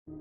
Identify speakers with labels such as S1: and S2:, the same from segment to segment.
S1: Right,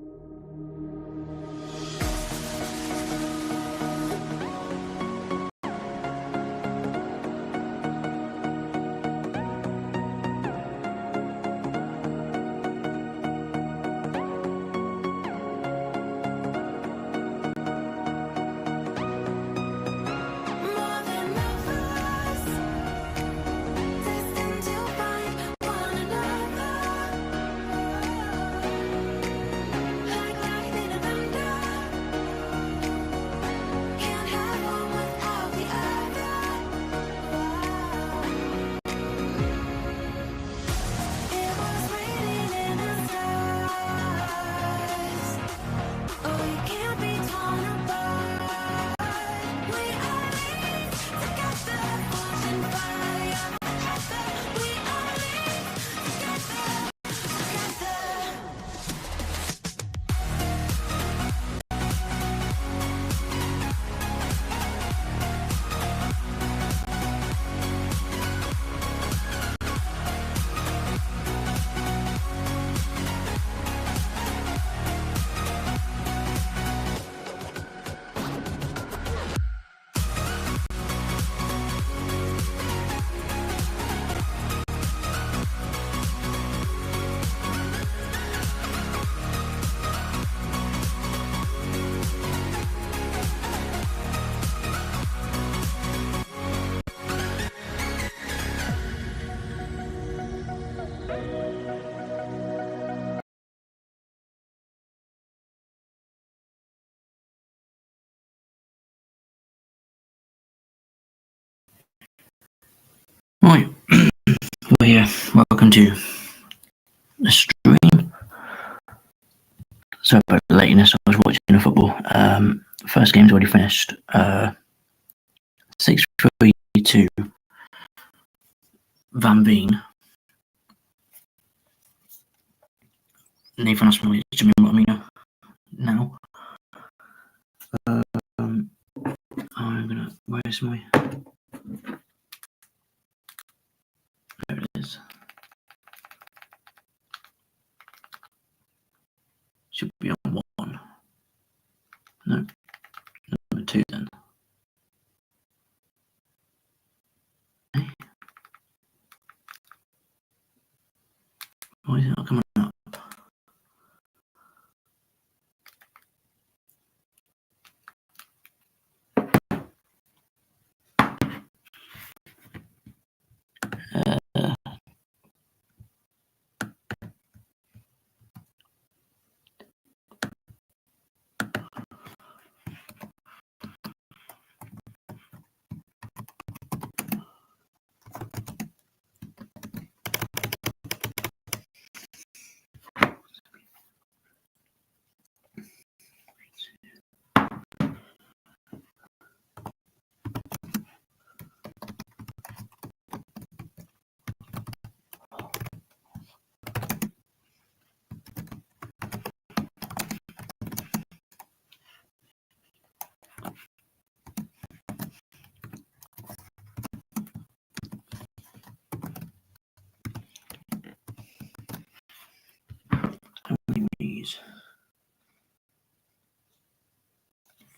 S1: well, yeah, welcome to the stream. Sorry about the lateness, I was watching the football. First game's already finished. 6-3 to Veen. Nathan Aspinall is Jermaine Wattimena now. I'm gonna, where's my, there it is. Should be on 1. No, number 2 then. Okay. Why is it not coming up? How many these?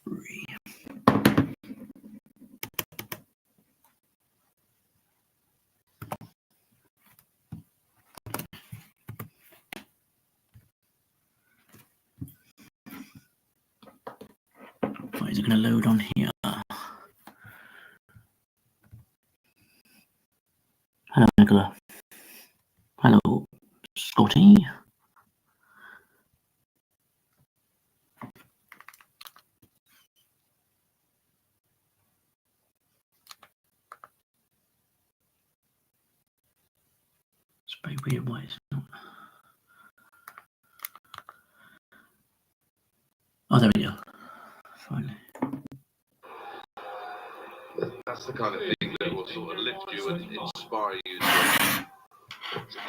S1: 3. Right, is it going to load on here? Hello, Nicola. Hello, Scotty. It's very weird why it's not. Oh, there we go. Finally.
S2: That's the kind of thing that will sort of lift you and inspire you to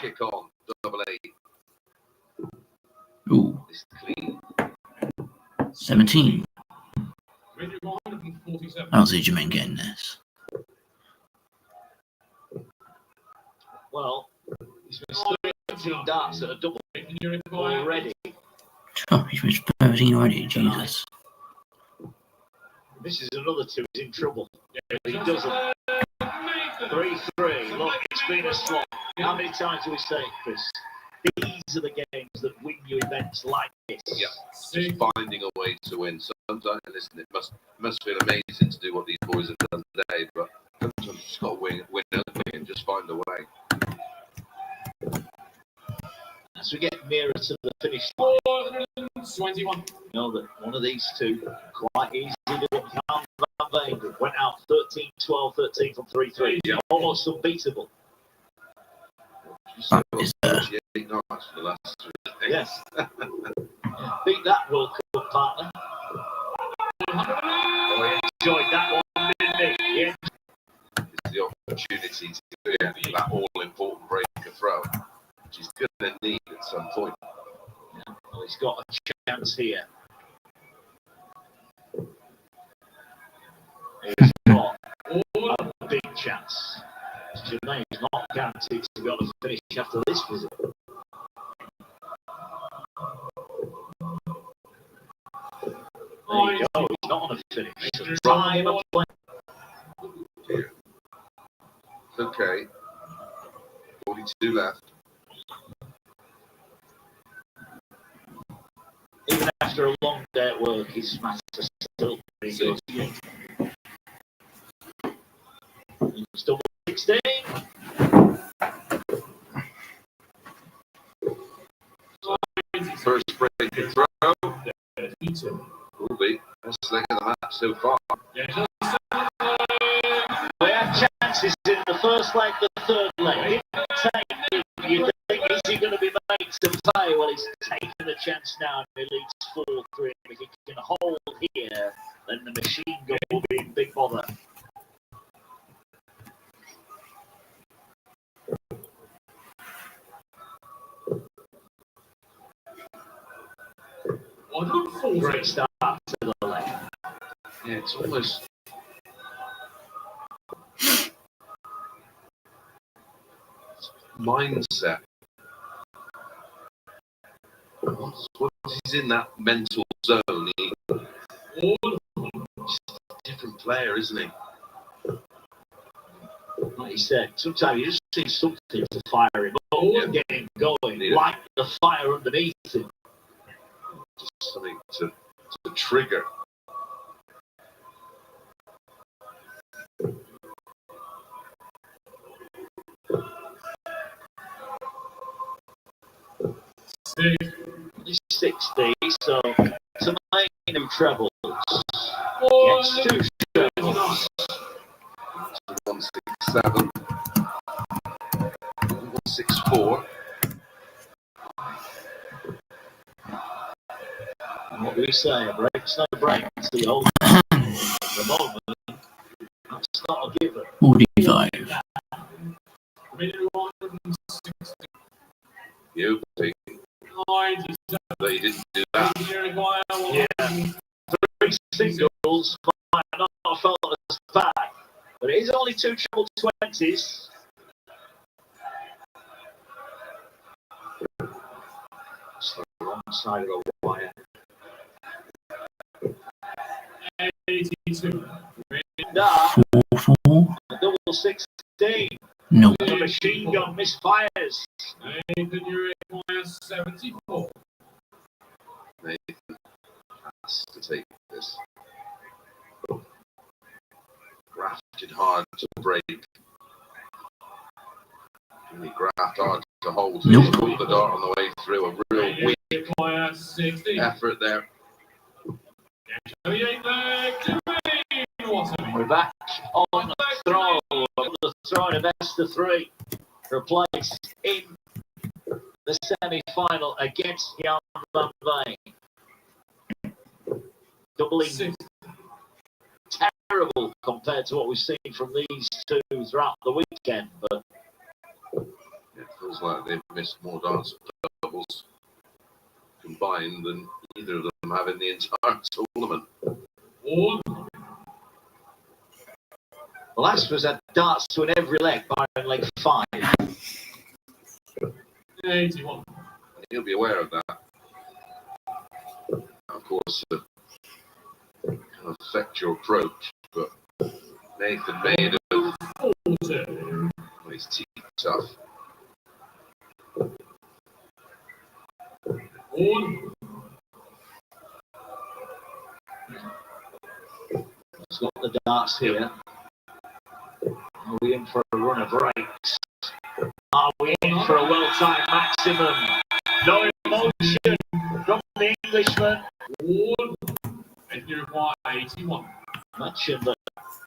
S2: kick on. Double A.
S1: Ooh.
S2: It's clean.
S1: 17. I don't see Jermaine getting this.
S2: Well, he's been 13 darts at a double already.
S1: Oh, he's been Spursing already, Jesus.
S3: This is another two. He's in trouble. Yeah, he doesn't. 3-3. Look, it's been a slog. How many times do we say it, Chris? These are the games that win you events like this.
S2: Yeah, just finding a way to win. Sometimes, listen, it must feel amazing to do what these boys have done today, but sometimes you just got to win and just find a way.
S3: As we get nearer to the finish line,
S4: 21.
S3: you know that one of these two quite easily did what Van Veen went out 13-12-13 from 3-3.
S2: Yeah.
S3: Almost unbeatable.
S1: That is
S2: Nights for the last 3 days.
S3: Yes. Beat that World Cup partner. Oh, he enjoyed that one, didn't he? Yeah.
S2: It's the opportunity to get that all-important break of throw, which he's going to need at some point.
S3: Yeah. Well, he's got a chance here. He's got a big chance. Jermaine is not guaranteed to be able to finish after this visit. There you go, he's not on a finish. So time of play.
S2: Okay. 42 left.
S3: Even after a long day at work, his maths are still pretty good. He's double 16.
S2: First break and throw. Will be. Best leg of the match so far.
S3: We had chances in the first leg, the third leg. Didn't take. You think, is he going to be made to pay? Well, he's taking the chance now and he leads 4-3. If he can hold here, then the machine gun will be in big bother. Great start to the leg.
S2: Yeah, it's almost. Mindset. Once he's in that mental zone, he's a different player, isn't he?
S3: Like you said, sometimes you just see something to fire him up and get him going, like the fire underneath him.
S2: Just something to trigger.
S3: He's 60, so to make him trebles. Gets 2 trebles.
S2: 167. 164.
S3: What do we say? A break's not a break. It's the old the moment. That's not a given.
S1: 45.
S2: You think that he didn't do that?
S3: Yeah. 3 singles might not have felt as bad, but it is only 2 treble 20s. It's the wrong side of the wire.
S4: 82.
S3: That,
S1: 4-4.
S3: a double 16.
S1: No.
S3: The machine gun misfires.
S4: Nathan, you require 74.
S2: Nathan has to take this. Grafted hard to break. Really graft hard to hold. So he's pulled the dart on the way through. A real weak effort there.
S3: We're back on the throw. The throw in a best of 3 for a place in the semi-final against Gian Van Veen. Doubling terrible compared to what we've seen from these two throughout the weekend, but
S2: it feels like they've missed more dance doubles combined than either of them have in the entire tournament.
S3: well, Asper's had darts to in every leg, barring leg 5.
S4: 81.
S2: He'll be aware of that. of course, kind of affect your approach. But Nathan made it. Well, his teeth tough.
S3: He's got the darts here. Are we in for a run of breaks? Are we in for a well-timed maximum? No emotion from the Englishman.
S4: And you require 81.
S3: Mentioned that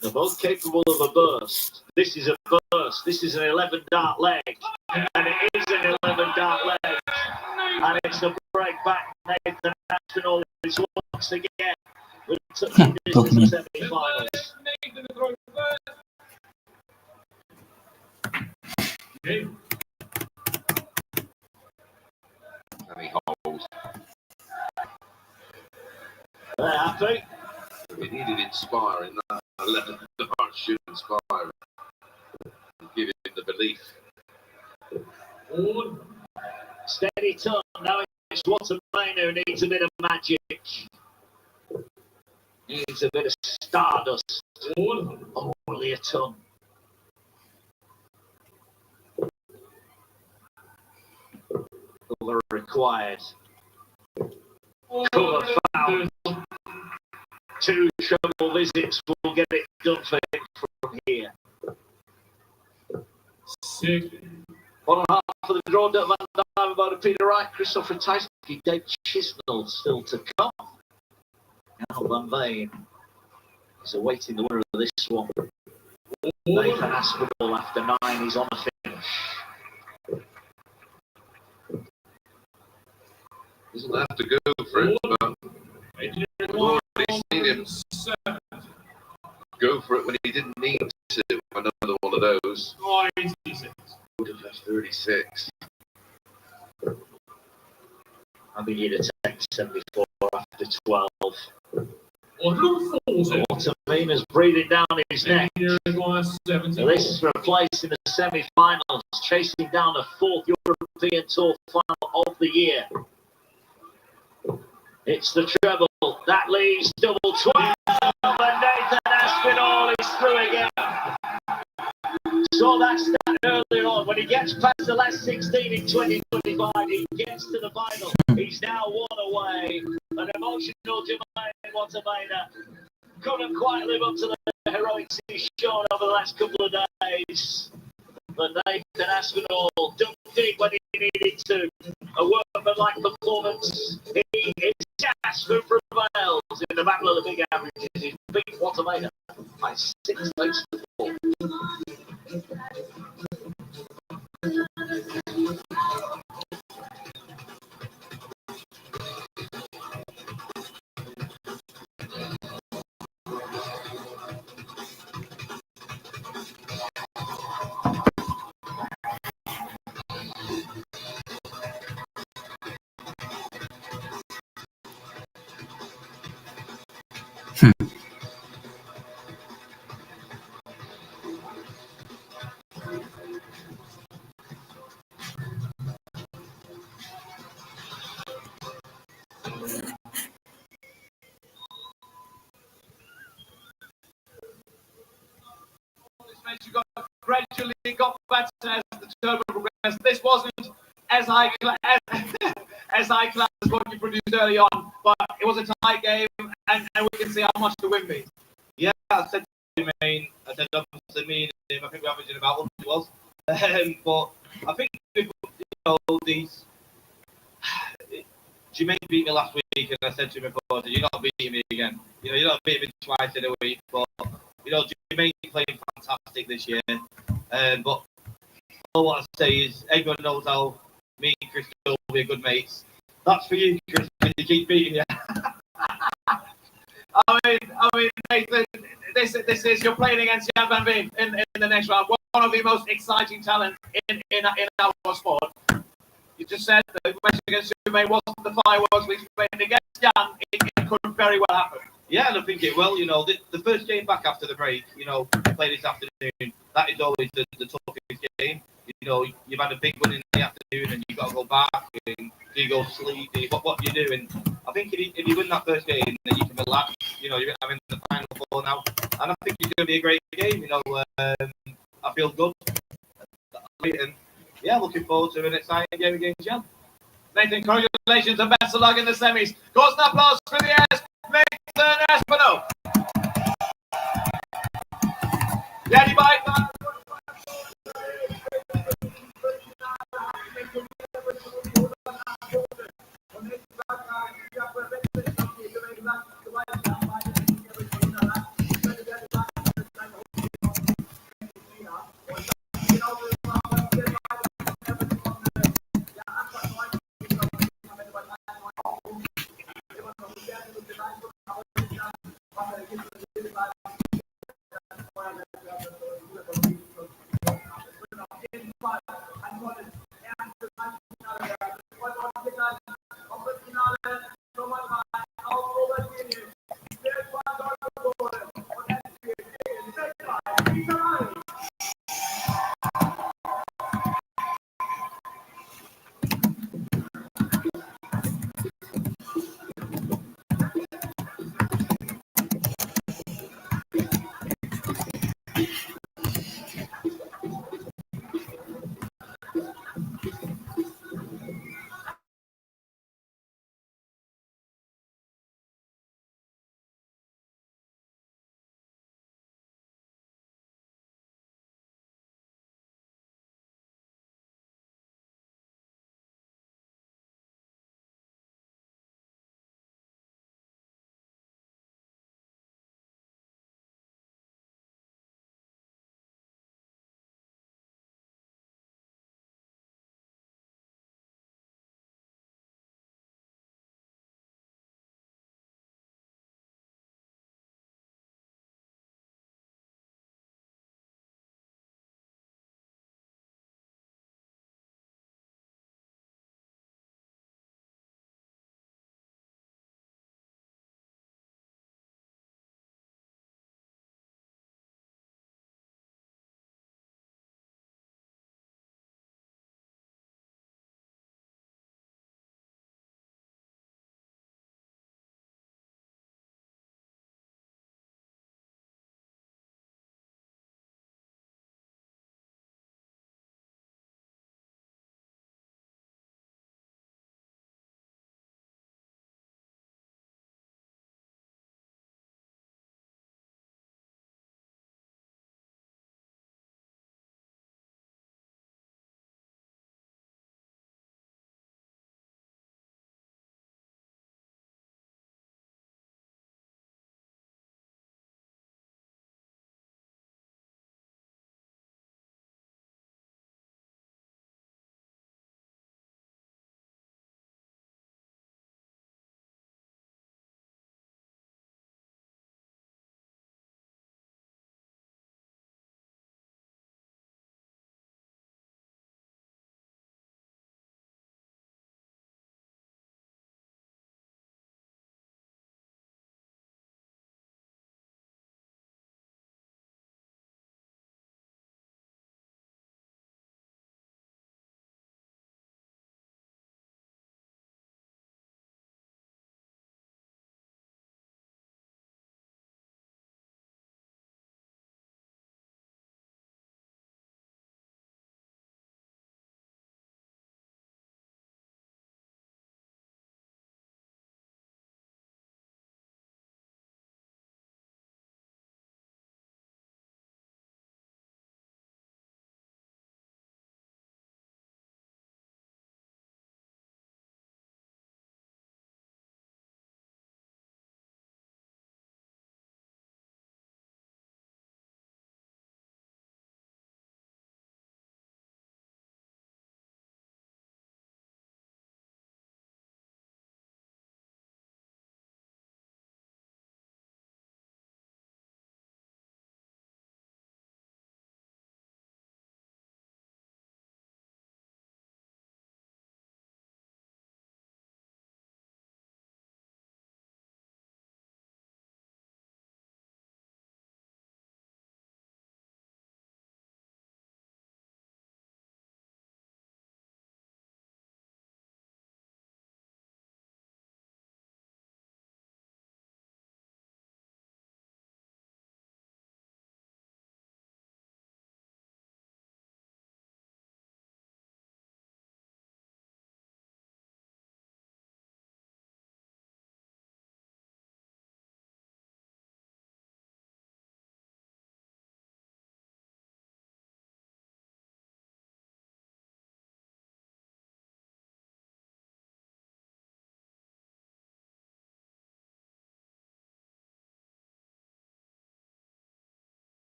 S3: they're both capable of a burst. This is a burst. This is an 11-dart leg. And it is an 11-dart leg. And it's a break back. Nathan Aspinall is once again with touching distance semi-finals.
S4: Okay.
S2: And he holds.
S3: They're happy.
S2: We needed inspiring. That 11 darts should inspire. Give him the belief.
S3: Steady turn. Now it's Wattimena who needs a bit of magic. Needs a bit of stardust. Only a ton. Cover required. Cover found. 2 treble visits will get it done for him from here.
S4: 6.
S3: 1.5 for the draw. Dirk van Duijbenbode, Peter Wright, Krzysztof, Ratajski, Dave Chisnall still to come. Now Van Veen is awaiting the winner of this one. Nathan Aspinall after 9, he's on a finish.
S2: Doesn't have to go for it, but we've already seen him go for it when he didn't need to. Another one of those.
S4: 96.
S2: Would have left 36.
S3: I think he'd have taken 74 after 12. Wattimena's breathing down his neck. So this is for a place in the semi-finals, chasing down a 4th European Tour final of the year. It's the treble. That leaves double 12. And Nathan Aspinall is through again. Saw that stat earlier on. When he gets past the last 16 in 2025, he gets to the final. He's now 1 away. An emotional Jermaine Wattimena couldn't quite live up to the heroics he's shown over the last couple of days. But Nathan Aspinall dug deep when he needed to. A workmanlike performance. He is just who prevails in the battle of the big averages. He beat Wattimena by 6 votes to 4.
S5: You got gradually got better as the tournament progressed. This wasn't as high class as what you produced early on, but it was a tight game, and we can see how much the win means.
S6: Yeah, I said to Jermaine, I said obviously me and him, I think we're averaging about what it was. But I think these Jermaine beat me last week, and I said to him before, you're not beating me again. You're not beating me twice in a week, but Jermaine playing fantastic this year. But all what I say is, everyone knows how me and Krzysztof will be good mates. That's for you, Chris, because you keep beating you.
S5: I mean, Nathan, this is you're playing against Gian van Veen in the next round. One of the most exciting talents in our sport. You just said that the match against Jermaine wasn't the fireworks we expected. Against Gian, it could very well happen.
S6: Yeah, and I think it will. The first game back after the break, we play this afternoon. That is always the toughest game. you know, you've had a big win in the afternoon and you've got to go back and do you go sleep? What do you do? And I think if you win that first game, then you can relax. You know, you're having the final four now, and I think it's going to be a great game. You know, I feel good. And yeah, looking forward to an exciting game against Gian.
S5: Nathan, congratulations and best of luck in the semis. Cause an applause for the Aspinall. Daddy, bye.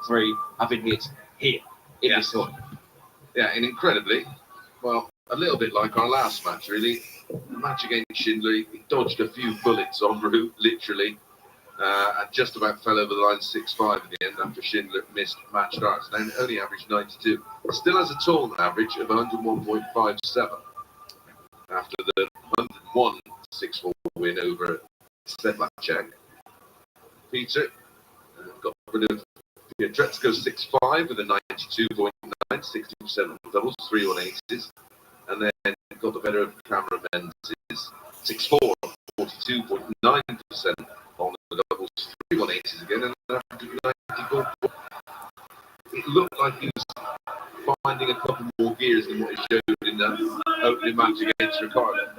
S3: top three having hit here in this tournament.
S2: Yeah, and incredibly, well, a little bit like our last match, really. The match against Schindler, he dodged a few bullets en route, literally, and just about fell over the line 6-5 in the end after Schindler missed match starts and only averaged 92. Still has a tournament average of 101.57 after the 101 6-4 win over Sedlacek. Peter got rid of Pietreczko 6-5 with a 92.9, 60% doubles, 3 180s, and then got the better of Cameron Menzies 6-4, 42.9% on the doubles, 3 180s again, and after 94. It looked like he was finding a couple more gears than what he showed in the opening match against Ricardo.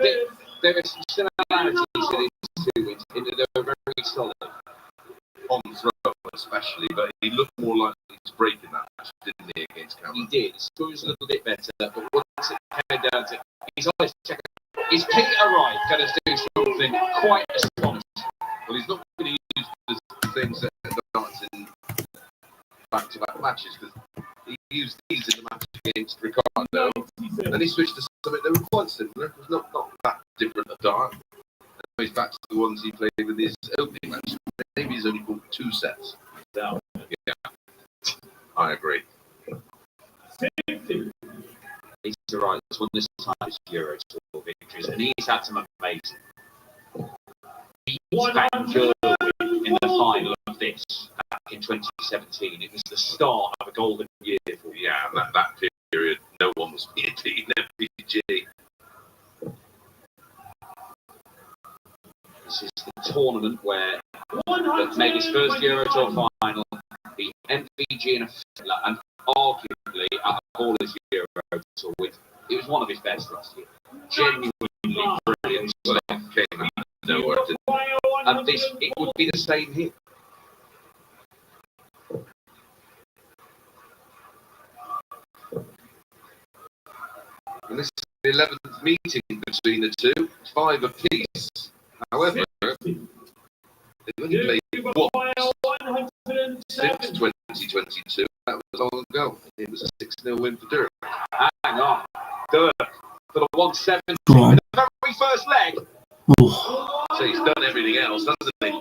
S3: There are some similarities in these two wins, in that they were very solid.
S2: On throw especially, but he looked more likely to break in that match, didn't he, against Cameron?
S3: He did. His score was a little bit better, but once it came down to his honest check, is Peter Wright going to do something quite astonishing?
S2: Well, he's not going to use the same set of darts in back-to-back matches, because he used these in the match against Ricardo, then he switched to something that was quite similar. It was not that different a dart. He's back to the ones he played with his opening match. Maybe he's only called 2 sets.
S3: No.
S2: Yeah, I agree.
S3: Peter Wright has won this time his Euro Tour victories, and he's had some amazing. He was back in the final of this back in 2017. It was the start of a golden year for him.
S2: Yeah, that period, no one was beating MPG.
S3: This is the tournament where he made his first Euro Tour final, beat MVG and arguably out of all his Euro Tour with, it was one of his best last year. Genuinely brilliant.
S2: Well, it came out of nowhere, didn't it?
S3: And this, it would be the same here.
S2: And this is the 11th meeting between the two, 5 apiece. However, they've only played once since 2022. That was long ago. It was a 6-0 win for Dirk.
S3: Hang on. Dirk for the 170
S1: Go on.
S3: in the very first leg.
S1: Oh,
S2: So he's done everything else, hasn't he?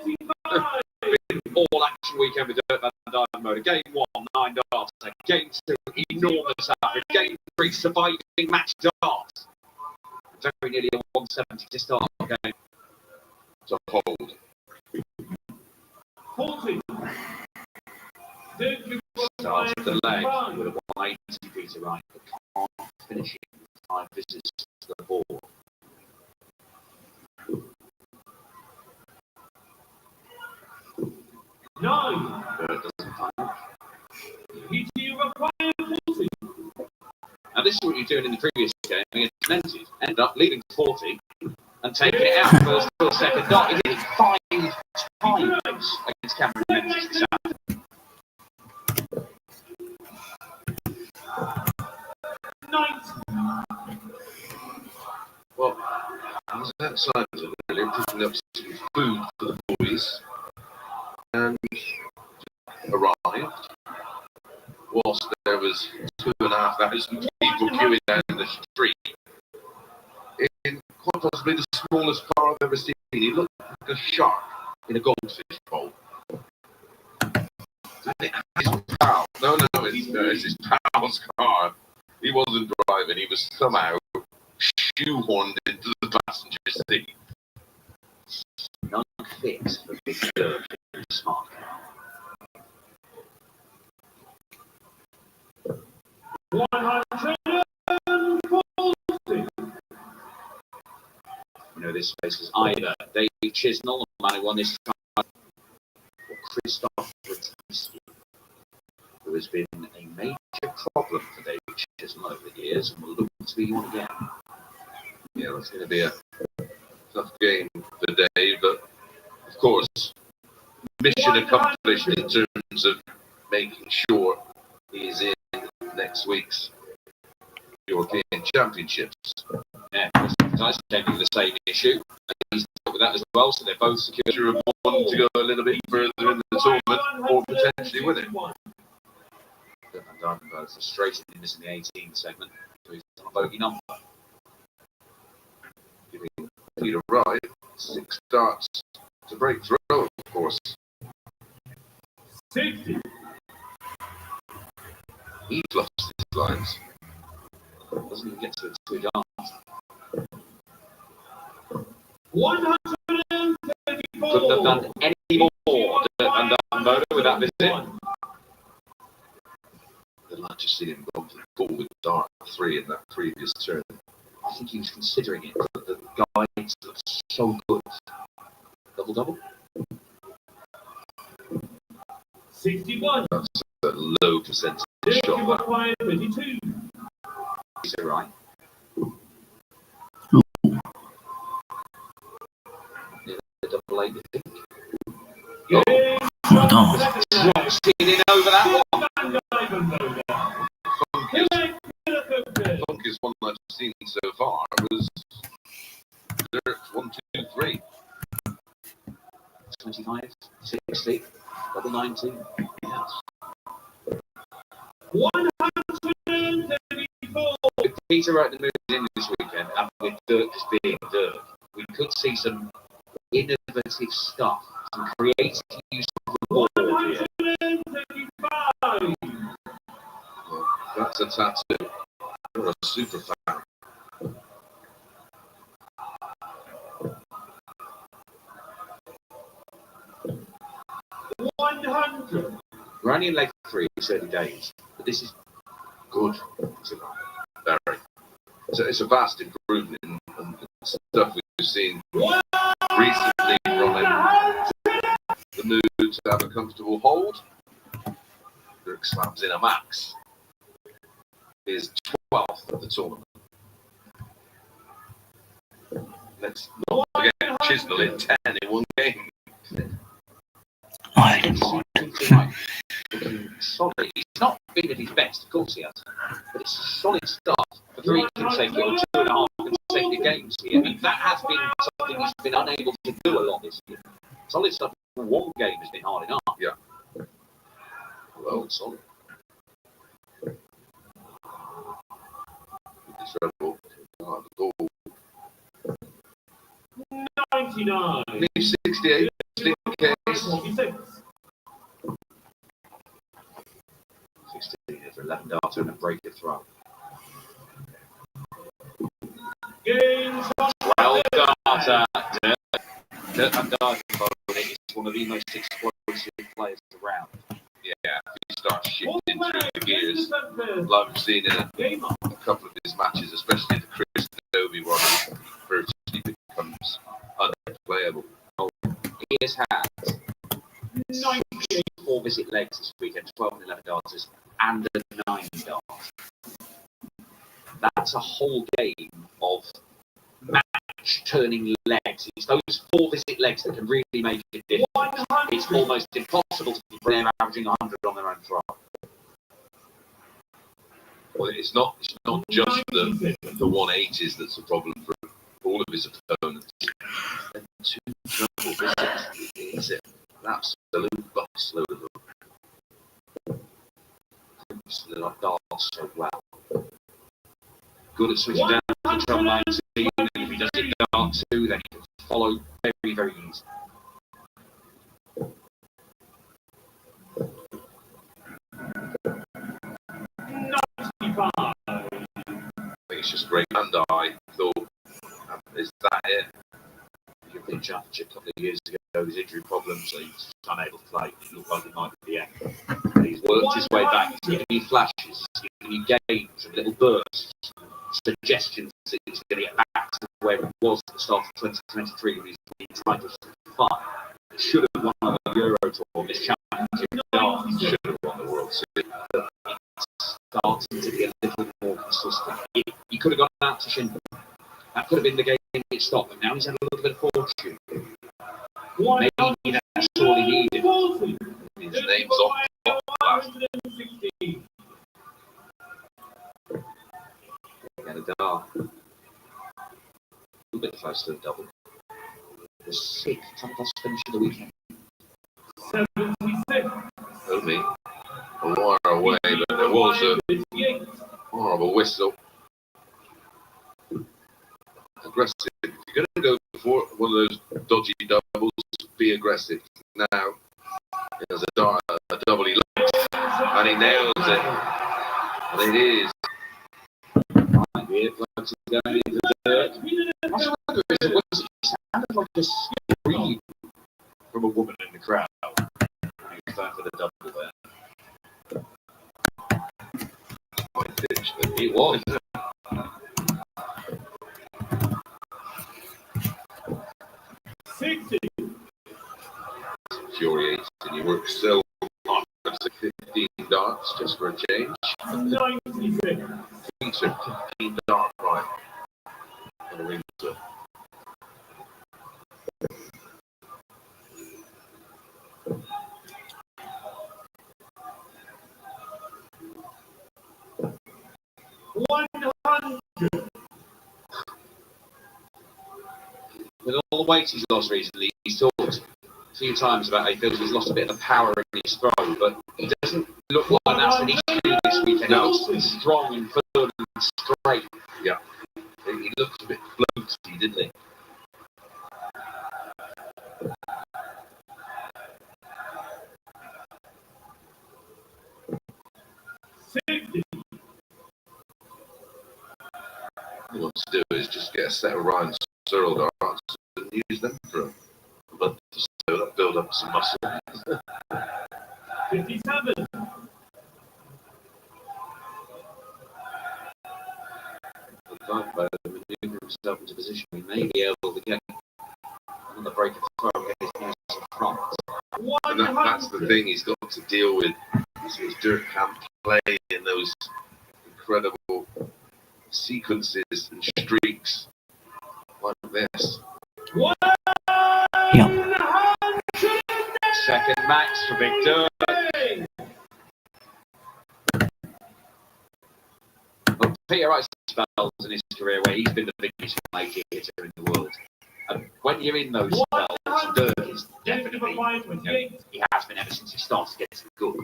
S3: All action weekend with Dirk and Duijbenbode. Game 1, 9 darts. Game 2, enormous average. Game 3, surviving match darts. Very nearly a 170 to start the game.
S2: To hold.
S4: 40.
S3: Starts the leg with a 180 Peter Wright, but can't finish it. 5 visits to the board.
S4: Nine.
S3: Dirk doesn't find it.
S4: Peter required 40.
S3: Now this is what you're doing in the previous game against Menzies. End up leading 40 and taking it out first or second dot. He did it 5 times against Cameron Menzies this afternoon.
S4: 90.
S2: Well, I was outside earlier picking up some food for the boys and arrived whilst there was 2,500 people queuing down the street in quite possibly the smallest car I've ever seen. He looked like a shark in a goldfish bowl. His pal. No, it's his pal's car. He wasn't driving, he was somehow shoehorned into the passenger seat.
S3: None fit for big Dirk in a smart car.
S4: 140.
S3: You know, this space was either Dave Chisnall, the man who won this time, or Krzysztof Ratajski, who has been a major problem for Dave Chisnall over the years and will look to be one again.
S2: Yeah, it's going to be a tough game today, but of course, mission accomplished in terms of making sure he's in next week's European Championships.
S3: Yeah, nice taking the same issue. He's dealt with that as well, so they're both secure.
S2: Sure, one to go a little bit further in the tournament or potentially win it.
S7: Duijbenbode frustrated in missing the 18th segment. So he's on a bogey number.
S2: Giving Peter Wright 6 starts to break through, of course.
S4: 60.
S2: He fluffs his lines.
S7: Doesn't even get to it 2 yards.
S4: 134.
S7: Couldn't have done any more than Duijbenbode with that visit.
S2: I'd like to see him go for the ball with dart 3 in that previous turn.
S7: I think he was considering it, but the guys looked so good. Double.
S4: 61.
S2: That's a low percentage shot. That.
S4: 32.
S7: Is it right? Yeah, double 8, I think.
S1: Well done.
S7: Drops in over that one.
S2: Funkiest one I've seen so far was Dirk 1, 2, 3.
S7: 25, 60, double 19. Yes.
S4: 134.
S7: With Peter Wright moving in this weekend, and with Dirk just being Dirk, we could see some innovative stuff, some creative use of the ball here.
S4: 135.
S2: Well, that's a tattoo. What a super fan.
S7: We're only in leg 3, 30 days, but this is
S2: Good. Very. It's a vast improvement in stuff we've seen recently from him. The mood to have a comfortable hold. Dirk slams in a max. His 12th of the tournament. Let's not forget Chisnall in 10 in one game.
S1: I didn't mind.
S7: Solid. He's not been at his best, of course he has, but it's a solid start for 3 consecutive or 2.5 consecutive games here. I mean, that has been something he's been unable to do a lot this year. Solid stuff for 1 game has been hard enough.
S2: Yeah. Well, solid. It's rebel. The ball.
S4: 99.
S2: 68. Stick case.
S4: 46.
S7: 16 for 11 darter and a breaker throw.
S4: Games.
S7: Well, darter. Dirk van Duijbenbode is one of the most explosive players around.
S2: Yeah, he starts shifting through the gears. Like we've seen in a couple of his matches, especially the Krzysztof one, virtually becomes unplayable.
S7: He has had 4 visit legs this weekend, 12 and 11 darters, and a 9 dart. That's a whole game of match-turning legs. It's those 4 visit legs that can really make a difference. It's almost impossible to keep them averaging 100 on their own throw.
S2: Well, it's not just the 180s that's a problem for all of his opponents. And 2 double visits is an absolute busload of them.
S7: The darts so well. Good at switching down to drum 19, and if he does it dart 2, then he can follow very, very easy.
S2: I think it's just great. And I thought, is that it?
S7: He played championship a couple of years ago, his injury problems, so he's unable to play. It looked like it might be the end. But he's worked his way back. He's giving you flashes, he's giving you games and little bursts, suggestions that he's going to get back to where he was at the start of 2023 when he's trying to fight. Should have won the Euro Tour, this championship should have won the World Series. But it's starting to get a little more consistent. He could have gone out to Chisnall. That could have been the game it stopped, but now he's had a little bit of fortune. Maybe that's all he needed.
S2: His name's on top last.
S7: Get a dart. A little bit close to the double. The 6th top plus finish of the weekend.
S4: 76.
S2: Only a wire away, but there was a horrible whistle. Aggressive. If you're going to go for one of those dodgy doubles, be aggressive. Now, there's a double he looks, and he nails it. And it is. Going into Dirk. It sounded like a scream from a woman in the crowd. He was going for the double there. Quite pitch, but it was.
S4: 60.
S2: Infuriating. You work so hard. 15 darts just for a change.
S4: 96.
S2: Feature 15 dart right. And a ring to.
S7: With all the weight he's lost recently, he's talked a few times about how he feels he's lost a bit of the power in his throw, but he doesn't look like that's an issue this weekend.
S2: No.
S7: He looks strong and firm and straight.
S2: Yeah. He looked a bit floaty, didn't he? What he wants to do is just get a set of Ryan Searle darts and use them for a month or so. That build up some muscle.
S4: 57.
S7: The fight player manoeuvre himself into position. He may be able to get another break of throw and get his nose in front.
S2: And that's the thing he's got to deal with. Is Dirk can't play in those incredible sequences and streaks like this.
S1: Yeah.
S7: Second max for Big Dirk. Well, Peter Wright's spells in his career where he's been the biggest 180 hitter in the world. And when you're in those spells, Dirk is definitely, he has been ever since he started getting good.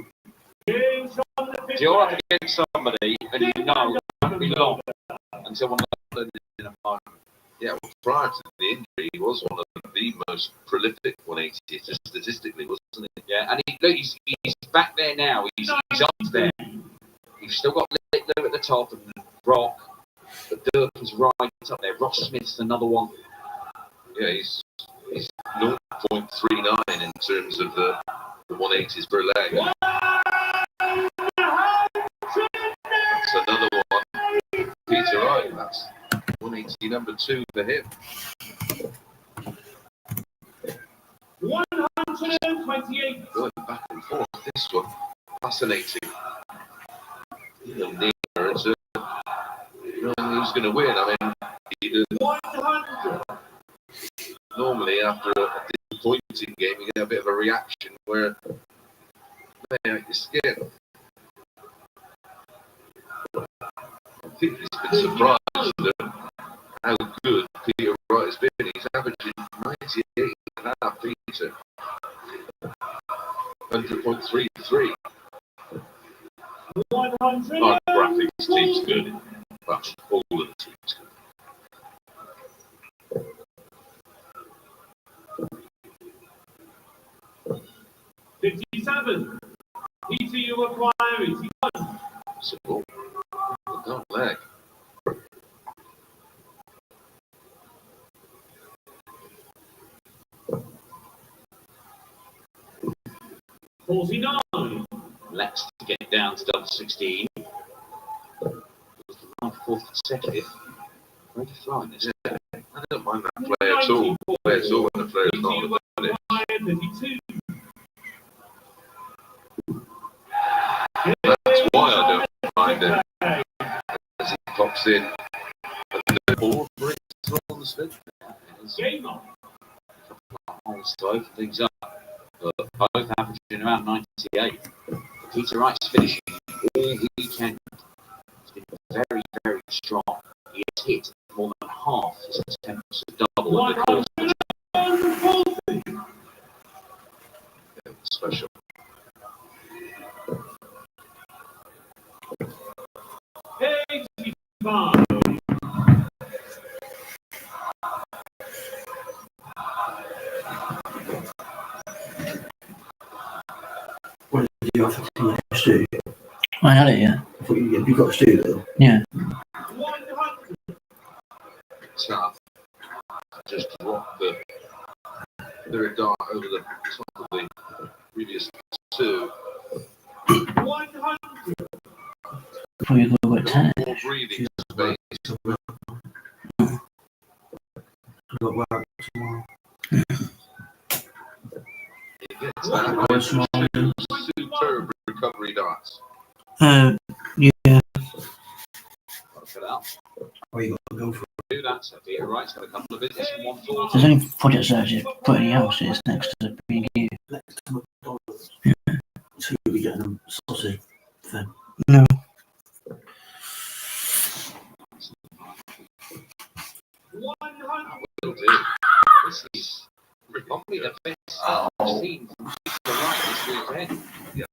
S7: If you're up against somebody and you know it won't be long until one of them in a final.
S2: Yeah, well, prior to the injury, he was one of the most prolific 180 hitters statistically, wasn't he?
S7: Yeah, and he's back there now. He's up there. You've still got Littler at the top and Brock, but Dirk is right up there. Ross Smith's another one.
S2: Yeah, he's 0.39 in terms of the 180s per leg. That's another one. Peter Wright, that's 180 number 2 for him.
S4: 128.
S2: Going back and forth, this one, fascinating. Near to who's going to win. I mean,
S4: 100.
S2: normally after a disappointing game, you get a bit of a reaction where they out your skin. I think he's been surprised at how good Peter Wright has been. He's averaging 98.5 Peter. 100.33.
S4: 100.
S2: Our graphics team's good. Well, all of the team's good.
S4: 57. Peter, you acquire 81.
S2: Simple. Don't lag.
S7: Let's get down to double 16. Fourth consecutive. Very flying, isn't it?
S2: I don't mind that play at all. Play at all when the player's not on the bench. That's why I don't mind it. As he pops in and the ball brings on the spin.
S4: Game on.
S7: To open things up. But both averaging around 98. Peter Wright's finishing all weekend. He's been very, very strong. He has hit more than half his attempts of double in the course of the
S2: Yeah, special.
S4: 85.
S8: What did you offer to me? Stew?
S1: I had it, yeah.
S8: I thought you got a stew though.
S1: Yeah.
S4: 100.
S2: Tough. Just drop the dart over the top of the previous two.
S4: 100.
S1: Before you go at 10.
S2: More breathing space.
S8: I've got work tomorrow.
S2: It gets that way. Superb recovery darts.
S1: Yeah.
S7: Fill it up.
S8: Oh, you got to go for it.
S7: Do that. So Peter Wright's got a couple of business from 140.
S1: There's only project searches put any houses next to the B&Q.
S8: Next to McDonald's. So you'll be getting a sausage thing.
S1: No.
S2: Will do. This is probably the best I've seen from Peter Wright this weekend. Yeah.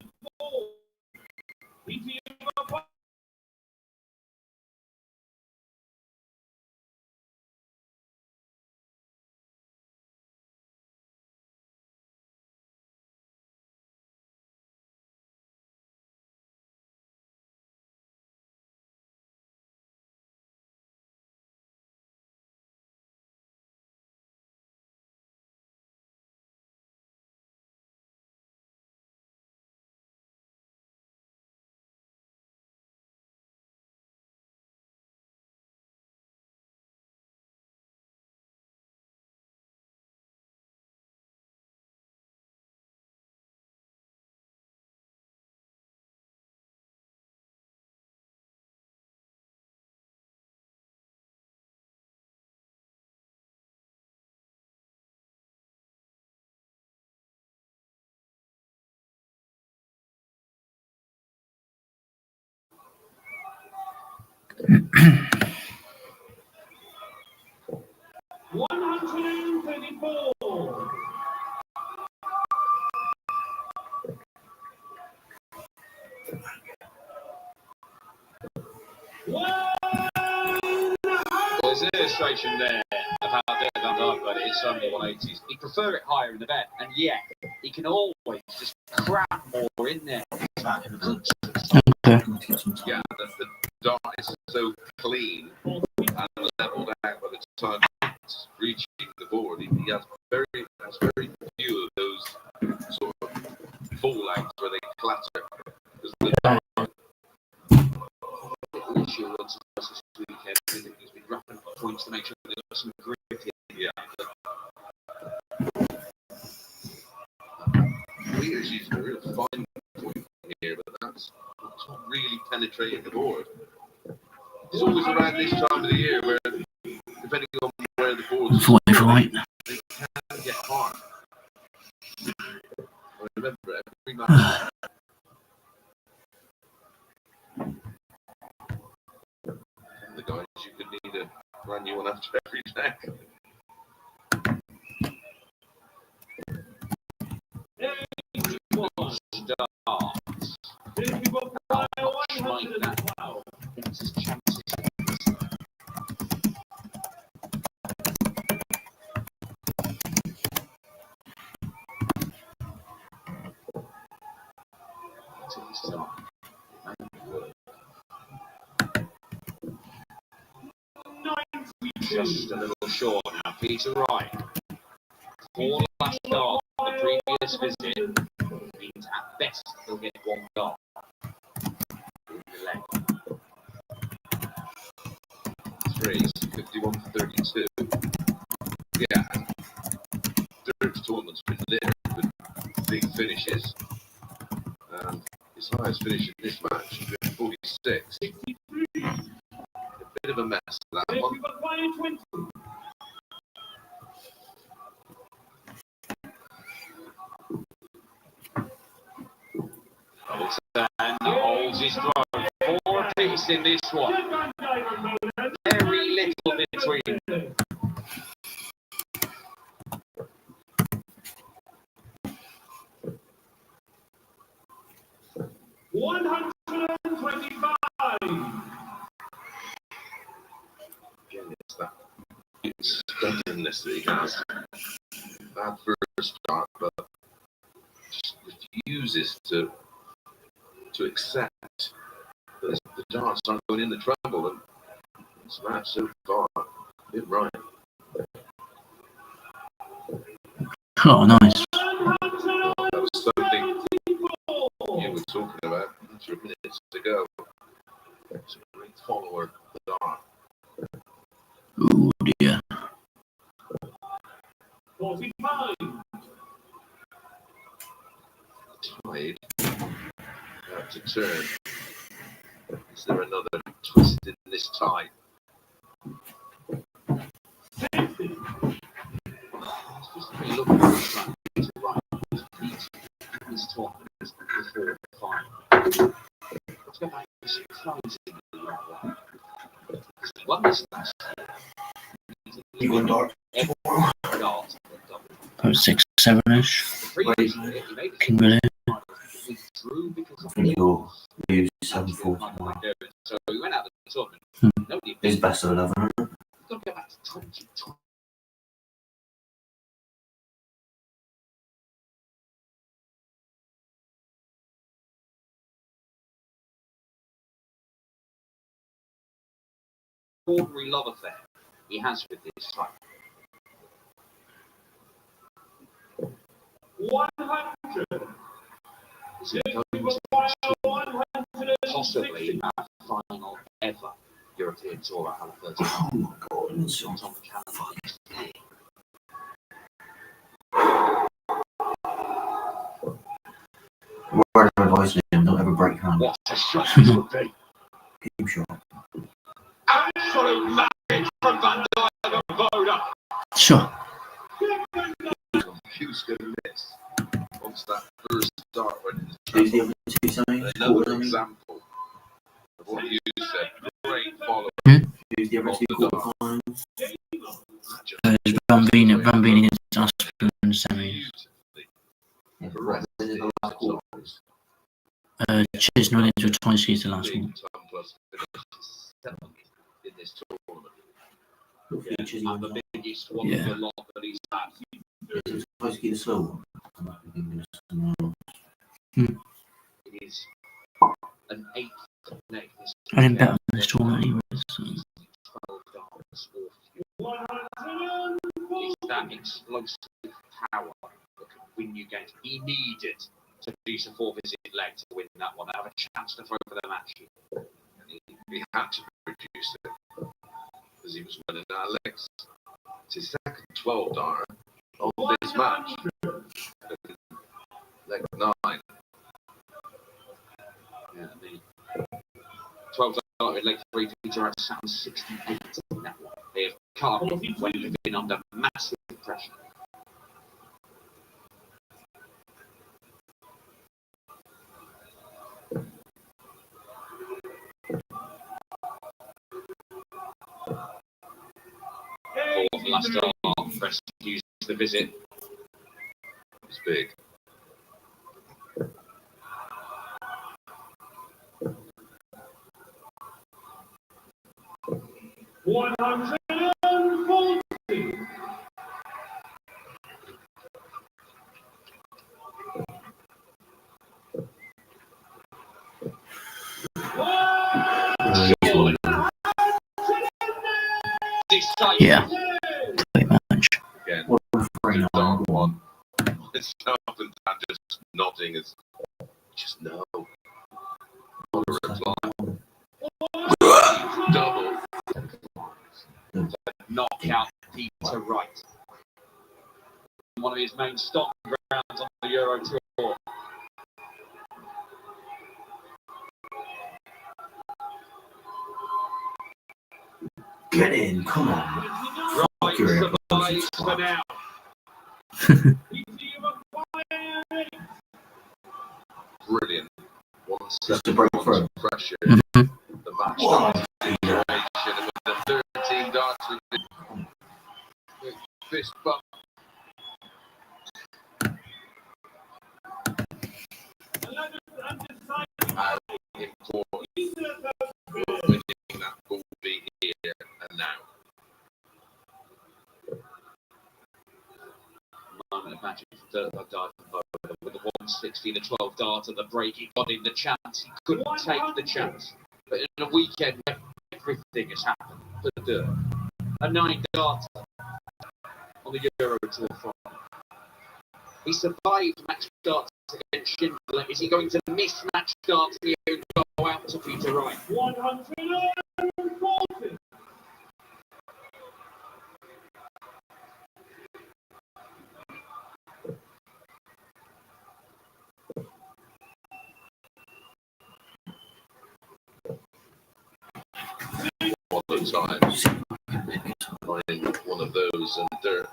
S7: There's an illustration there of how Dirk Van Dijk got it. It's so many 180s. He'd prefer it higher in the bed, and yet he can always just cram more in there.
S8: Back in the boat.
S1: Okay.
S2: Yeah, the dart is so clean and leveled out by the time it's reaching the board. He has very few of those sort of fallouts where they clatter. Because the dart issue once or twice this weekend, I think he's been wrapping up points to make sure they've got some grip in. Yeah. Peter's using a real fine point here, but that's not really penetrating the board. It's always around this time of the year where, depending on where the board's
S1: 45.
S2: they can get hard. I remember every match. The guys, you could need a brand new one after every deck.
S7: Starts. Like that. It's his chances. Just a little short now. Peter Wright. 4 last shot on the previous visit means at best he'll get 1 goal.
S2: Threes, 51 for 32. Yeah, and Dirk's tournament's been littered with big finishes. His highest finish in this match has been 46. A bit of a mess, that one.
S7: And holds his throw. 4 apiece in this one. Very little between.
S2: stubbornness that he has. Bad first start, but just refuses to accept that the darts aren't going in the treble, and this match so far, a bit right.
S1: Oh, nice.
S2: That was something you were talking about a few minutes ago. It's a great follower of the dart.
S1: Oh dear.
S4: 45.
S2: Tide out to turn. Is there another twist in this tide? It's just me looking at this track to right. He's talking before the final. Let's go back to some closing in the right one. He won this last year.
S8: You won dark.
S2: Dart.
S1: About 6, 7-ish. King William.
S8: I think you'll lose 7-4.
S2: So we went out the tournament. Nobody
S8: It's best of 11.
S2: got to go back to 2020. Ordinary love affair he has with this track.
S4: 100.
S2: Is it going to possibly our final ever European Tour at Halifax?
S8: Oh my god, it's
S2: It's on the calendar today.
S8: word of advice to him, don't ever break hand.
S2: What a shot this would be!
S8: Keep shot.
S2: Absolute magic from Van Duijbenbode.
S1: Sure.
S2: Who's going to miss? Once that first start went into
S8: Who's the
S2: trouble.
S8: other two saying?
S2: Another example of what you said. Great follow.
S8: Who's the other two quarterfinals?
S1: It's Van Veen against Aspinall in the semis.
S8: Yeah,
S2: The rest
S8: this is the last quarter.
S1: Chisnall into a Ratajski the last one.
S2: Plus finished seventh in this tournament.
S8: What features he
S2: And the
S8: won?
S2: biggest one
S1: Yeah.
S2: of the lot that he's had.
S8: Is it supposed to be the slow one? I'm not thinking of someone else.
S2: It is an eighth leg.
S1: I didn't bet on this tournament anyway. So.
S2: 12 darts or fewer. It's that explosive power that can win you games. He needed to produce a 4-visit leg to win that one. Have a chance to throw for the match. And he had to produce it because he was winning our legs. It's his second 12 dart of this match. Leg 9. Yeah, the 12 dart in leg 3 feature at Sound 68 in that one. They have carved it when they've been under massive pressure. Fourth last dart, rescues the visit. It's big.
S1: Yeah. Great match.
S2: Again,
S8: 1-3 now.
S2: one. It's up and down, just nodding as just no. Not a reply. Double. Knockout Peter Wright. One of his main stock grounds on the Euro Tour.
S8: Get in, come on.
S2: Right
S8: You're
S2: survives for now. Brilliant. 1-7
S8: Just to break through.
S2: pressure.
S1: Mhm.
S2: The match
S8: Wow.
S2: situation with the 13 darts with the fist bump. How important will winning that will be here and now.
S7: moment of magic from Dirk Van Dijvenbode with the 160, the 12 dart and the break. He got in the chance. He couldn't take the chance. But in a weekend where everything has happened for Dirk, a 9 darter on the Euro Tour front. He survived match starts against Schindler. Is he going to miss match starts here and go out to Peter Wright?
S4: 140.
S2: One of the times, finding one of those and Dirk.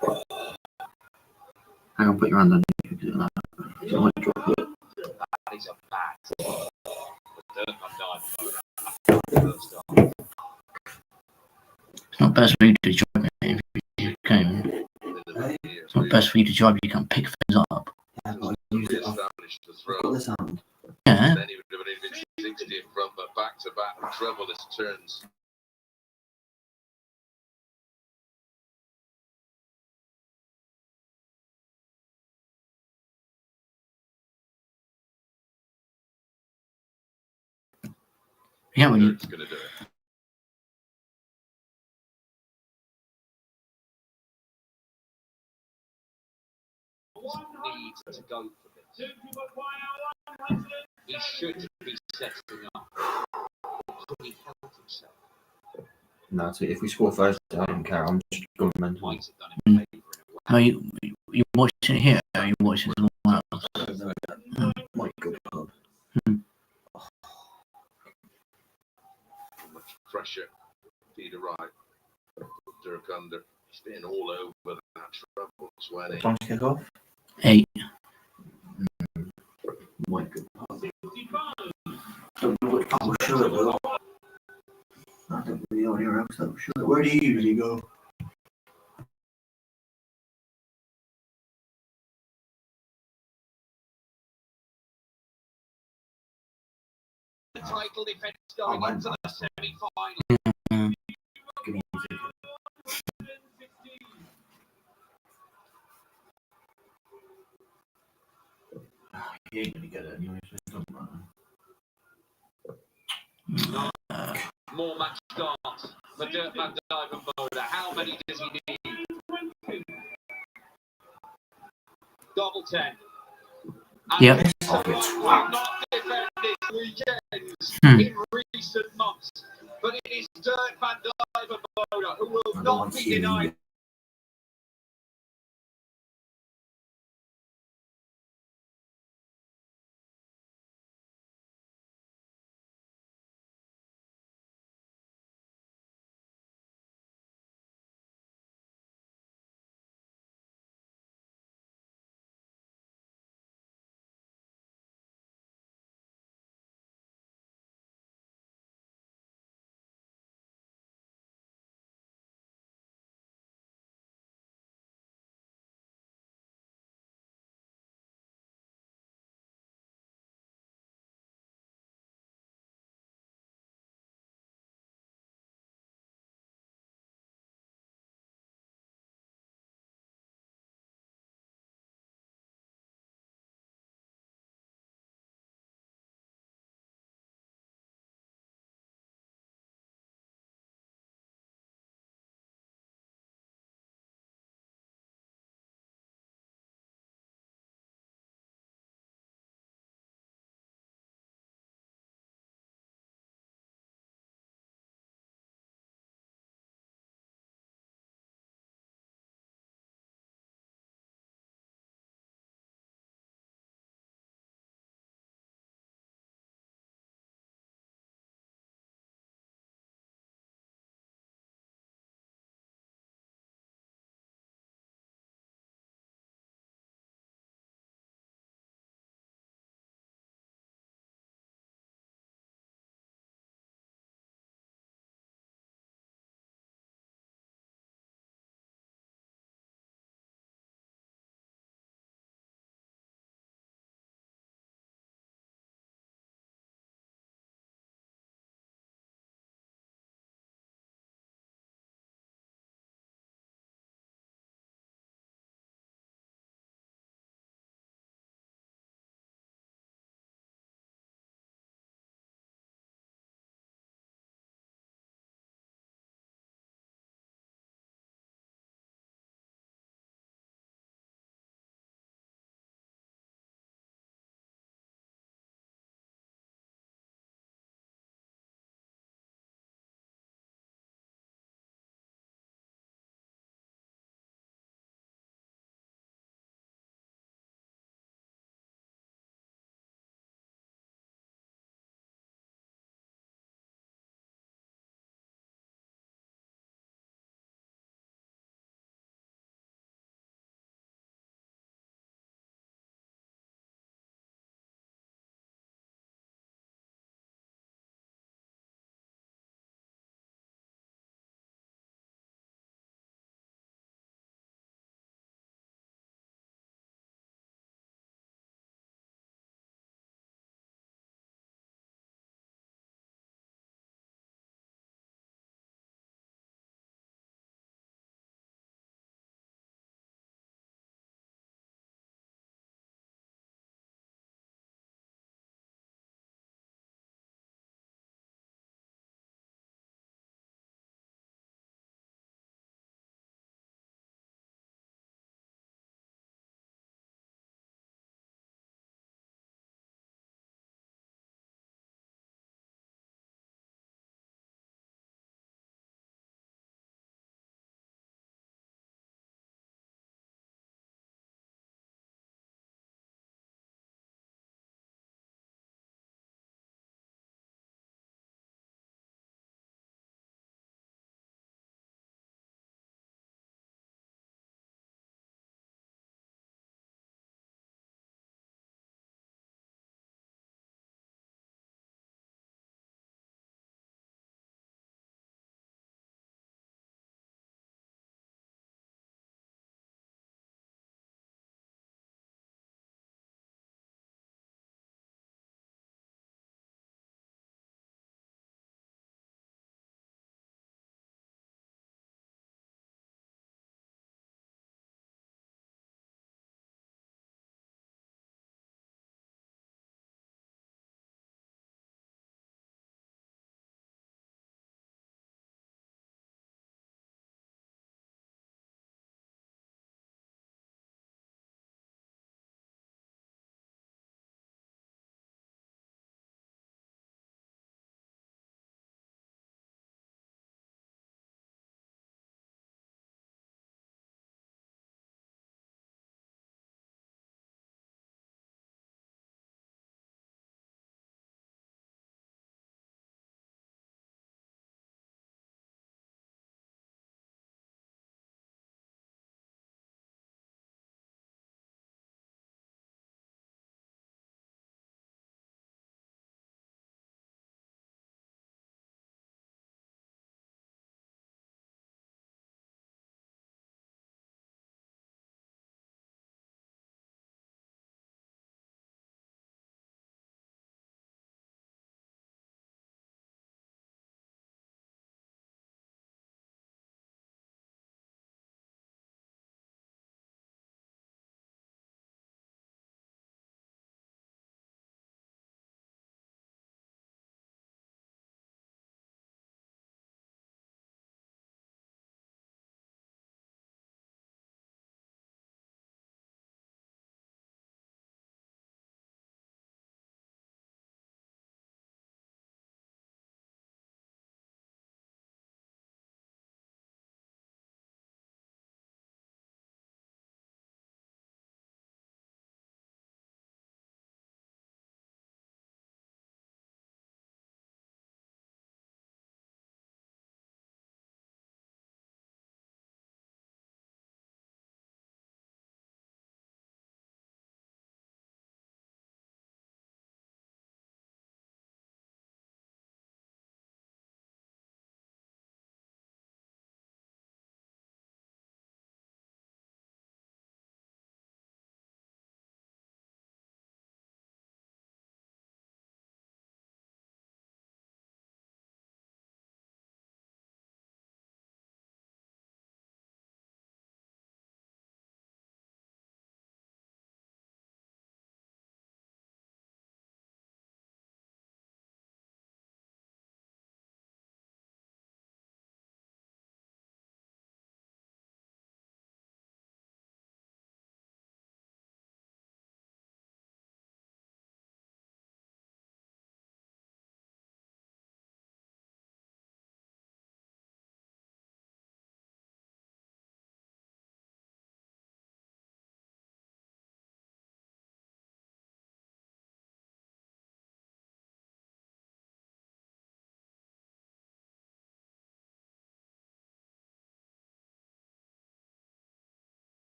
S8: Hang on, put your hand on you. So I might drop it.
S7: That is a bad tip. Dirk Van Dijvenbode. First time.
S1: It's not best for you to drive it if you can. It's not best for you to drive. You can't pick things up.
S8: Yeah, but I use it. I've
S2: Established the
S8: got
S2: throw.
S8: this hand.
S1: Yeah.
S2: Then he would have been 60 in front, but back to back treble his turns.
S1: Yeah, when you
S2: Dirk's going to do it.
S7: Need to go for this. He should be setting up. Could he help himself?
S8: No, so if we score first, I don't care. I'm just going mental.
S7: Might have done him a favour in a way.
S1: are you watching it here? Or are you watching it somewhere else?
S8: My good God.
S2: Much pressure. Peter Wright. Dirk under. He's been all over that treble. When he
S8: Time to kick off.
S1: 8.
S8: My good God. Don't know what I will show it with. I don't really know anywhere else that will show it. Where do you usually go?
S7: The title defence going into the semi-final.
S8: Give me a ticket. You ain't gonna get it anyway, so it doesn't matter.
S7: More match starts for Dirk Van Dijvenbode. How many does he need? Double 10.
S1: Yep.
S7: Will not defend this weekend in recent months, but it is Dirk Van Dijvenbode who will not be denied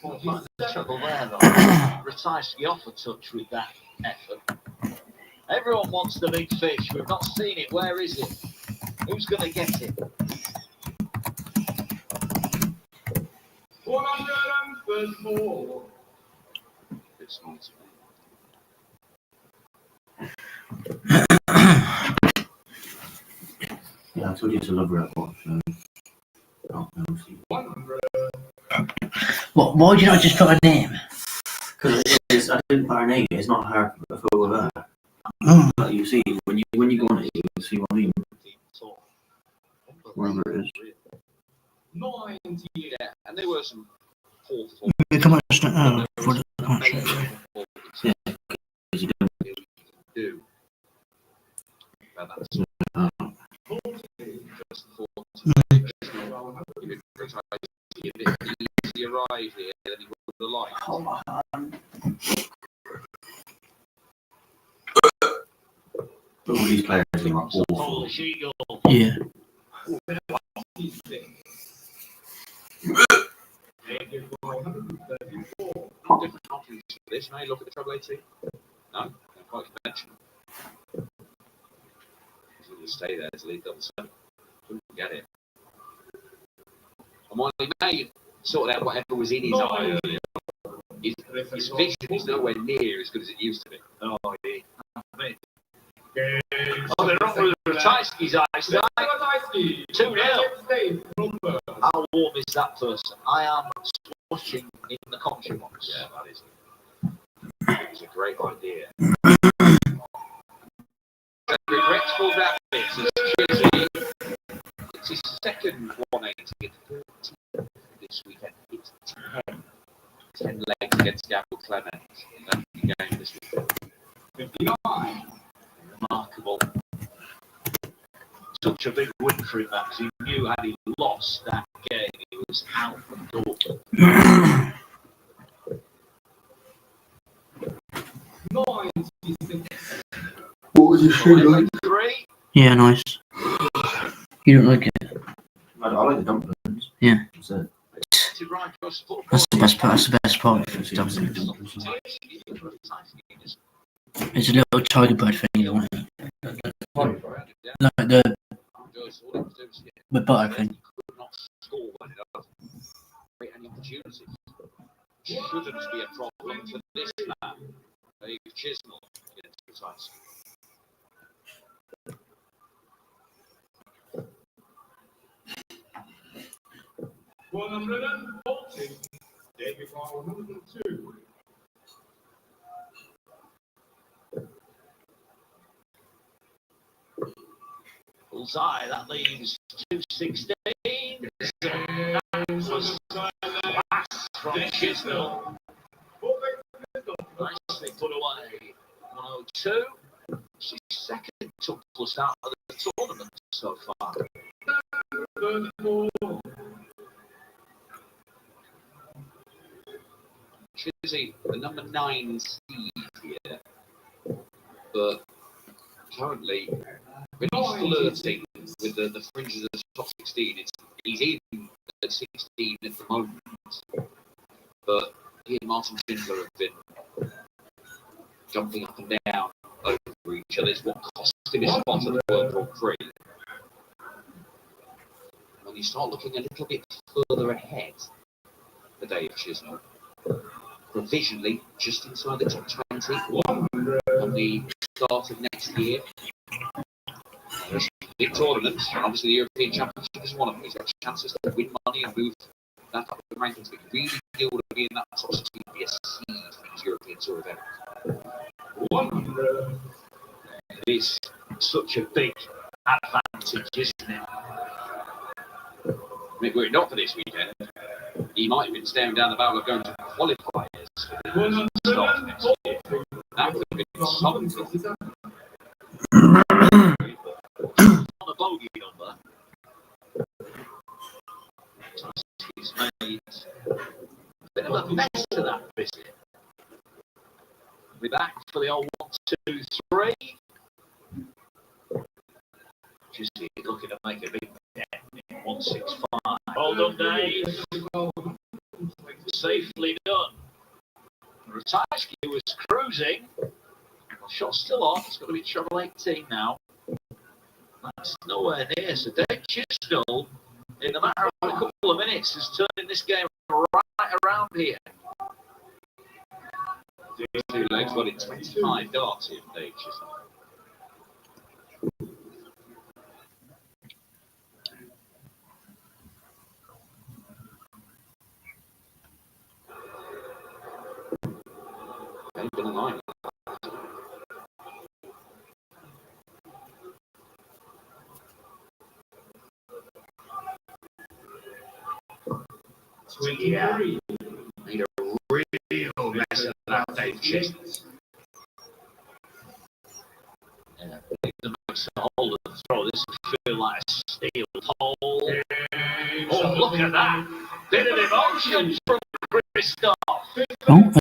S3: Well, find the trouble there, though. Ratajski off a touch with that effort. Everyone wants the big fish. We've not seen it. Where is it? Who's going to get it?
S4: 134.
S2: Bit small to
S8: Yeah, I told you it's a lover at watch. Oh, no, see.
S4: 100.
S1: What? Why did you not just put a name?
S8: Because I didn't put her name. It's not her a photo of her. But you see, when you go on it, you'll see what I mean. Wherever it is.
S4: 90.
S2: yeah, and there were some poor form.
S1: How much for the contract?
S8: Yeah, because you don't.
S2: Do. But that's just for he arrived here and he would have liked.
S8: Come on. But all these players are awful.
S3: Polish Eagle.
S1: Yeah.
S2: Different options for this. Now you look at the treble 18. No, not quite conventional. He's going to stay there to lead double 7. Couldn't get it. And while he may sort out whatever was in his eye earlier, his vision is nowhere near as good as it used to be.
S3: Oh, yeah. Oh, they're not with Ratajski's eyes tonight. 2-0. How warm is that person? I am squashing in the concha box.
S2: Yeah, that is. It was a great idea. Regretful about this. It's his second 180 and 14 this weekend. It's 10 legs against Gabriel Clement in that game this weekend.
S4: 59.
S3: Remarkable. Such a big win for him, because he knew had he lost that game, he was out the door.
S4: 96.
S8: What was your shoe like?
S3: 3.
S1: Yeah, nice. You don't like it?
S8: I like the dumplings.
S1: Yeah.
S8: That's it.
S1: That's the best part. That's the best part of the dumplings. It's a little tiger bird thing, you want it? Like the butter thing.
S2: Any opportunities. Shouldn't be a problem for this man. Chisnall against Ratajski.
S4: Day before 102.
S3: Bullseye, that leaves 216. That was pass from Chisnall. Nicely put away. 102. It's his second toughest out of the tournament so far.
S4: 34.
S2: Chizzy, the number 9 seed here, but currently when he's flirting with the fringes of the top 16, he's in at 16 at the moment, but he and Martin Schindler have been jumping up and down over each other. It's what cost him his spot at the World Grand Prix. When you start looking a little bit further ahead, the day of Chisnall, provisionally just inside the top 20 on the start of next year. There's big tournaments, obviously the European Championship is one of them. He's got chances to win money and move that up the rankings, but he really do want to be in that top 16 to be a seed for his European Tour event.
S4: 100.
S3: It is such a big advantage, isn't it?
S2: I mean, were it not for this weekend, he might have been staring down the barrel of going to qualifiers for the start of next year. That would have been something.
S3: On a bogey number. He's made a bit of a mess to that visit. We're back for the old 1, 2, 3. Just looking to make a big bet. 165. Well done, Dave. Safely Ratajski was cruising. Shot still on. It's got to be treble 18 now. That's nowhere near. So Dirk Chisnall, in the matter of a couple of minutes, is turning this game right around here.
S2: Two legs, got it 25 darts in Dirk Chisnall. They've been aligned.
S3: Yeah. Made a real mess of that Dave Chisnall. Yeah, the makes a hold of the throw. This will feel like a steel pole. Oh, look at that. Bit of emotion from Krzysztof.
S1: Oh,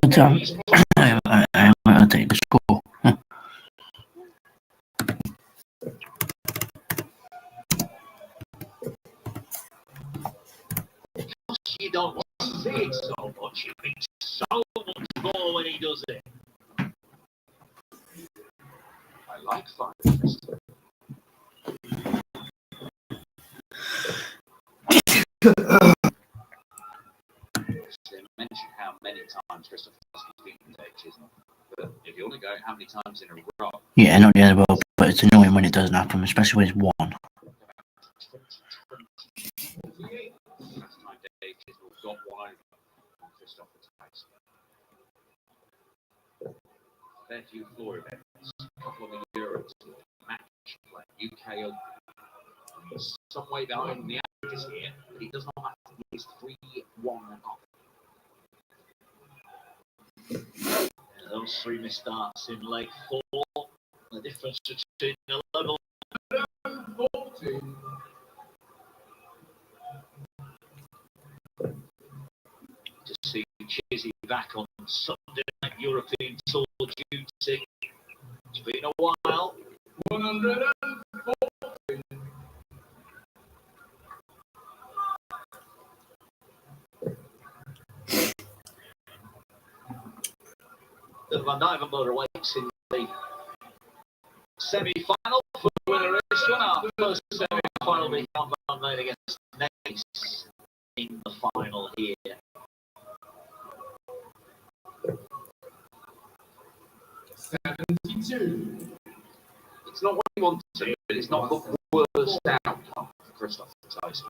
S1: I'll take the score.
S3: You don't see it so much. It means so much more when he does it.
S2: I like fire. They mentioned how many times Krzysztof has beaten Dirk Chisnall. But if you want to go how many times in a row,
S1: Yeah, not the other well, but it's annoying when it doesn't happen, especially when it's one.
S2: last time Dave Chisnall got one over on Krzysztof Ratajski. Fair few floor events, a couple of the Euros, match play, UK Open. He's some way behind the averages here, but he does not have to. He's 3-1 up.
S3: Those three misstarts in leg 4. The difference between the level.
S4: 14.
S3: To see Chizzy back on Sunday night European Tour duty. It's been a while.
S4: 114.
S3: The Duijbenbode awaits in the semi-final for the winner of this one. Our first semi-final being Van Veen against Nice in the final here.
S2: It's not what he wanted to, but it's not the worst outcome for Krzysztof Ratajski.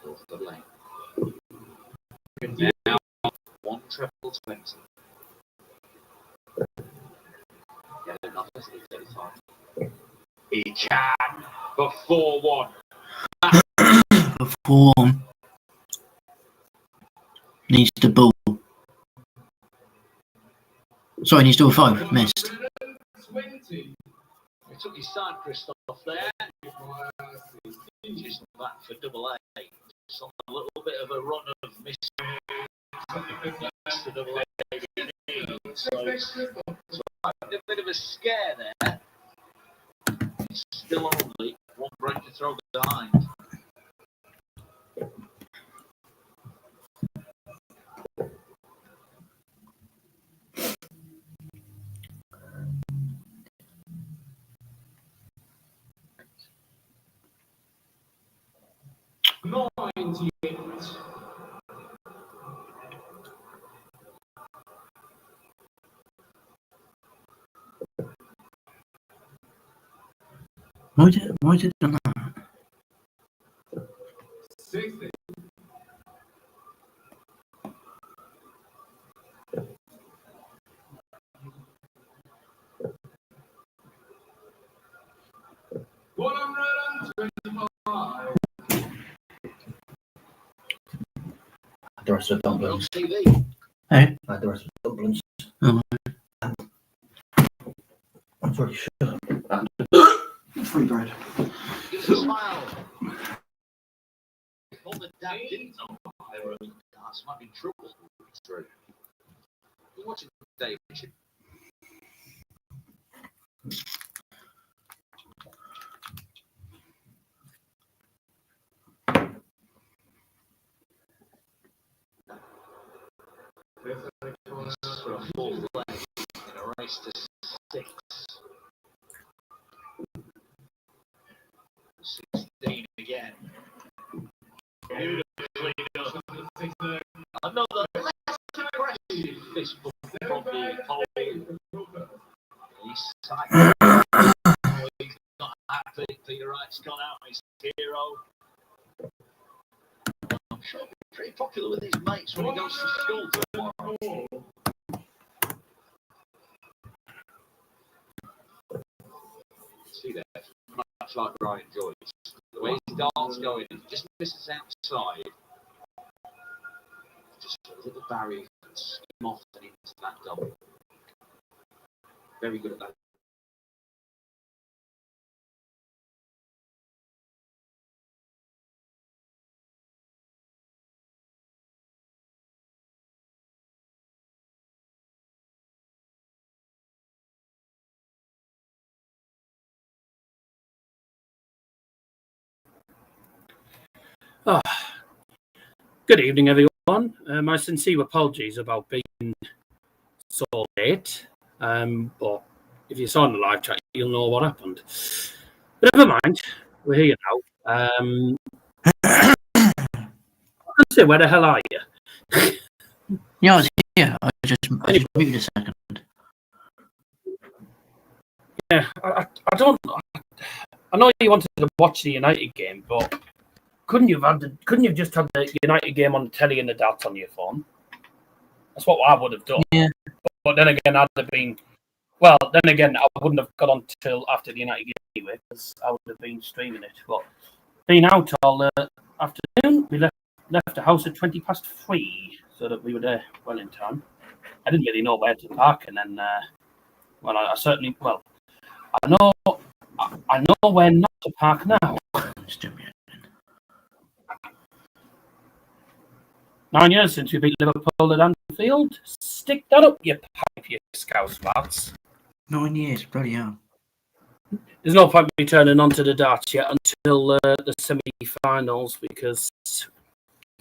S2: Fourth the lane. Now, 1 treble 20. Yeah, another 35.
S3: He can for 4-1.
S1: Before needs to ball. Sorry, needs to do a 5. Missed.
S4: 20.
S3: He took his time, Krzysztof, there. Just back for double A. Just on a little bit of a run of miss. To double A. So it's a bit of a scare there. It's still only 1 break to throw behind.
S1: Why did it done that?
S4: 60.
S8: The rest of the
S3: On
S8: dumplings.
S3: TV.
S1: Hey?
S8: Like the rest of the dumplings.
S1: Oh,
S8: I'm pretty sure. 3 bread.
S3: Give us a smile. Mum and Dad didn't know they were darts. Might be in trouble.
S2: It's true. You're watching Dave Chisnall.
S3: 6. 16 again. Beautifully done. Another less impressive fist bump from the pole. He's tight. He's not happy. Peter Wright's gone out. He's a hero. I'm sure he'll be pretty popular with his mates when he goes to school tomorrow.
S7: See there, much like Brian Joyce. The way his dart's going, he just misses outside. Just a little barrier and skim off and into that double. Very good at that.
S9: Oh, good evening, everyone. My sincere apologies about being so late. But if you saw in the live chat, you'll know what happened. But never mind, we're here now. I can say, where the hell are you?
S1: Yeah, I was here. I just muted a second.
S9: Yeah, I don't. I know you wanted to watch the United game, but couldn't you have just had the United game on the telly and the darts on your phone? That's what I would have done.
S1: Yeah.
S9: But then again, I'd have been. Well, then again, I wouldn't have got on till after the United game anyway, because I would have been streaming it. But being out all afternoon, we left the house at 3:20, so that we were there well in time. I didn't really know where to park, and then, I certainly, I know where not to park now. 9 years since we beat Liverpool at Anfield. Stick that up your pipe, you scouse bats.
S1: 9 years, bloody hell.
S9: There's no point me turning onto the darts yet until the semi-finals because.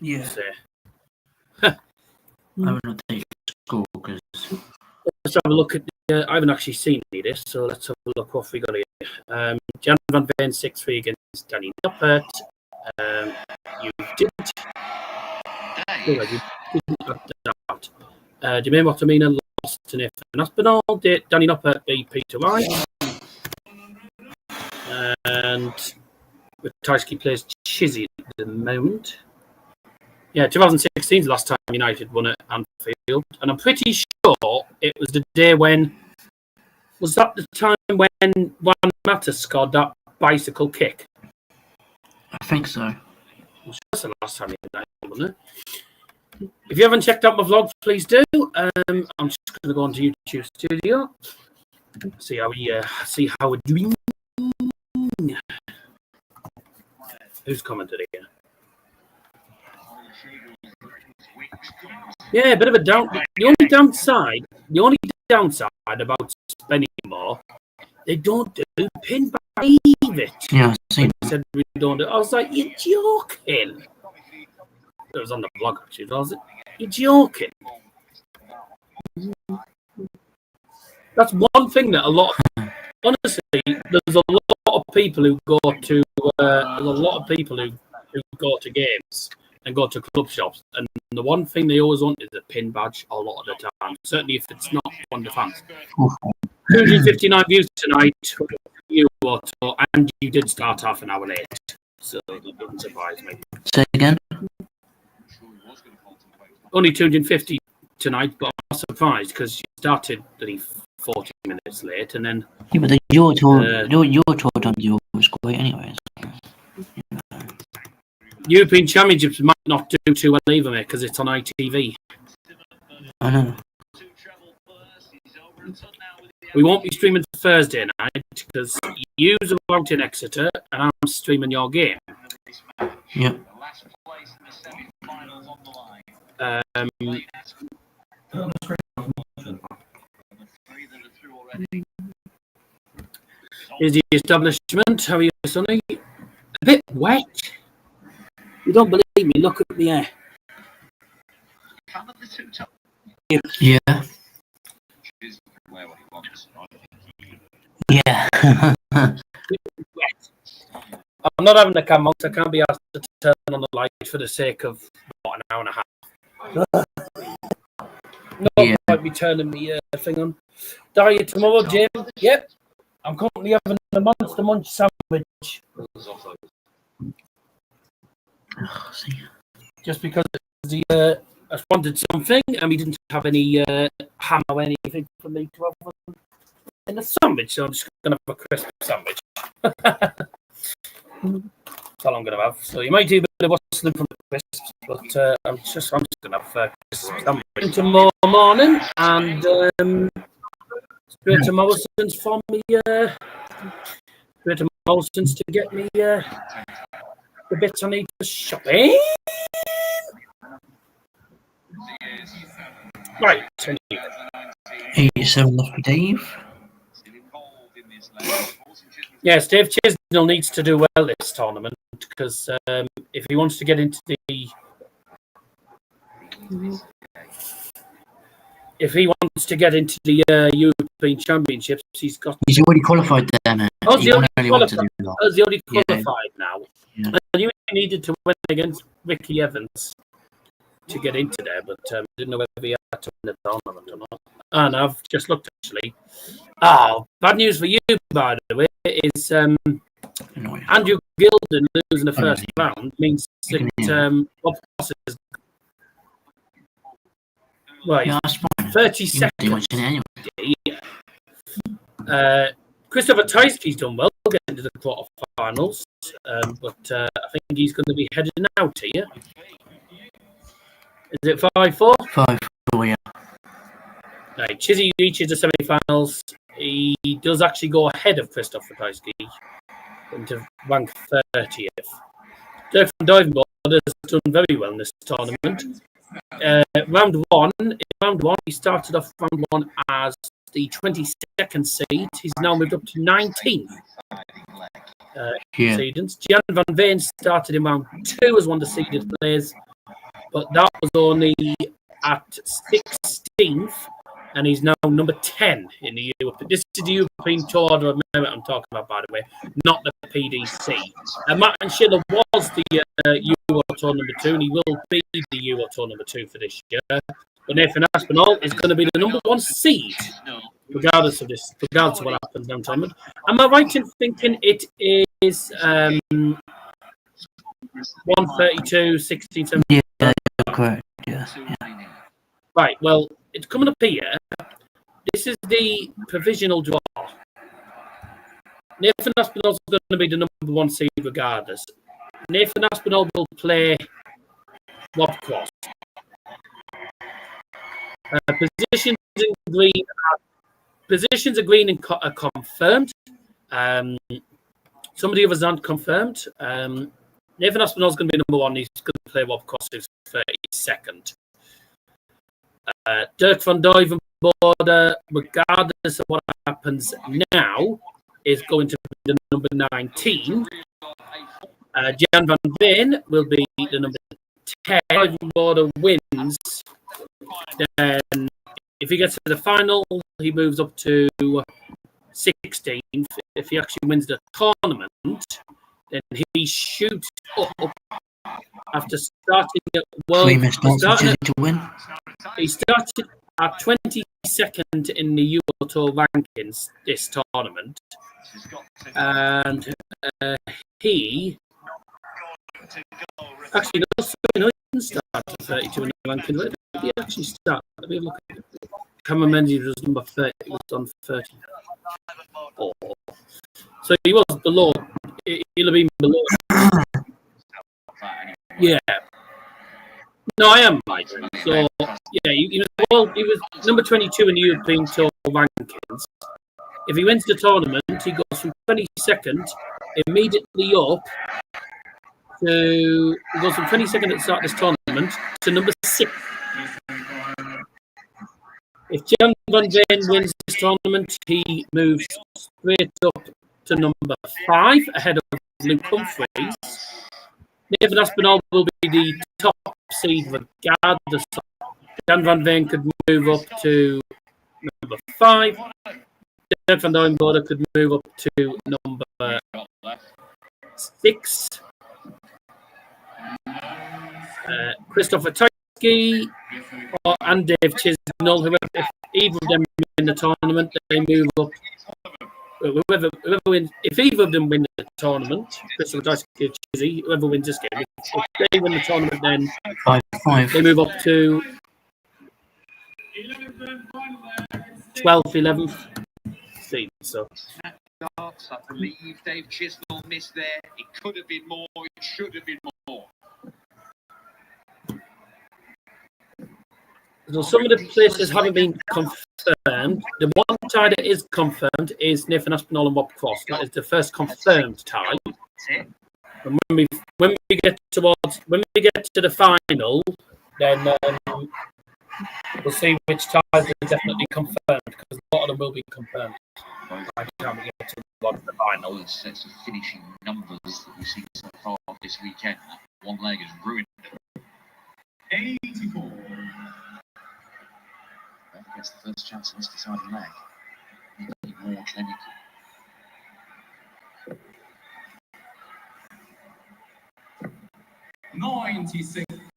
S1: Yeah. I would not take school because.
S9: Let's have a look at. I haven't actually seen any of this, so let's have a look what we got here. Gian van Veen 6-3 against Danny Noppert. You did. You didn't have that. Jermaine Wattimena lost to Nathan Aspinall. Danny Noppert beat Peter Wright. And Ratajski plays Chisnall at the moment. Yeah, 2016 is the last time United won at Anfield. And I'm pretty sure it was the day when... Was that the time when Juan Mata scored that bicycle kick?
S1: I think so.
S9: That's the last time United won it. If you haven't checked out my vlog, please do. I'm just going to go onto YouTube Studio. See how we're doing. Who's commented again? Yeah, a bit of a down. The only downside about spending more, they don't do pin by it.
S1: Yeah, I've seen
S9: They said we don't do. I was like, you're joking. It was on the blog actually, was it? You're joking. That's one thing that honestly, there's a lot of people who go to games and go to club shops, and the one thing they always want is a pin badge a lot of the time. Certainly if it's not on the fans. 259 views tonight, you Otto, and you did start half an hour late, so that doesn't surprise me.
S1: Say again?
S9: Only 250 tonight, but I'm not surprised because you started 40 minutes late, and then.
S1: Yeah, but your tour on your was great anyway.
S9: European Championships might not do too well either, mate, because it's on ITV.
S1: I know.
S9: We won't be streaming Thursday night because you're out in Exeter and I'm streaming your game.
S1: Yep.
S9: Here's the establishment. How are you, Sonny? A bit wet. You don't believe me? Look at the air.
S1: Yeah.
S7: wear what he wants, right?
S1: Yeah.
S9: I'm not having the cam on, so I can't be asked to turn on the light for the sake of what, an hour and a half. No
S1: Yeah.
S9: point me turning the thing on. Diet tomorrow, Jim. Yep. I'm currently having a Monster Munch sandwich.
S1: Oh, see.
S9: Just because he I wanted something and we didn't have any ham or anything for me to have in a sandwich, so I'm just going to have a crisp sandwich. That's all I'm going to have. So you might do a bit of whistling from the crisps, but I'm just going to have a crisp sandwich tomorrow morning and straight to Morrison's for me. Straight to Morrison's to get me the bits I need for shopping. Right,
S1: 87 left for Dave.
S9: Yes, Dave Chisnall needs to do well this tournament because if he wants to get into the European Championships, he's
S1: already qualified there, man.
S9: Oh, he's already
S1: qualified
S9: now.
S1: Yeah.
S9: I knew he needed to win against Ricky Evans to get into there, but didn't know whether he had to win the tournament or not. And I've just looked actually. Oh, bad news for you, by the way, is Andrew Gilden losing the first round means that Bob Foss is right.
S1: Yeah, that's fine.
S9: 30 seconds. Christopher Ratajski's done well getting into the quarterfinals, but I think he's going to be heading out here. Is it 5-4?
S1: 5-4, yeah.
S9: Right, Chizzy reaches the semi-finals. He does actually go ahead of Krzysztof Ratajski into rank 30th. Dirk from Duijbenbode has done very well in this tournament. Round one, he started off round one as the 22nd seed. He's now moved up to 19th. Seedings. Gian van Veen started in round two as one of the seeded players, but that was only at 16th, and he's now number 10 in the Europe. This is the European Tour of Merit I'm talking about, by the way, not the PDC. Martin Schiller was the Euro Tour number 2, and he will be the Euro Tour number 2 for this year. But Nathan Aspinall is going to be the number 1 seed, regardless of what happens down tournament. Am I right in thinking it is 132, 16, 17?
S1: Yeah, correct. Yeah.
S9: Right, well, it's coming up here. This is the provisional draw. Nathan Aspinall is going to be the number 1 seed regardless. Nathan Aspinall will play Rob Cross. Positions in green are confirmed. Some of the others aren't confirmed. Nathan Aspinall is going to be number 1. He's going to play Rob Cross, who's 32nd. Dirk van Duijbenbode, regardless of what happens now, is going to be the number 19. Gian van Veen will be the number 10. Duijbenbode wins. Then, if he gets to the final, he moves up to 16th. If he actually wins the tournament, then he shoots up after starting at World. He started at 22nd in the Euro Tour rankings this tournament, and he actually he didn't start at 32 in the rankings. Where did he actually start? Let me have a look. Cameron Mendy was number 30. He was on 34. So he was below. He'll have been below. Yeah. No, I am right. So yeah, he was number 22 in the European Tour rankings. If he wins the tournament, he goes from 22nd immediately up to at the start of this tournament to number 6. If Gian van Veen wins this tournament, he moves straight up to number 5 ahead of Luke Humphreys. Nathan Aspinall will be the top seed regardless. Gian van Veen could move up to number number 5. Dirk van Duijbenbode could move up to number 6. Krzysztof Ratajski and Dave Chisnall, whoever, if either of them win the tournament, they move up. Whoever wins, if either of them win the tournament, Krzysztof Ratajski, Chizzy, whoever wins this game, if they win the tournament, then
S1: 5-5.
S9: they move up to 12th, 11th seed. So.
S7: Darts, I believe Dave Chisnall missed there. It could have been more. It should have been more.
S9: So some of the places haven't been confirmed. The one tie that is confirmed is Nathan Aspinall and Wop Cross. That is the first confirmed tie. And when we get to the final, then we'll see which ties are definitely confirmed, because a lot of them will be confirmed by the time we get to the final.
S7: The sets of finishing numbers that we've seen so far this weekend. One leg has ruined it.
S4: 84.
S7: Gets the first chance in this deciding leg. More clinical.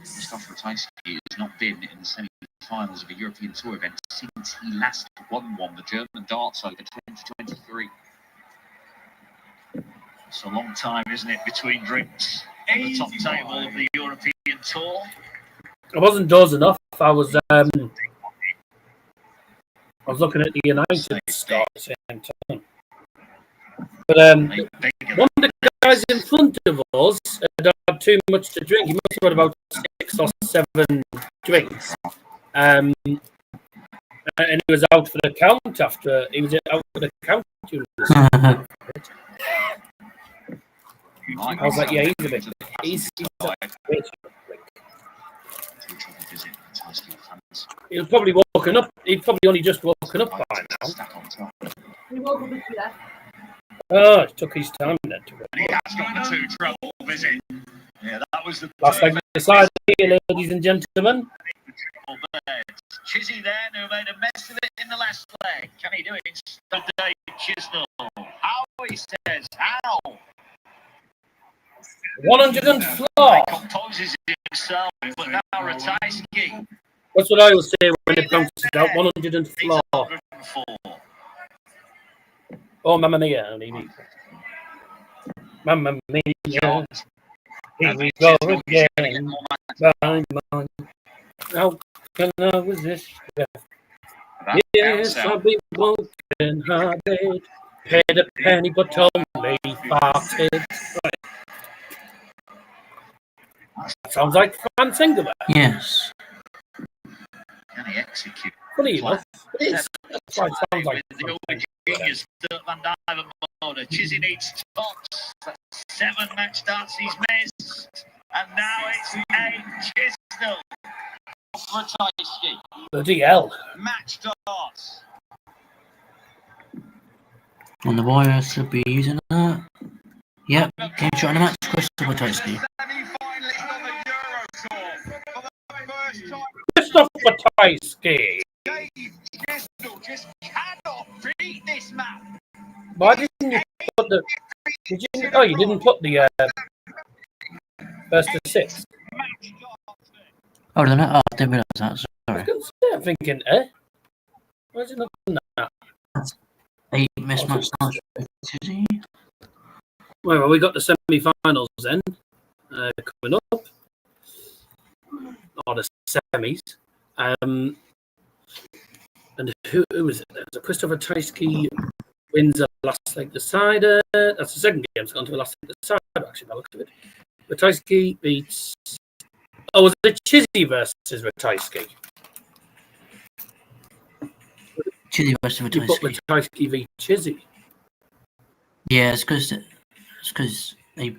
S7: Krzysztof Ratajski has not been in the semi-finals of a European Tour event since he last won the German Darts Over 2023. It's a long time, isn't it, between drinks on the top table of the European Tour?
S9: I wasn't dozing off. I was looking at the United start at the same time. But one of the guys in front of us had had too much to drink. He must have had about 6 or 7 drinks. And he was out for the count after. He was out for the count. I was like, yeah, he's a bit. He's a bit. He'd probably woken up. He'd probably only just woken up by now.
S10: He woke up with you there.
S9: Oh, it took his time then to work.
S7: He has got the 2 treble visit. Yeah, that was the
S9: last leg decided here, ladies and gentlemen.
S7: Chizzy then, who made a mess of it in the last leg. Can he do it instead of Dave Chisnall? How, he says, how?
S9: 104.
S7: Composes himself, but now Ratajski.
S9: That's what I will say when it bounces out. 104. Oh, Mamma Mia, maybe. Mamma Mia. Here we go again. Bye, bye. How can I resist? Yes, I'll be broken hearted. Paid a penny, but only farted. Right. Sounds like Van Singular.
S1: Yes.
S7: Can he execute?
S9: Funny enough, it is. That's why it sounds like
S7: Genius, Dirk van Duijbenbode. Chizzy needs tops. 7 match darts he's missed. And now it's 8 Chisnall. Ratajski.
S9: Bloody hell.
S7: Match darts.
S1: On the wire, should be using that. Yep, game shot in the match, Krzysztof Ratajski.
S9: Krzysztof Ratajski.
S7: Dave Chisnall just cannot beat this man.
S9: Why didn't you put the? Did you? Oh, you didn't put the first to 6.
S1: Oh, I didn't realise that. Sorry.
S9: I'm thinking, why is it not done that?
S1: 8 mismatch starts.
S9: Well, we got the semi-finals then coming up, or the semis. And who was it? So Krzysztof Ratajski wins the last leg decider. That's the second game. It's gone to the last leg decider, actually, by the look of it. Ratajski beats. Oh, was it Chizzy versus Ratajski?
S1: Chizzy versus
S9: You put
S1: Ratajski.
S9: Ratajski v Chizzy.
S1: Yeah, it's because they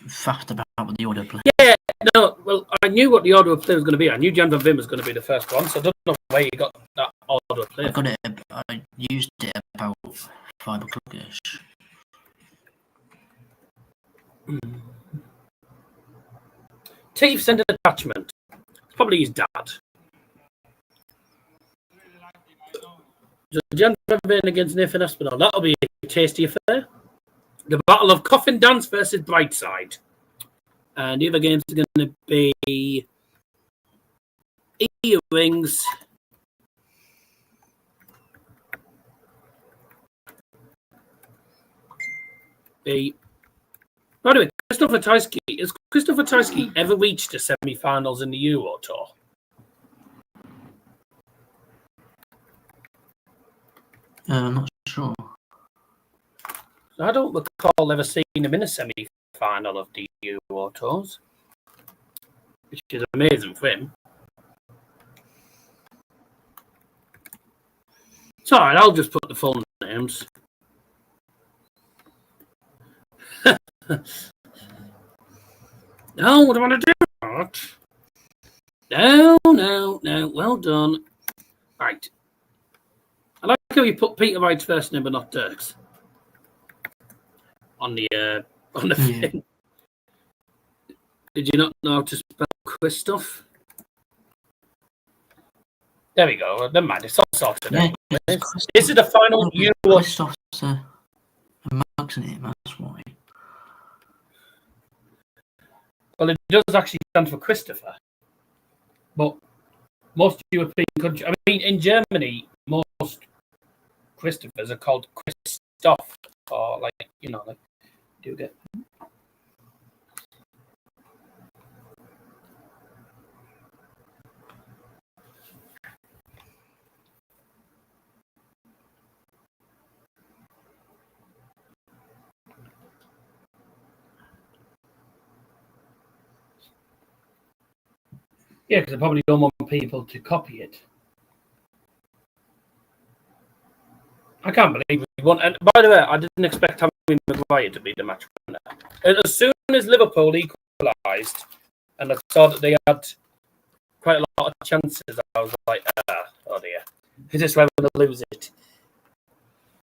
S1: faffed about with the order play.
S9: Yeah, no, well, I knew what the order of play was going to be. I knew Gian van Veen was going to be the first one, so I don't know where you got that order of play.
S1: I used it about 5 o'clock-ish.
S9: Teeth sent an attachment. It's probably his dad. So Gian Van Veen against Nathan Aspinall. That'll be a tasty affair. The Battle of Coffin Dance versus Brightside. And the other games are going to be Earrings. By the way, has Krzysztof Ratajski ever reached the semi-finals in the Euro Tour?
S1: I'm not sure.
S9: I don't recall ever seeing him in a semi-final of the Euro Tours, which is amazing for him. It's alright, I'll just put the full names. No, what do I want to do that? No. Well done. Right. I like how you put Peter Wright's first name but not Dirk's on the thing. Did you not know how to spell Krzysztof? There we go. Never mind. It's all sorted out. This is the final Euro.
S1: Krzysztof's a mug's name, that's why.
S9: Well, it does actually stand for Christopher. But most European countries, I mean, in Germany, most Christophers are called Krzysztof, or like, do you get? Yeah, because I probably don't want people to copy it. I can't believe we won. And by the way, I didn't expect Tommy Maguire to be the match winner. And as soon as Liverpool equalised, and I saw that they had quite a lot of chances, I was like, oh dear, is this where we're going to lose it?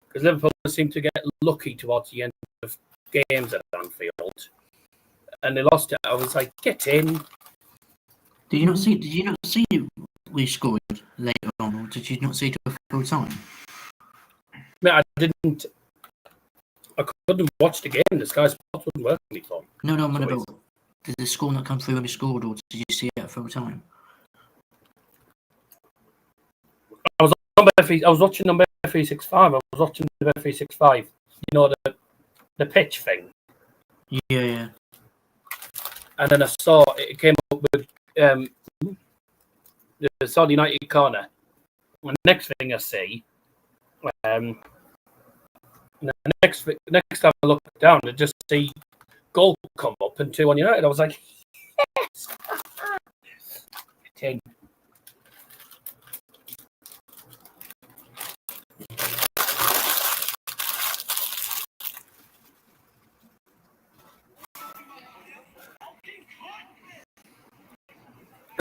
S9: Because Liverpool seemed to get lucky towards the end of games at Anfield, and they lost it. I was like, get in.
S1: Did you not see we scored later on, or did you not see it a full time?
S9: I didn't. I couldn't watch the game. The Sky Sports wasn't working before.
S1: No, I'm on about. Did the score not come through when we scored, or did you see it at full time?
S9: I was watching on Bet365. I was watching the Bet365. The pitch thing.
S1: Yeah.
S9: And then I saw it came up with the Saudi United corner. And the next thing I see, the next time I look down, I just see goal come up and 2-1 United. I was like, yes! 10.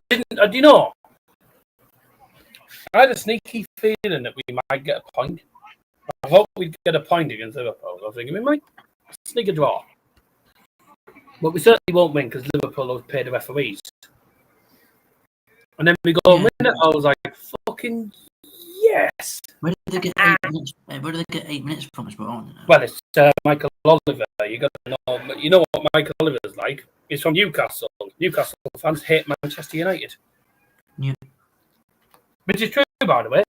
S9: Do you know? I had a sneaky feeling that we might get a point. I hope we'd get a point against Liverpool. I was thinking we might sneak a draw. But we certainly won't win because Liverpool will pay the referees. And then we go and win it. I was like, fucking yes.
S1: Where did they get 8 minutes? Where did they get 8 minutes from us?
S9: Well, it's Michael Oliver. You got to know. You know what Michael Oliver's like. He's from Newcastle. Newcastle fans hate Manchester United.
S1: Yeah.
S9: Which is true, by the way.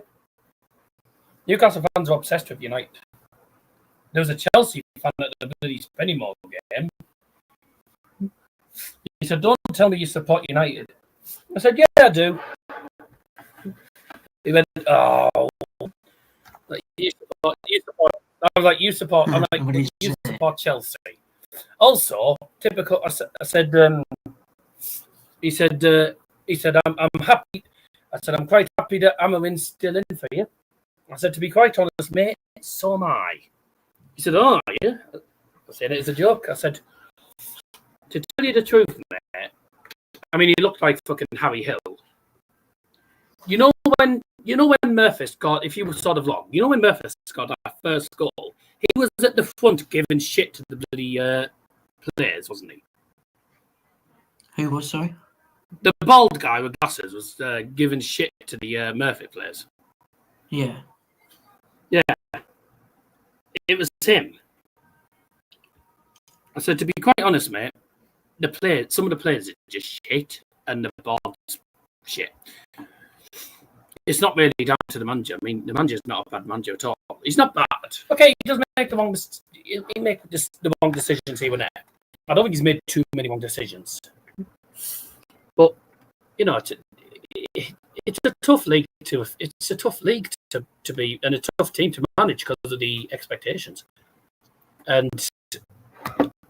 S9: Newcastle fans are obsessed with United. There was a Chelsea fan at the bloody Spennymoor game. He said, "Don't tell me you support United." I said, "Yeah, I do." He went, "Oh, you support." I was like, "You support." I'm like, "You support Chelsea." Also, typical. I said, he said, I'm happy. I said, I'm quite happy that Amarin's still in for you. I said, to be quite honest, mate, so am I. He said, oh, are you? I said, it's a joke. I said, to tell you the truth, mate, I mean, he looked like fucking Harry Hill. You know when Murphy scored, if you were sort of long, you know when Murphy scored that first goal, he was at the front giving shit to the bloody players, wasn't he?
S1: Who was, sorry?
S9: The bald guy with glasses was giving shit to the Murphy players.
S1: Yeah.
S9: it was him. I said, to be quite honest, mate, some of the players are just shit, and the board's shit. It's not really down to the manager. I mean, the manager's not a bad manager at all. He's not bad. Okay, he does make the wrong decisions here and there. I don't think he's made too many wrong decisions. But you know, it's a tough league to be, and a tough team to manage because of the expectations. And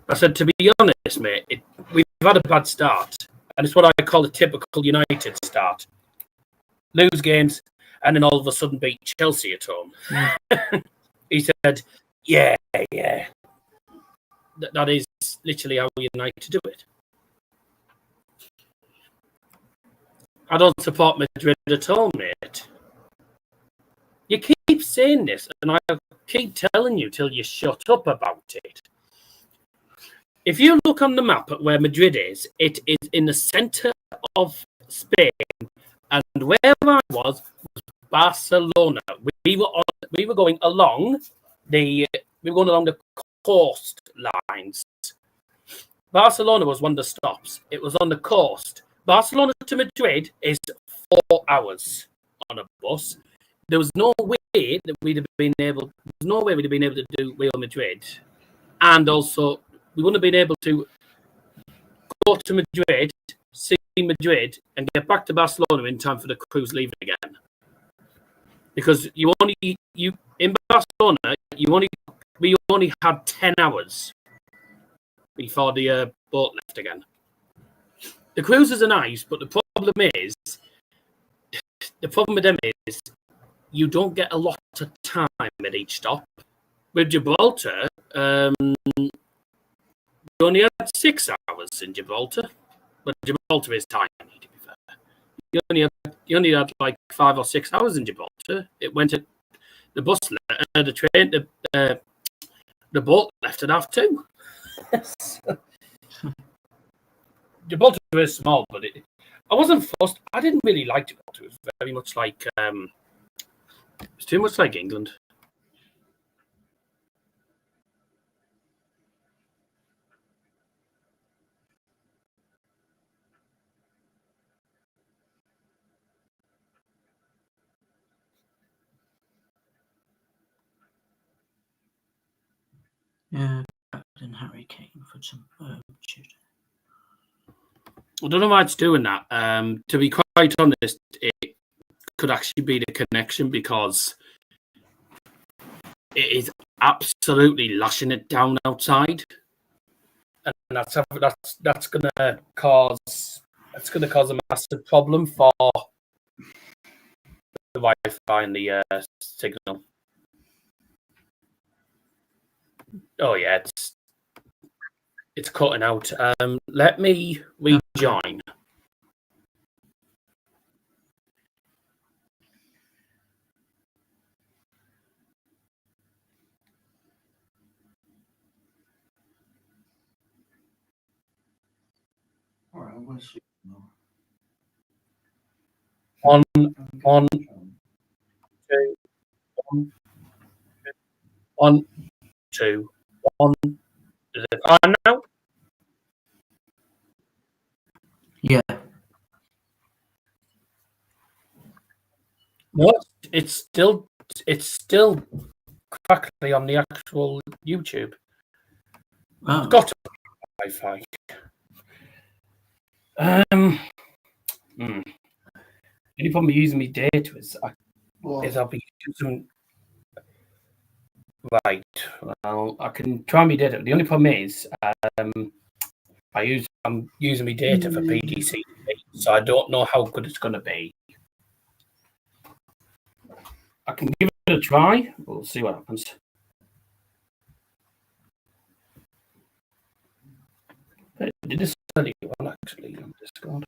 S9: I said, to be honest, mate, we've had a bad start, and it's what I call a typical United start. Lose games, and then all of a sudden beat Chelsea at home. He said, yeah. That is literally how United do it. I don't support Madrid at all, mate. You keep saying this, and I keep telling you till you shut up about it. If you look on the map at where Madrid is, it is in the centre of Spain, and where I was Barcelona. We were going along the coastlines. Barcelona was one of the stops. It was on the coast. Barcelona to Madrid is 4 hours on a bus. There was no way that we'd have been able. There's no way we'd have been able to do Real Madrid, and also we wouldn't have been able to go to Madrid, see Madrid, and get back to Barcelona in time for the cruise leaving again. Because in Barcelona, we only had 10 hours before the boat left again. The cruises are nice, but the problem with them is you don't get a lot of time at each stop. With Gibraltar, we only had 6 hours in Gibraltar, but Gibraltar is tiny, to be fair. You only had like 5 or 6 hours in Gibraltar. It went at the bus, the train, the boat left at 2:30. Gibraltar is small, but I wasn't fussed. I didn't really like Gibraltar. It was very much like it's too much like England.
S1: Yeah, Captain Harry Kane for some shooting.
S9: I don't know why it's doing that. To be quite honest, it could actually be the connection because it is absolutely lashing it down outside, and that's going to cause a massive problem for the Wi-Fi and the signal. Oh yeah, it's cutting out. Let me rejoin.
S8: All right, I'm going to sleep now.
S9: One, two, one. Is it on now?
S1: Yeah.
S9: No, it's still crackly on the actual YouTube.
S1: Oh.
S9: I've got Wi-Fi. The only problem with using my data is I'll be using. Right. Well, I can try my data. The only problem is I'm using my data for PDC, so I don't know how good it's going to be. I can give it a try. We'll see what happens. Did this tell you one actually on Discord?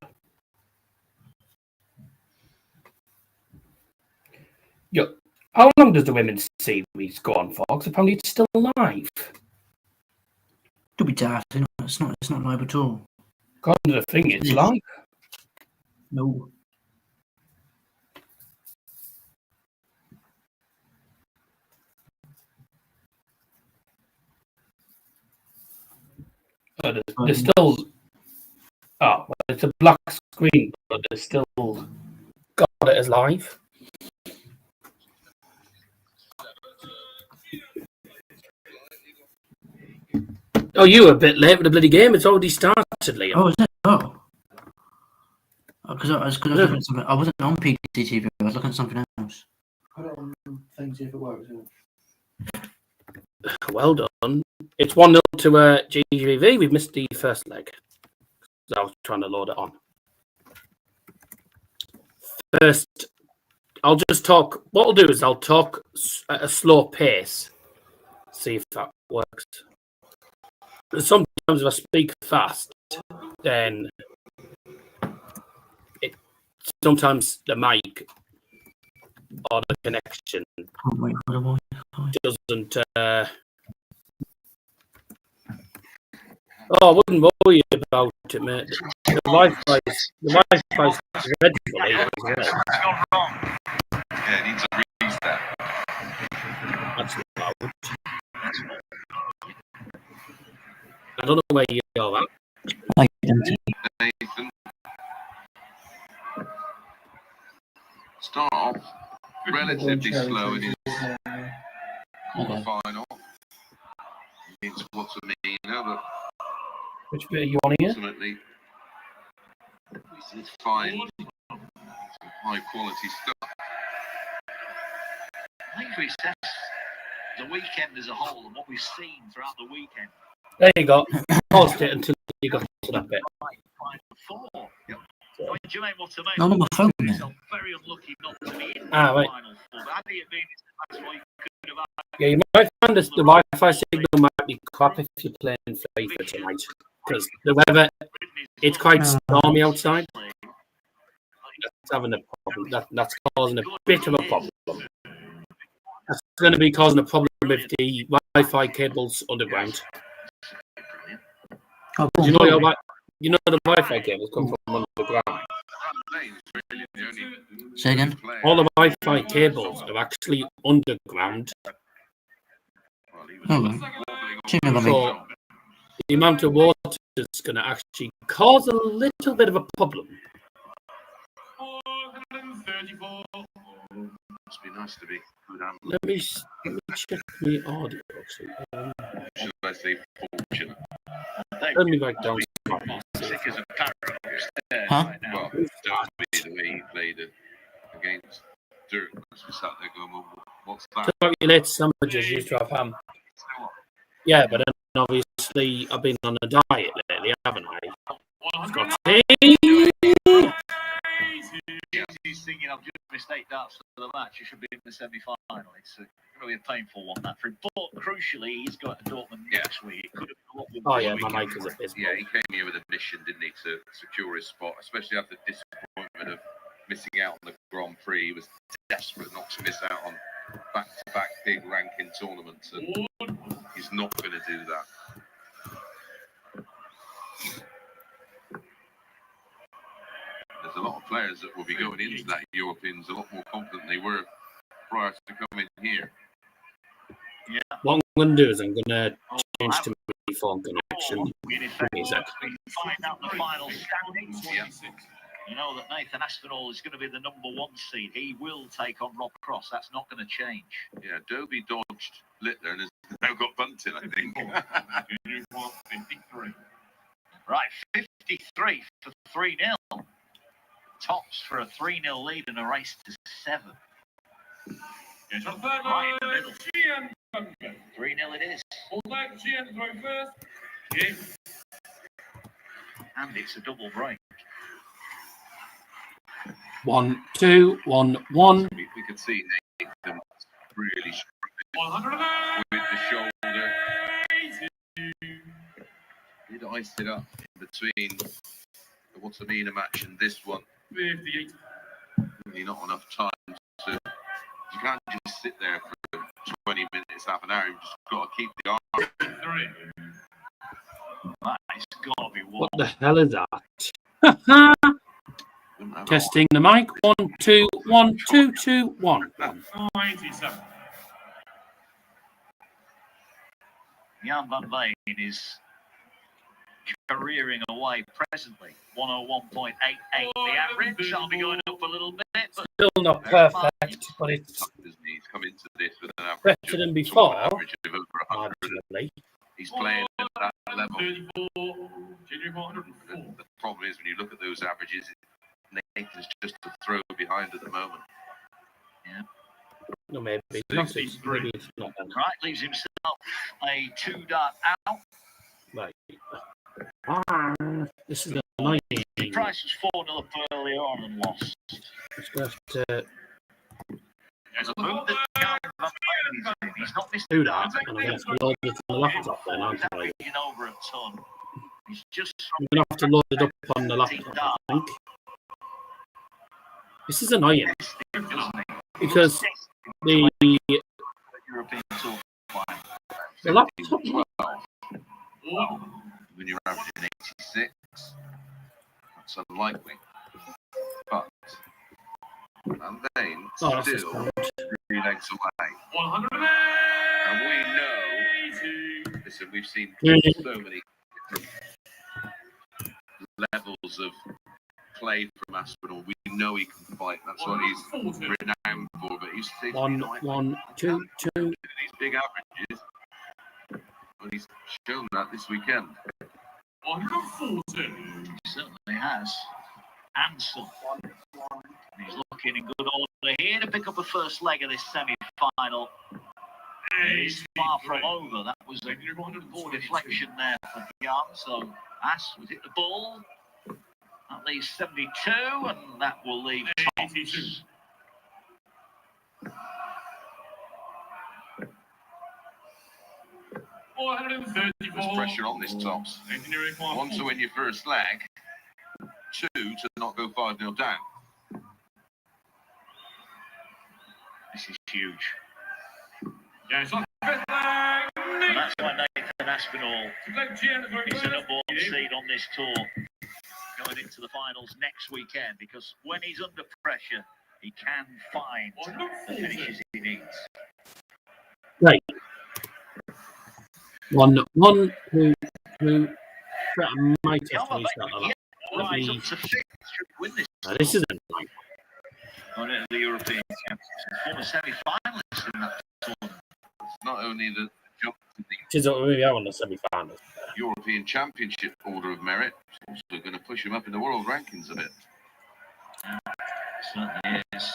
S9: Yeah. How long does the women's series go on for? Because apparently it's still live.
S1: Don't be daft. It's not live at all.
S9: According to the thing, it's live.
S1: No.
S9: But there's still. Oh, well, it's a black screen, but it's still got it as live. Oh, you were a bit late with the bloody game. It's already started, Liam.
S1: Oh, is it? Oh. Because I was looking at something. I wasn't on PTTV. I was looking at something else.
S8: Put it on thing, see if it works.
S9: Well done. It's 1-0 to GGV. We've missed the first leg. I was trying to load it on. First, I'll just talk. What I'll do is I'll talk at a slow pace. See if that works. Sometimes if I speak fast, then sometimes the mic or the connection doesn't. Oh, I wouldn't worry about it, mate. The Wi-Fi's dreadful here as well.
S2: It's gone wrong. Yeah, it needs a restart.
S9: That's loud. I don't know where you're at.
S2: Nathan. Start off relatively slow in his quarter-final. It's Wattimena, but
S9: Which bit are you on here?
S2: ultimately it's fine. High quality stuff.
S3: I think we assess the weekend as a whole and what we've seen throughout the weekend.
S9: There you go. Paused it until you got to that bit.
S3: Jermaine Wattimena
S1: No, my phone.
S3: very unlucky not to be in the
S9: Right.
S3: final four. But had it been that's what you could have had.
S9: Yeah, you might find the Wi-Fi signal might be crap if you're playing FIFA tonight. Because the weather, it's quite stormy outside. That's having a problem. That's causing a bit of a problem. That's going to be causing a problem with the Wi-Fi cables underground.
S1: Oh,
S9: You know the Wi-Fi cables come from underground.
S1: Say again?
S9: All the Wi-Fi cables are actually underground.
S1: Hold on.
S9: So the amount of water is going to actually cause a little bit of a problem.
S4: 434.
S2: Must be nice to be good.
S9: Let me check the audio.
S2: Should I say fortunate?
S9: Let me write down.
S3: Sick as a parrot.
S1: Huh?
S2: Well, just the way he played it against Dirk. We sat there going, well, what's that?
S9: Talk about your latest sandwiches used to have ham. Yeah, but then obviously I've been on a diet lately, haven't I? I've got tea.
S3: He's thinking I've just mistake darts for the match. He should be in the semi-final. It's going to be a painful one that for him. But crucially, he's got Dortmund next week. It could have been a lot
S9: Oh
S3: more
S9: yeah,
S3: weekend.
S9: my mic is abysmal.
S2: Yeah, he came here with a mission, didn't he, to secure his spot, especially after the disappointment of missing out on the Grand Prix. He was desperate not to miss out on back-to-back big ranking tournaments, and he's not going to do that. There's a lot of players that will be going into that Europeans a lot more confident than they were prior to coming here.
S3: Yeah.
S9: What I'm going to do is I'm going to change to my phone connection.
S3: In effect,
S9: Give me a sec.
S3: we find out the final standings.
S2: Yeah.
S3: You know that Nathan Aspinall is going to be the number one seed. He will take on Rob Cross. That's not going to change.
S2: Yeah, Dobie dodged Littler and has now got Bunting, I think.
S4: 53.
S3: Right, 53 for 3-0. Tops for a 3-0 lead and a race to 7.
S4: Yes, on third
S3: Right in the
S4: line,
S3: middle.
S4: Gian.
S3: 3-0 it is.
S4: Full back, Gian throw first. Game.
S3: And it's a double break.
S9: 1, 2, 1, 1.
S2: We could see Nathan really struggling
S4: 180.
S2: with the shoulder. He'd iced it up in between the Wattimena match and this one.
S4: 58.
S2: Really not enough time to. You can't just sit there for 20 minutes, half an hour. You've just got to keep the arm.
S4: 3.
S3: That's got to be one.
S9: What the hell is that? Testing the mic. 1, 2, 1, 2, 2, 1.
S4: 97.
S3: Jan van Veen is careering away presently. 101.88 the average. I'll be going up a little bit, but
S9: Still not perfect, but it's
S2: He's come into this with an average
S9: better than
S2: of
S9: before.
S2: average of over 100.
S9: Marginally.
S2: He's playing at that level.
S4: 34, Junior 104.
S2: The problem is when you look at those averages, Nathan's just a throw behind at the moment.
S3: yeah.
S9: No, maybe not. Maybe it's not.
S3: Right, leaves himself a 2-dart out.
S9: Right. This is annoying.
S3: The price was 4-0 up earlier on and lost.
S9: Just gonna have to
S3: There's a move that Gian he's not missed
S9: do that, and I'm gonna have to load it on the laptop then, aren't I?
S3: averaging over a ton. He's just
S9: I'm gonna have to load it up on the laptop, I think. This is annoying because the
S3: European Tour final.
S9: laptop.
S2: 12. When you're averaging 86, that's unlikely. But and then
S9: Oh, that's
S2: still 3 legs away.
S4: 180.
S2: And we know, listen, we've seen so many different levels of play from Aspinall. We know he can fight. That's what he's renowned for. But he's
S9: 1, 2, 2.
S2: these big averages. Well, he's shown that this weekend.
S4: 140.
S3: He certainly has. Hanson. He's looking in good order here to pick up the first leg of this semi-final. He's far from over. That was a poor deflection there for Gian. So As would hit the ball. That leaves 72, and that will leave Tops.
S4: 82.
S2: There's pressure on this Tops. One to win your first leg, 2 to not go 5-0 down.
S3: This is huge.
S4: Yeah, it's on.
S3: And that's why Nathan Aspinall is an number 1 seed on this tour going into the finals next weekend, because when he's under pressure, he can find the finishes he needs.
S9: Right. 1, 2, 2. I might have to restart that.
S3: Rise up to 5th, should win this.
S9: This isn't right.
S3: Going into the European Championship, former semi-finalist in that tournament.
S2: It's not only the jump to the
S9: Which is what we are on the semi-finals.
S2: European Championship order of merit, it's also going to push him up in the world rankings a bit.
S3: Certainly is.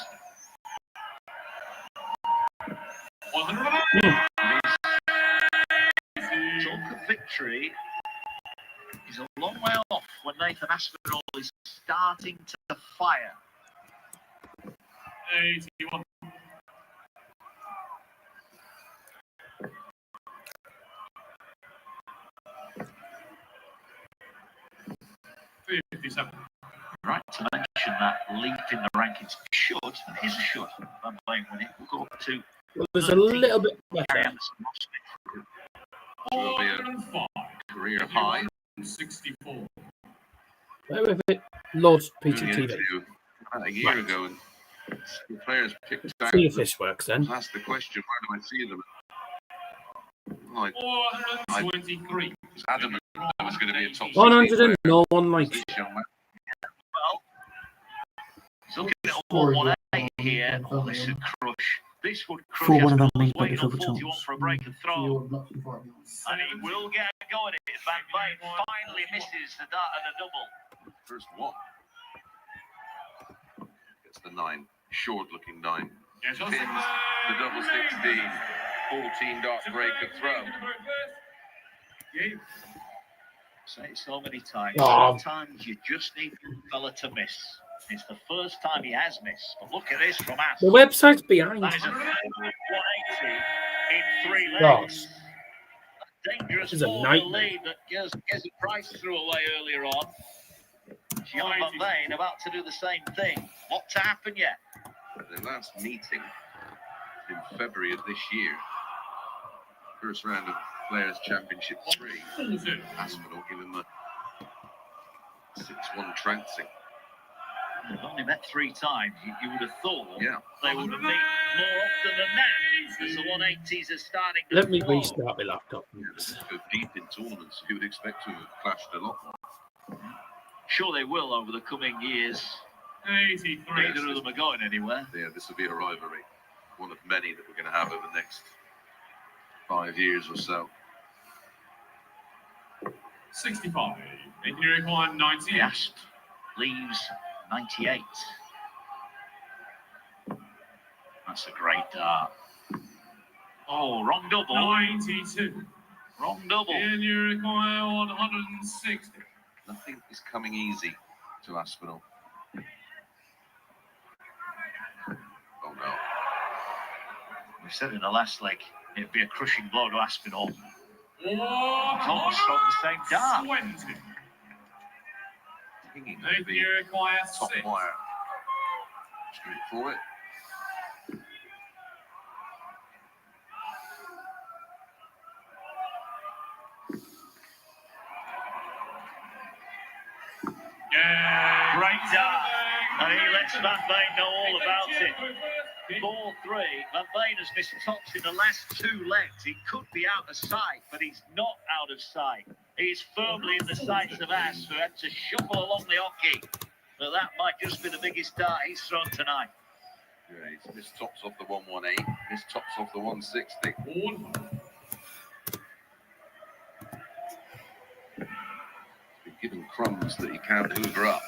S4: 100.
S3: Talk of victory is a long way off when Nathan Aspinall is starting to fire.
S4: 81.
S3: Right, to mention that leap in the rankings should, and is a should, I'm playing with it, we'll go up to
S9: Well, there's a little bit
S3: Gary
S9: better.
S3: Anderson.
S2: Will be a
S4: 105.
S2: career high.
S4: 64.
S9: Wait, wait. Lord
S2: Doing the
S9: PTTV.
S2: interview about a year ago, and the players picked out.
S9: See if this works then.
S2: Asked the question, where do I see them? Like,
S4: 423.
S2: I was adamant there was going to be a top 16
S9: 100 and
S2: player.
S9: no one likes.
S2: This young man.
S3: Well, he's looking at a 118 here. Oh, this is a crush. This would crush.
S1: 4-1 of them
S3: Aspinall.
S1: means
S3: He's waiting on
S1: double
S3: 41
S1: Tops.
S3: for a break and throw.
S8: Not too far beyond.
S3: And he will get going. Van Veen finally misses the dart and a double.
S2: First one. Gets the 9. Short looking 9.
S4: Yes,
S2: Pins the double 16. 14 dot break and throw.
S3: Say it so many times.
S9: Oh.
S3: Sometimes you just need the fella to miss. It's the first time he has missed. But look at this from As.
S9: The website's behind.
S3: That is a 180 in 3
S9: God.
S3: legs. A dangerous
S9: This is a
S3: 4-0
S9: nightmare.
S3: lead that Gezi Price threw away earlier on. Gian Van Veen about to do the same thing. What to happen yet?
S2: The last meeting in February of this year. First round of Players' Championship 3. Aspinall giving them a 6-1 trouncing.
S3: They've only met 3 times. You would have thought
S2: Yeah.
S3: they would meet more often than that. As the 180s are starting to
S9: Let me
S3: flow.
S9: restart my laptop.
S2: Go deep in tournaments. You would expect to have clashed a lot more.
S3: Sure they will over the coming years.
S4: 83.
S3: Neither of them are going anywhere.
S2: Yeah, this will be a rivalry. One of many that we're going to have over the next 5 years or so.
S4: 65. And you require 90.
S3: The Asp leaves 98. That's a great dart. Oh, wrong double.
S4: 92.
S3: Wrong double.
S4: And you require 160.
S2: Nothing is coming easy to Aspinall. Oh no.
S3: We said in the last leg it'd be a crushing blow to Aspinall.
S4: Almost
S3: from the same dart.
S4: 20.
S2: Hinging
S4: And
S2: to
S4: you
S2: the
S4: require
S2: top
S4: 6.
S2: wire. Straight for it.
S4: Yeah.
S3: Great dart. And he lets Van Veen know all about it. 4-3. Van Veen has missed tops in the last 2 legs. He could be out of sight, but he's not out of sight. He's firmly in the sights of Asp, who had to shuffle along the hockey. But that might just be the biggest dart he's thrown tonight.
S2: Yeah, he's missed tops off the 118, missed tops off the 160. Been given crumbs that he can't hoover up.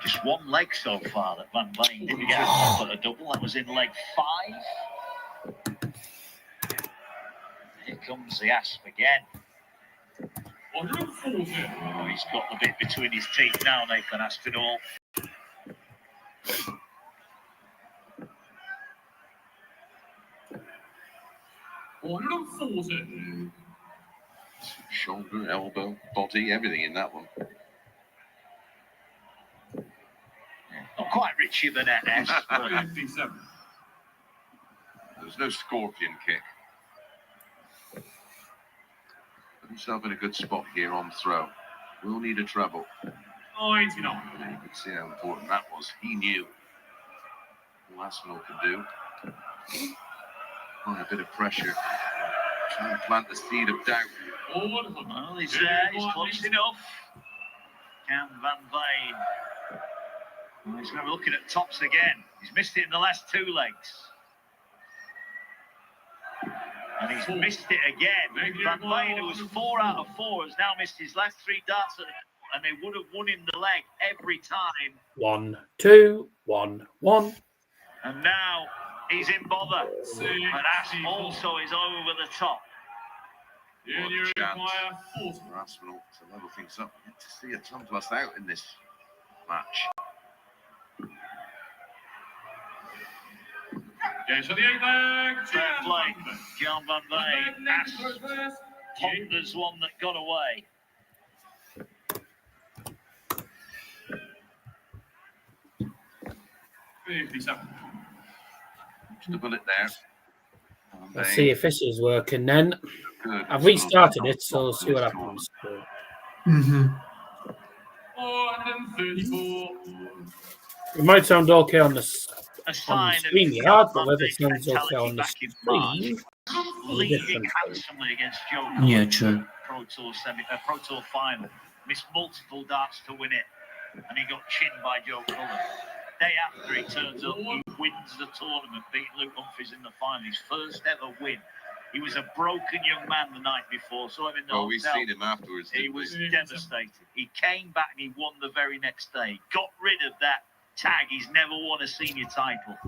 S3: Just one leg so far that Van Veen didn't get a top at a double. That was in leg 5. Here comes the Asp again.
S4: 140.
S3: Oh, he's got the bit between his teeth now, Nathan Aspinall.
S2: Shoulder, elbow, body, everything in that one.
S3: Not quite Richie Burnett, Asp, but
S4: 57.
S2: There's no scorpion kick. Put himself in a good spot here on throw. We'll need a treble.
S4: 99.
S2: You can see how important that was. He knew all Aspinall could do. Apply a bit of pressure. Try and plant the seed of doubt.
S3: well, he's there. He's close enough. Can Van Veen. Well, he's going to be looking at tops again. He's missed it in the last 2 legs. And he's missed it again. Van Veen, who was 4 out of 4, has now missed his last 3 darts, and they would have won him the leg every time.
S9: 1, 2, 1, 1.
S3: And now he's in bother. And Asp also is over the top.
S4: And you
S2: What a chance
S4: require 40.
S2: for Aspinall to level things up. We get to see a ton plus out in this match.
S4: Yeah, so the 8 leg.
S3: Fair play, Gian Van Veen. Asp ponders one that got away.
S2: Just a bullet there.
S9: Let's see if this is working then.
S2: Good.
S9: I've restarted it, so we'll see what happens.
S8: Mm-hmm.
S4: 434.
S9: It might sound okay on the
S3: A
S9: on
S3: sign
S9: the
S3: of
S9: stream yard, but
S3: Van
S9: whether it
S3: Veen's
S9: sounds okay
S3: mentality
S9: on the
S3: back in March,
S9: stream,
S3: leading
S9: different.
S3: handsomely against Joe
S1: Yeah, true.
S3: Pro Tour final. Missed multiple darts to win it, and he got chinned by Joe Cullen. Day after he turns up, he wins the tournament, beat Luke Humphries in the final. His first ever win. He was a broken young man the night before, saw him in the
S2: Oh, we've
S3: hotel.
S2: seen him afterwards.
S3: He
S2: didn't we?
S3: was devastated. He came back and he won the very next day. Got rid of that tag. He's never won a senior title.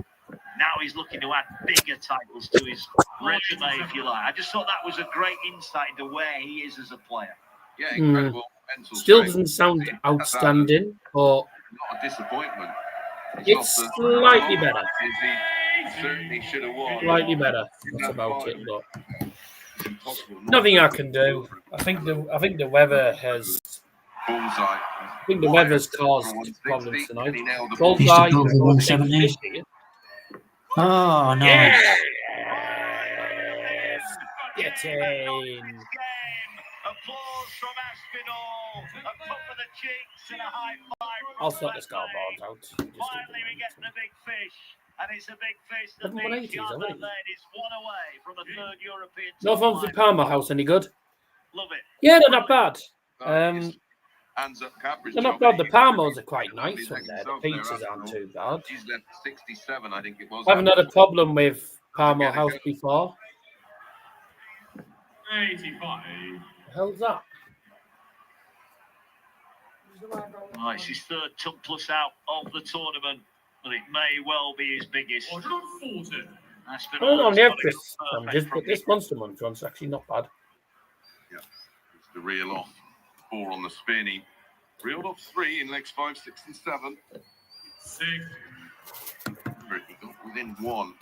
S3: Now he's looking to add bigger titles to his resume, if you like. I just thought that was a great insight into where he is as a player.
S2: Yeah, incredible mental
S9: still
S2: strength.
S9: doesn't sound
S2: That's
S9: outstanding, but
S2: Not a disappointment.
S9: it's slightly better.
S2: He certainly should have won.
S9: Slightly better. That's about it. But
S2: It's impossible not
S9: nothing
S2: to.
S9: I can do. I think the weather has.
S2: Bullseye.
S9: I think the weather's caused problems tonight.
S2: And he nailed the
S1: He's
S9: Bullseye.
S1: still over 170. Oh, nice.
S9: Yes! Get in.
S3: Game. Applause from Aspinall. A puff of the cheeks and a high five.
S9: I'll sort the scoreboard out.
S3: Finally, we get the big fish. And it's a big fish that
S9: Haven't won
S3: means
S9: 80s,
S3: Gian
S9: have
S3: Van
S9: they?
S3: Veen is one away from a third European
S9: Northampton Palmer House, any good?
S3: Love it.
S9: Yeah, they're not bad.
S2: Hands up Cadbury's
S9: They're not
S2: job.
S9: bad. The Palmos are quite
S2: Lovely
S9: nice from
S2: leg
S9: there. The
S2: himself there,
S9: pizzas aren't
S2: Aspinall.
S9: too bad.
S2: He's left 67, I think it was.
S9: I haven't had a problem with Palmer
S2: Again,
S9: House
S2: again.
S9: before.
S4: 85.
S9: The hell's that?
S3: Right, it's his third ton plus out of the tournament, but it may well be his biggest.
S4: 140.
S9: I don't normally have Chris sandwiches, but this Monster Munch one's actually not bad.
S2: Yeah, it's the reel off. 4 on the spin. He reeled off 3 in legs 5, 6, and 7.
S4: 6.
S2: He got within 1.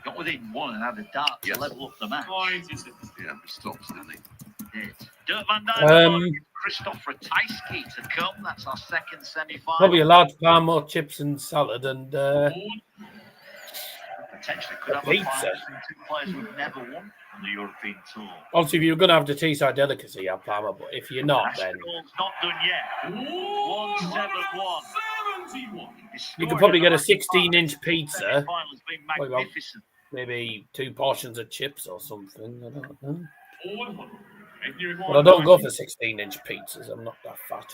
S3: Got within 1 and had a dart to
S2: Yes.
S3: level up the match.
S4: 96.
S2: Yeah, he stops, didn't he?
S3: Dirk Van Dijvenbode, Krzysztof Ratajski to come. That's our second semi-final.
S9: Probably a large Palmer, chips and salad, and
S3: Potentially could have
S9: pizza.
S3: a final between 2 players who've never won on the European tour.
S9: obviously if you're going to have the Teesside delicacy, have Palmer, but if you're not, then
S3: Aspinall's not done yet. 171.
S4: 71.
S9: you could probably get a 16-inch pizza,
S3: Semi-final's been
S9: What about-
S3: magnificent.
S9: maybe 2 portions of chips or something. I don't know.
S4: 100.
S9: But I don't go for 16-inch pizzas. I'm not that fat.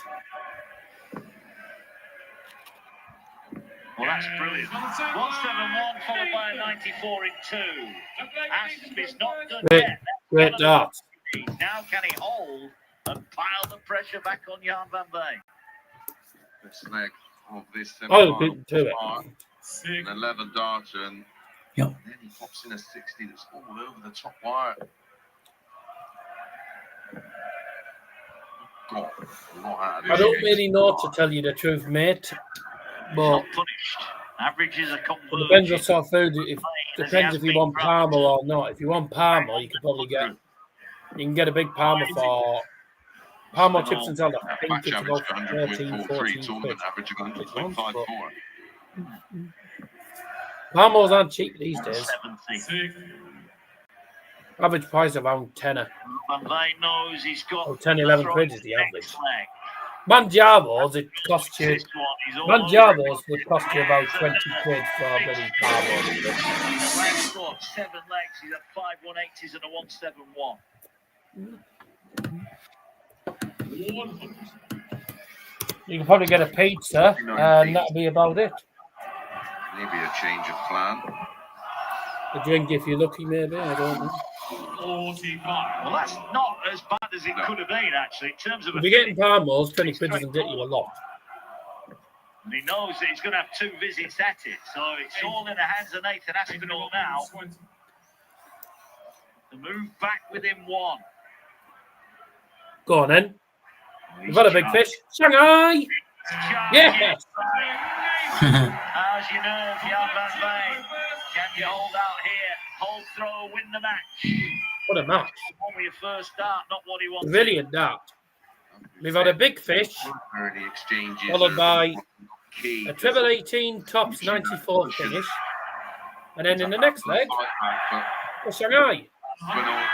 S3: Well, that's brilliant. 171 followed by a 94 in 2. Asp is not done
S9: Great,
S3: yet.
S9: great dart.
S3: Now can he hold and pile the pressure back on Gian Van Veen?
S2: This leg of this
S9: Oh,
S2: semi-final.
S9: beat to it.
S2: An 11 darter, and
S1: Yep.
S2: then he pops in a 60 that's all over the top wire. God, a lot out of
S9: I
S2: this
S9: don't
S2: game.
S9: really know to tell you the truth, mate. But
S3: Not punished. Averages are
S9: it
S3: converging.
S9: depends what sort of food. It depends if you want Palmer or not. If you want Palmer, you can probably get. You can get a big Palmer for Palmer chips and salad. I
S2: That
S9: think
S2: match
S9: it's
S2: average
S9: about
S2: for
S9: 13,
S2: 100.43,
S9: 14 quid.
S2: tournament average of 100.54.
S9: Palmers aren't cheap these days.
S3: 70.
S4: 6.
S9: Average price around tenner.
S3: Van Veen knows he's got.
S9: Oh, 10, 11
S3: the
S9: quid is the
S3: next
S9: average.
S3: leg.
S9: Mangiavos, it costs you.
S3: This one is all
S9: Mangiavos would cost you about 20 quid for a bloody Palmer.
S3: Last got 7 legs. He's had 5 180s and a 171.
S4: 100.
S9: You can probably get a pizza, and that'll be about it.
S2: Maybe a change of plan.
S9: A drink if you're lucky, maybe. I don't know.
S4: 45.
S3: Well, that's not as bad as it could have been, actually, in terms of
S9: If
S3: a
S9: you're getting Palmers, 20 quid doesn't get you a lot.
S3: And he knows that he's going to have 2 visits at it. So it's all in the hands of Nathan Aspinall now.
S4: 20.
S3: To move back within 1.
S9: Go on then. We've got a big fish. Shanghai! Yes!
S3: How's your nerve, Gian Van Veen? Can you hold out here? Hold throw, win the match.
S9: What a match.
S3: One with your first start, not what he wanted.
S9: Brilliant that. We've had a big fish,
S2: Early exchanges
S9: followed
S2: are
S9: by
S2: key.
S9: a treble 18 tops 94 finish. And then in the next leg, a Shanghai.
S2: Aspinall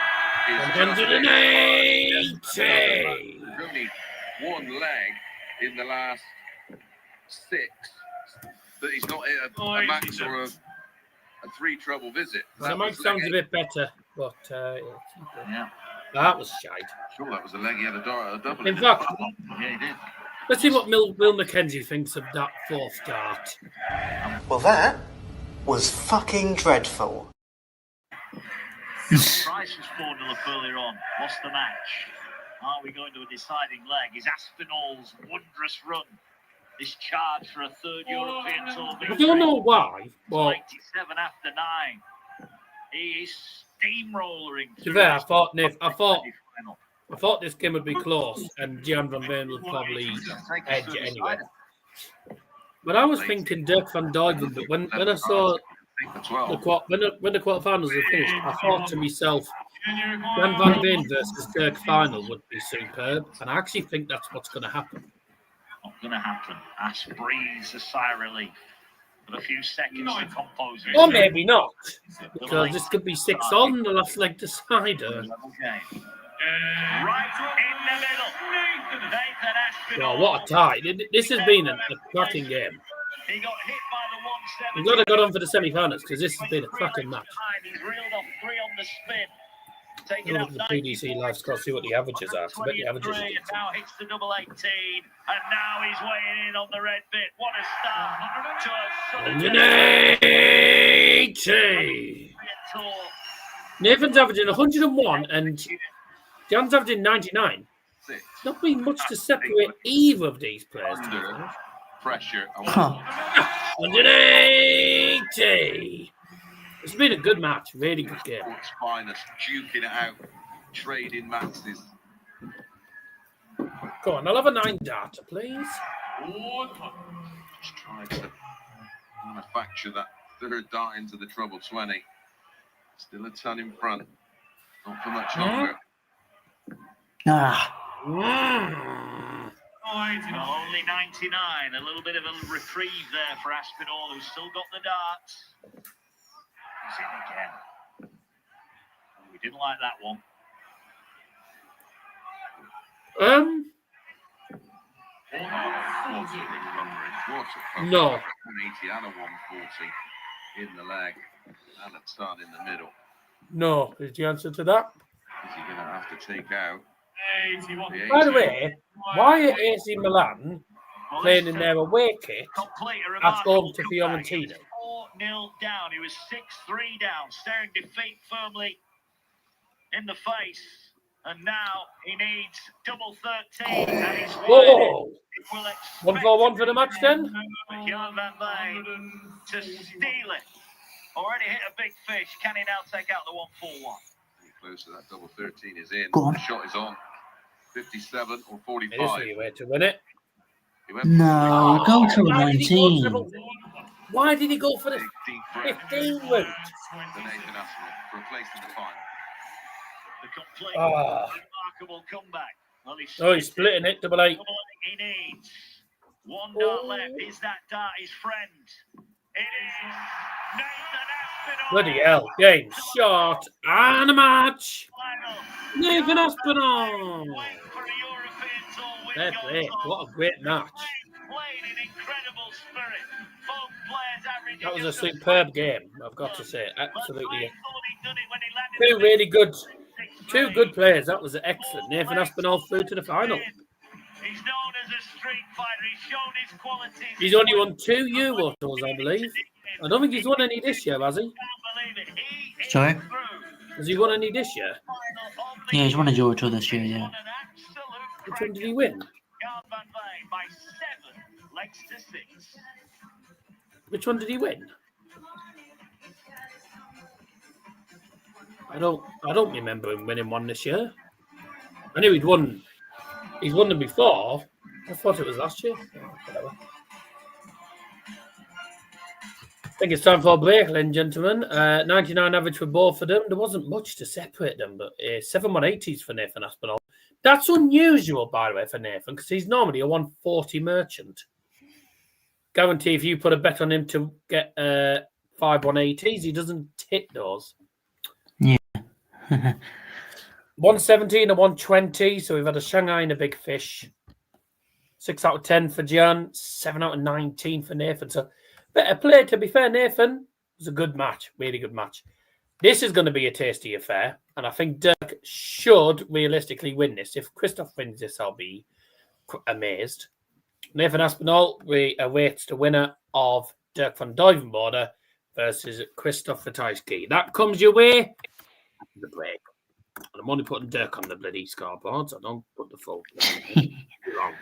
S2: is
S9: 180!
S2: only 1 leg in the last 6 that he's not hit a max or a 3 treble visit.
S9: The match sounds a bit better, but
S3: Yeah,
S9: that was shite.
S2: Sure, that was a leg he had a double.
S9: In fact,
S3: yeah, he did.
S9: let's see what Will McKenzie thinks of that 4th dart.
S11: Well, that was fucking dreadful.
S3: Price was 4-0 earlier on. Lost the match. Are we going to a deciding leg? Is Aspinall's wondrous run this charge for a 3rd European Tour
S9: I don't know why, but
S3: 97 after 9. He is steamrolling.
S9: to be fair, I thought this game would be close, and Gian Van Veen would probably edge it anyway. But I was thinking Dirk Van Dijvenbode, but when I saw when the quarterfinals were finished, I thought to myself, Gian Van Veen versus Dirk final would be superb, and I actually think that's what's going to happen.
S3: Not going to happen. Ash breathes a sigh of relief. But a few seconds to compose it.
S9: Or maybe not, because this could be 6 on the last leg decider.
S3: Level game. Right in the middle. Nathan Aspinall.
S9: Oh, what a tie. This has been a cracking game.
S3: He got hit by the 170.
S9: We've got to go on for the semi-finals because this has been a cracking match.
S3: He's reeled off 3 on the spin. Taking
S9: Look
S3: up
S9: at the PDC live score, see what the averages are. So I bet the averages
S3: and now hits the double 18, and now he's weighing in on the red bit. What a start to a
S9: 180. Nathan's averaging 101 and Gian's averaging 99. Not been much to separate either of these players.
S2: Under pressure.
S9: 180. It's been a good match, really good game.
S2: Sports finest, duking it out, trading matches.
S9: Go on, I'll have a 9 data, please.
S2: Just trying to manufacture that third dart into the treble 20. Still a ton in front. Not for much longer.
S3: Only 99. A little bit of a reprieve there for Aspinall, who's still got the darts. He's in again. We didn't like that one.
S9: No.
S2: 180 and a 140 in the leg and a ton in the middle.
S9: No, is the answer to that?
S2: Is he going to have to take out?
S9: By the way, why are AC Milan playing in their away kit at home to Fiorentina?
S3: 4-0 down. He was 6-3 down, staring defeat firmly in the face. And now he needs double 13. And he's
S9: Whoa! 1-4-1 for the match then?
S3: Gian Van Veen to steal it. Already hit a big fish. Can he now take out the 1-4-1?
S2: Close to that double 13 is in.
S1: Go on.
S2: The shot is on. 57 or 45.
S9: It is the way to win it.
S1: No, go to 19.
S9: Why did he go for the 15 route?
S2: Replacing the final.
S3: The complete remarkable comeback. Well,
S9: He's splitting it, double 8.
S3: He needs 1 dart left. Is that dart his friend? It is Nathan Aspinall.
S9: Bloody hell. Game short and a match. Nathan Aspinall. Fair play. What a great match. That was a superb game, I've got to say. Absolutely. Two good players. That was excellent. Nathan Aspinall through to the final.
S3: He's known as a street fighter. He's shown his qualities.
S9: He's only won 2 Euro tours, I believe. I don't think he's won any this year, has he?
S1: Sorry?
S9: Has he won any this year?
S1: Yeah, he's won a Euro Tour this year, yeah.
S9: Which one did he win?
S3: By 7 legs to 6.
S9: Which one did he win? I don't remember him winning one this year. I knew he's won them before. I thought it was last year. Whatever. I think it's time for a break, ladies and gentlemen. 99 average for both of them. There wasn't much to separate them, but 7 180s for Nathan Aspinall. That's unusual, by the way, for Nathan, because he's normally a 140 merchant. Guarantee if you put a bet on him to get 5 180s, he doesn't hit those.
S1: Yeah.
S9: 117 and 120, so we've had a Shanghai and a big fish. 6 out of 10 for Gian, 7 out of 19 for Nathan. So better play, to be fair, Nathan. It was a good match, really good match. This is going to be a tasty affair, and I think Dirk should realistically win this. If Krzysztof wins this, I'll be amazed. Nathan Aspinall awaits the winner of Dirk van Duijbenbode versus Krzysztof Ratajski. That comes your way. The break. And I'm only putting Dirk on the bloody scoreboards. I don't put the full. Wrong.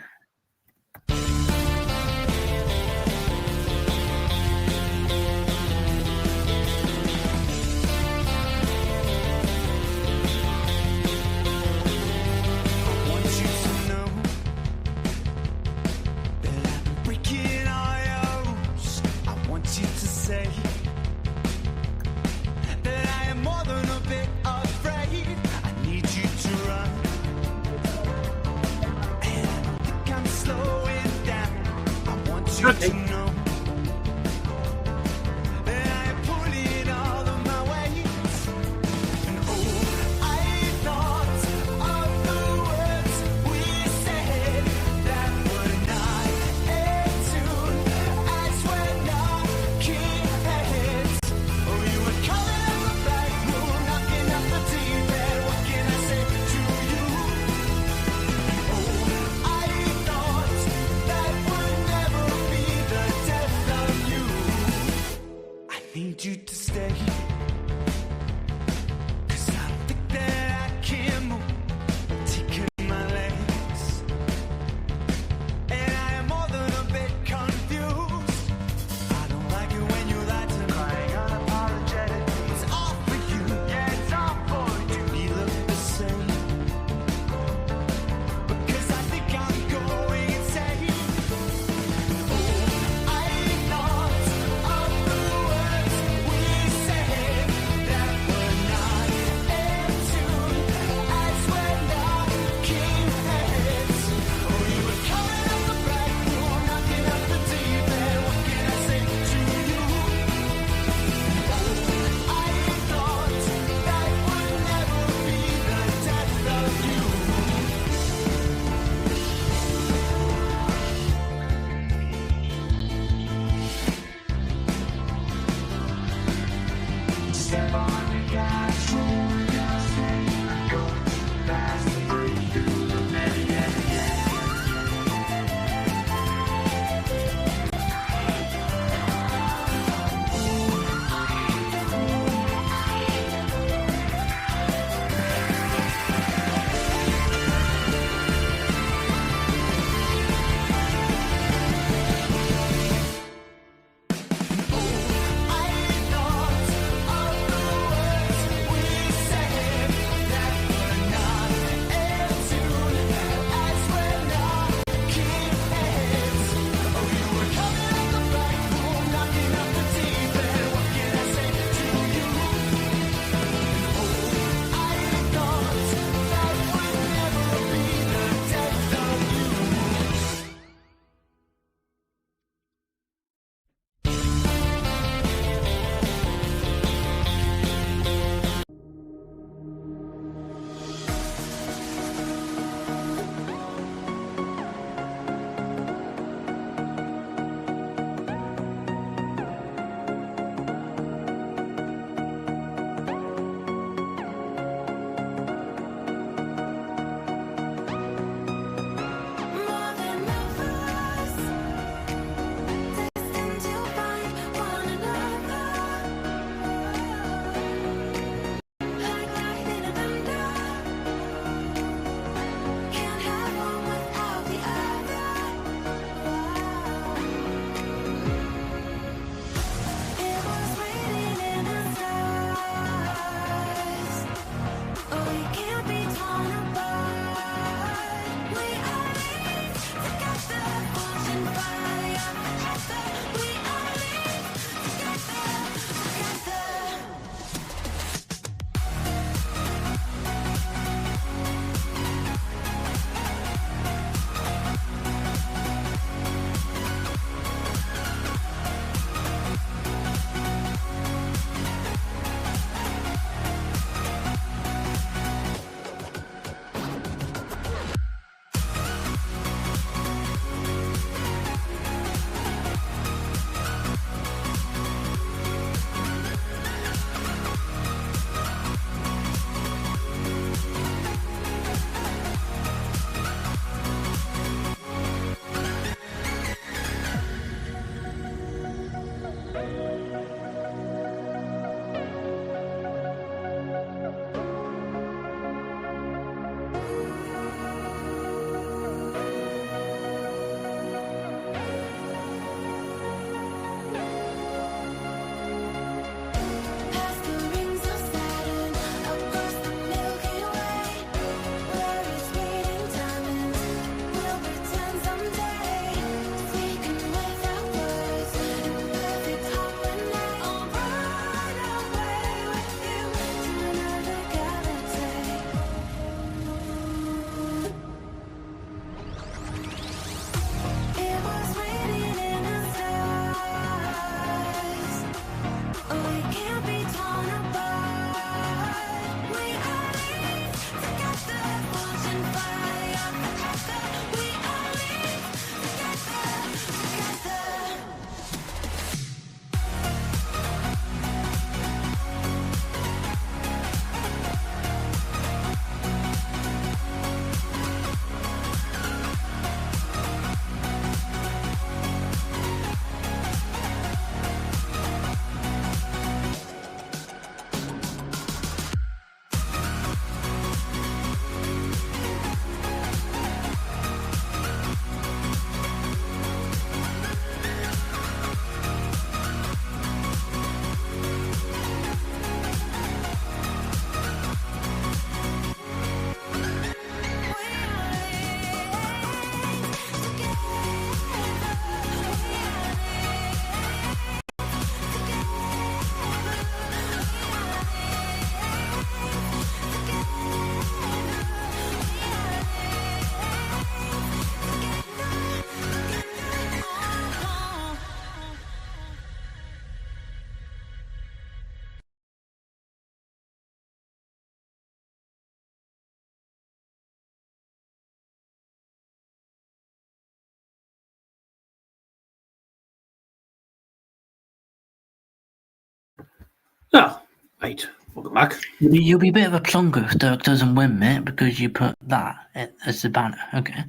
S9: Oh, right. Welcome back.
S1: You'll be a bit of a plonker if Dirk doesn't win, mate, because you put that as the banner. Okay.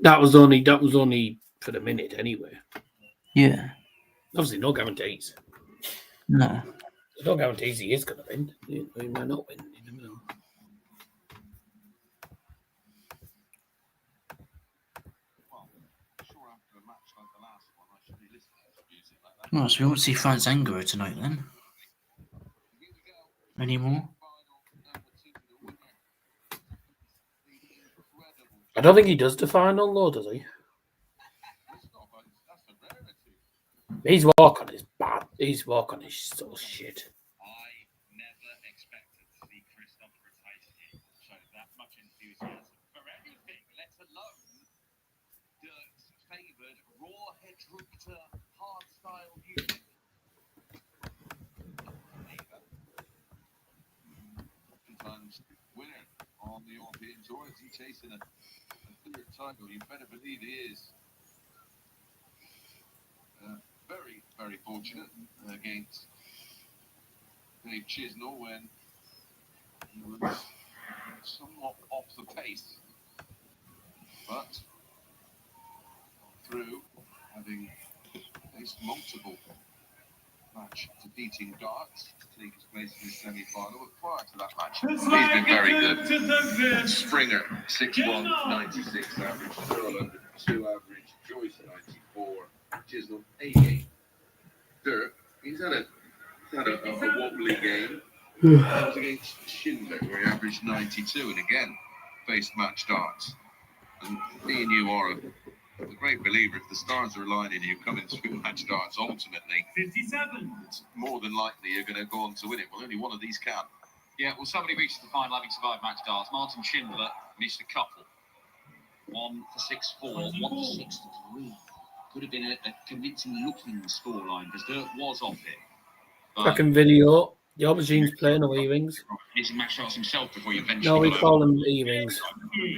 S9: That was only for the minute anyway.
S1: Yeah.
S9: Obviously, no guarantees.
S1: No.
S9: There's no guarantees he is going to win. He might not win. You never know.
S1: Oh, so we won't see France Angora tonight then? Anymore?
S9: I don't think he does the final, though, does he? His walk on is bad. His walk on is so shit.
S4: I never expected to see Krzysztof Ratajski show that much enthusiasm for everything, let alone Dirk's favoured raw head-drukter hard-style music.
S2: Sometimes winner on the European Tour as he chasing a third title. You better believe he is. Very, very fortunate against Dave Chisnall when he was somewhat off the pace. But through having faced multiple match defeating darts to take his place in the semi-final. But prior to that match, he's been very good. Springer, 6'1", 96 average. Searle, 102 average. Joyce, 94. Chisnall, 88. Dirk, he's had a wobbly game. That was against Schindler, where he averaged 92, and again faced match darts. And me and you are a great believer, if the stars are aligning, you come in through match darts, ultimately
S4: 57.
S2: it's more than likely you're going to go on to win it. Well, only one of these can.
S12: Yeah, well, somebody reaches the final having survived match darts. Martin Schindler missed a couple. 1 for 6-4, 1 for 6-3. Could have been a convincing-looking scoreline because Dirk was off it.
S9: Back in video. The aubergine's playing or E-rings.
S12: Missing match darts himself before he eventually.
S9: No, we
S12: got
S9: call
S12: over.
S9: them E-rings.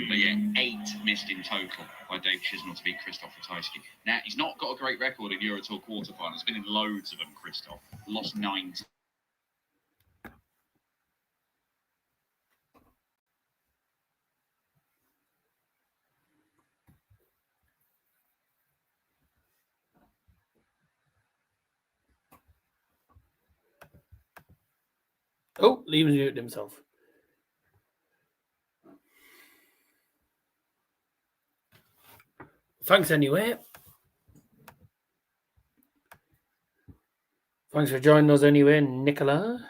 S12: But yeah, 8 missed in total by Dave Chisnall to beat Krzysztof Ratajski. Now, he's not got a great record in Euro Tour quarterfinals. Been in loads of them, Krzysztof. Lost 9.
S9: Oh, leaving it himself. Thanks anyway. Thanks for joining us anyway, Nicola.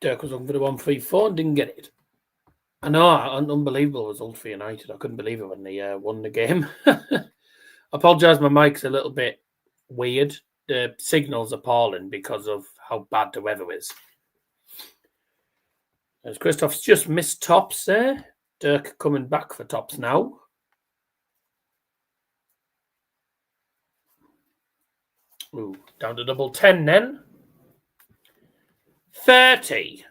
S9: Dirk was on for the 1-3-4 and didn't get it. I know, an unbelievable result for United. I couldn't believe it when they won the game. I apologise, my mic's a little bit weird. The signal's appalling because of how bad the weather is. As Krzysztof's just missed tops there. Dirk coming back for tops now. Ooh, down to double 10 then. 30.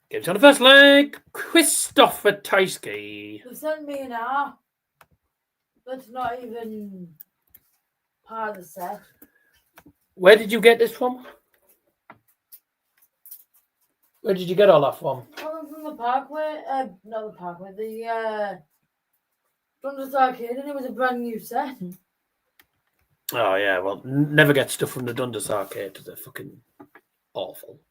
S9: Game's on the first leg. Krzysztof Ratajski.
S10: They've sent me an hour. That's not even part of the set.
S9: Where did you get this from? Where did you get all that from?
S10: Coming from the parkway, not the parkway, Dundas Arcade, and it was a brand new set.
S9: Oh, yeah, well, never get stuff from the Dundas Arcade. They're fucking awful.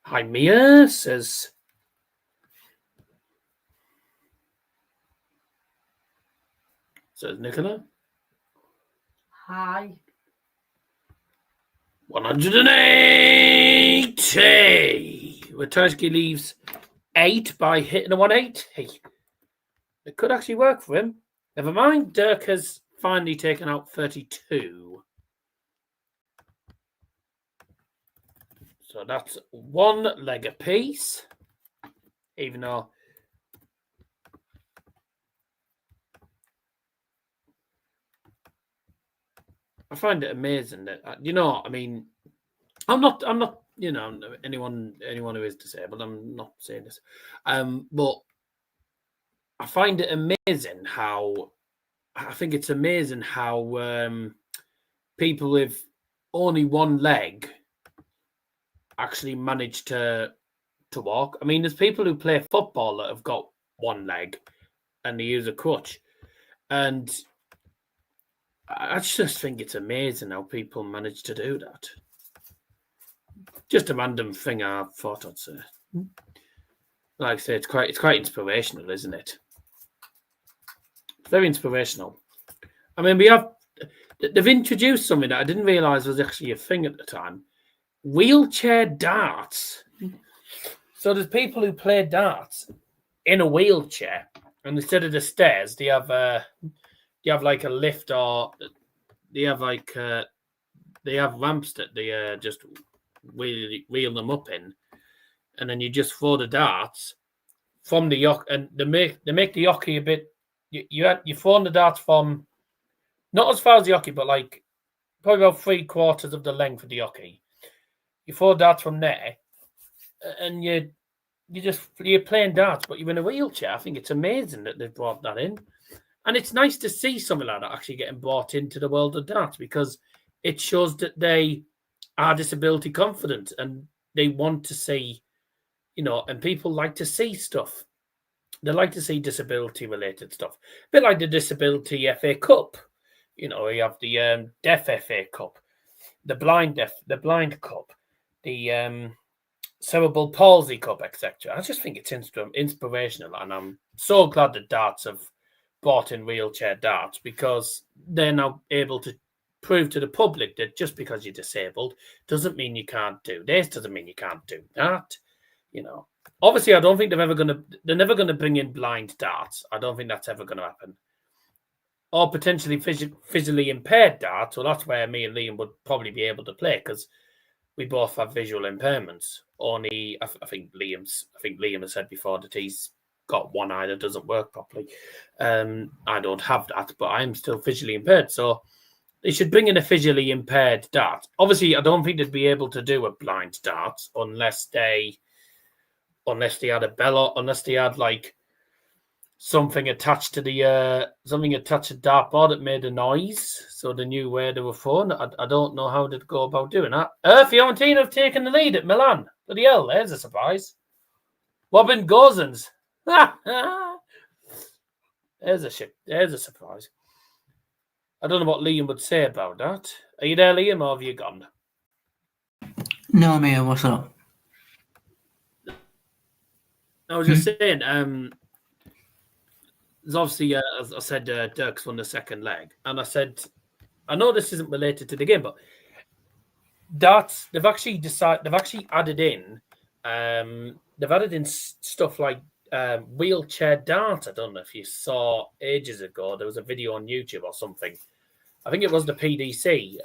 S9: Hi, Mia, says Nicola.
S10: Hi.
S9: 180. Ratajski leaves 8 by hitting a 180. It could actually work for him. Never mind. Dirk has finally taken out 32. So that's 1 leg apiece. Even though I find it amazing that I mean, I'm not, anyone who is disabled. I'm not saying this, but I find it amazing how people with only one leg actually manage to walk. I mean, there's people who play football that have got one leg and they use a crutch, and I just think it's amazing how people manage to do that. Just a random thing I thought I'd say. Like I say, it's quite inspirational, isn't it? Very inspirational. I mean, they've introduced something that I didn't realise was actually a thing at the time. Wheelchair darts. So there's people who play darts in a wheelchair, and instead of the stairs, they have like a lift, or they have ramps that they just wheel them up in, and then you just throw the darts from the yoke, and they make the yockey a bit. You throw the darts from not as far as the yockey, but like probably about 3/4 of the length of the yockey. You throw darts from there, and you're playing darts, but you're in a wheelchair. I think it's amazing that they've brought that in. And it's nice to see something like that actually getting brought into the world of darts, because it shows that they are disability confident and they want to see, and people like to see stuff. They like to see disability related stuff. A bit like the Disability FA Cup. You have the Deaf FA Cup, the Blind Cup, the Cerebral Palsy Cup, etc. I just think it's inspirational, and I'm so glad that darts have brought in wheelchair darts, because they're now able to prove to the public that just because you're disabled doesn't mean you can't do this, doesn't mean you can't do that. Obviously, I don't think they're never gonna bring in blind darts. I don't think that's ever gonna happen. Or potentially visually impaired darts. Well, that's where me and Liam would probably be able to play, because we both have visual impairments. Only I think Liam has said before that he's got one eye that doesn't work properly. I don't have that, but I'm still visually impaired. So they should bring in a visually impaired dart. Obviously, I don't think they'd be able to do a blind dart unless they had a bell, unless they had like something attached to the dartboard that made a noise, so they knew where they were from. I don't know how they'd go about doing that. Fiorentina have taken the lead at Milan. Bloody hell, there's a surprise. Robin Gosens. There's a surprise. I don't know what Liam would say about that. Are you there, Liam, or have you gone?
S1: No, Mia, what's up?
S9: I was just saying, there's obviously, as I said, Dirk's won the second leg. And I said, I know this isn't related to the game, but darts, they've actually added in, stuff like wheelchair dart. I don't know if you saw ages ago, there was a video on YouTube or something. I think it was the PDC,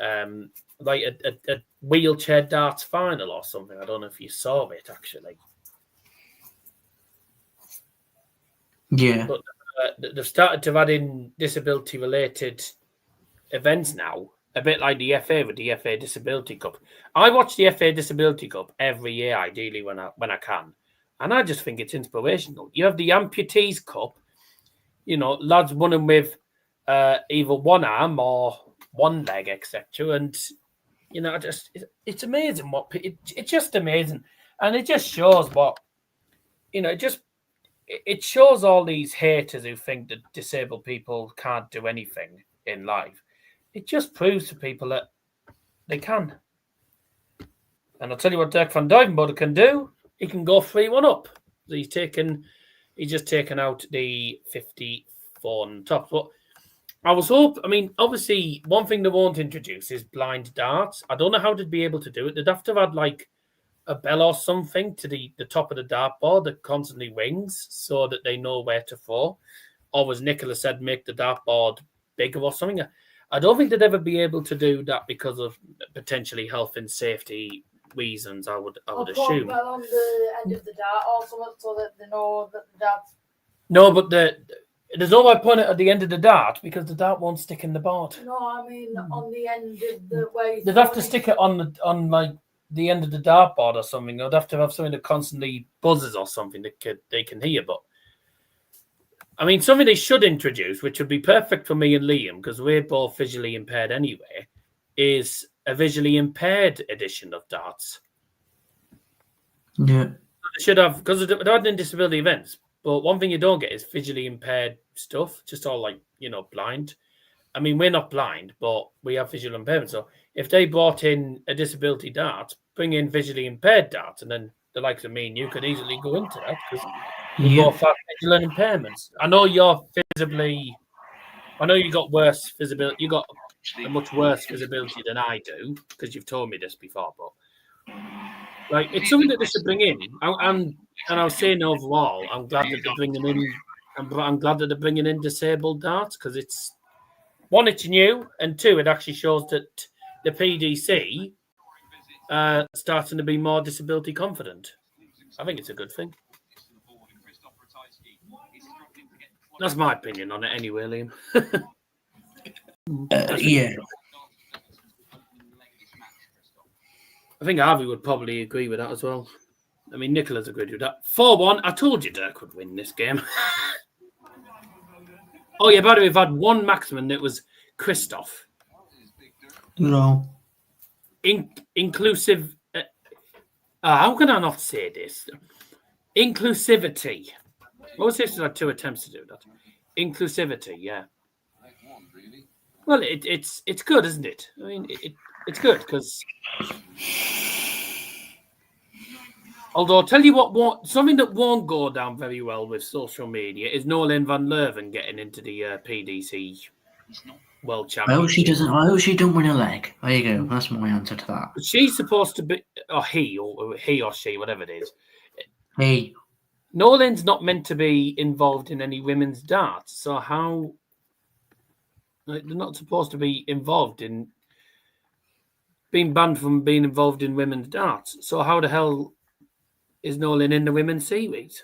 S9: like a wheelchair darts final or something. I don't know if you saw it, actually.
S1: Yeah.
S9: But they've started to add in disability-related events now, a bit like the FA with the FA Disability Cup. I watch the FA Disability Cup every year, ideally when I can, and I just think it's inspirational. You have the Amputees Cup, lads running with either one arm or one leg, etc. And it's amazing it's just amazing, and it just shows what it shows all these haters who think that disabled people can't do anything in life. It just proves to people that they can. And I'll tell you what Dirk van Duijbenbode can do. He can go 3-1 up. He's just taken out the 54 on top. But obviously, one thing they won't introduce is blind darts. I don't know how they'd be able to do it. They'd have to add like a bell or something to the top of the dartboard that constantly rings so that they know where to throw. Or as Nicola said, make the dartboard bigger or something. I don't think they'd ever be able to do that because of potentially health and safety reasons, I would assume.
S10: Put a bell on the end of the dart or something so that they know that the dart's...
S9: No, but there's no way putting it at the end of the dart because the dart won't stick in the board.
S10: No, I mean on the end of the way...
S9: They'd have to stick it on the end of the dartboard or something. They'd have to have something that constantly buzzes or something that they can hear. But I mean, something they should introduce, which would be perfect for me and Liam, because we're both visually impaired anyway, is a visually impaired edition of darts.
S1: Yeah.
S9: They should have, because they're adding disability events, but one thing you don't get is visually impaired stuff, just all like, blind. I mean, we're not blind, but we have visual impairment. So if they brought in a disability dart, bring in visually impaired darts, and then the likes of me and you could easily go into that because we both have visual impairments. I know you got worse visibility. You got a much worse visibility than I do because you've told me this before. But like, it's something that they should bring in. And I was saying overall, I'm glad that they're bringing in. I'm glad that they're bringing in disabled darts because it's new, and two, it actually shows that the PDC starting to be more disability confident. I think it's a good thing. That's my opinion on it anyway, Liam.
S1: Yeah.
S9: I think Harvey would probably agree with that as well. I mean, Nicola's agreed with that. 4-1. I told you Dirk would win this game. Oh, yeah, by the way, we've had one maximum, and it was Krzysztof.
S1: No.
S9: Inclusive. How can I not say this? Inclusivity. What was this? I had 2 attempts to do that. Inclusivity, yeah. Well, it's good, isn't it? I mean, it's good because. Although I'll tell you what, something that won't go down very well with social media is Nolan van Leuven getting into the PDC World Championship.
S1: I hope she don't win a leg. There you go. That's my answer to that.
S9: But she's supposed to be, or he or she, whatever it is.
S1: Hey.
S9: Nolan's not meant to be involved in any women's darts, so how? Like, they're not supposed to be involved in being banned from being involved in women's darts. So how the hell is Nolan in the women's series?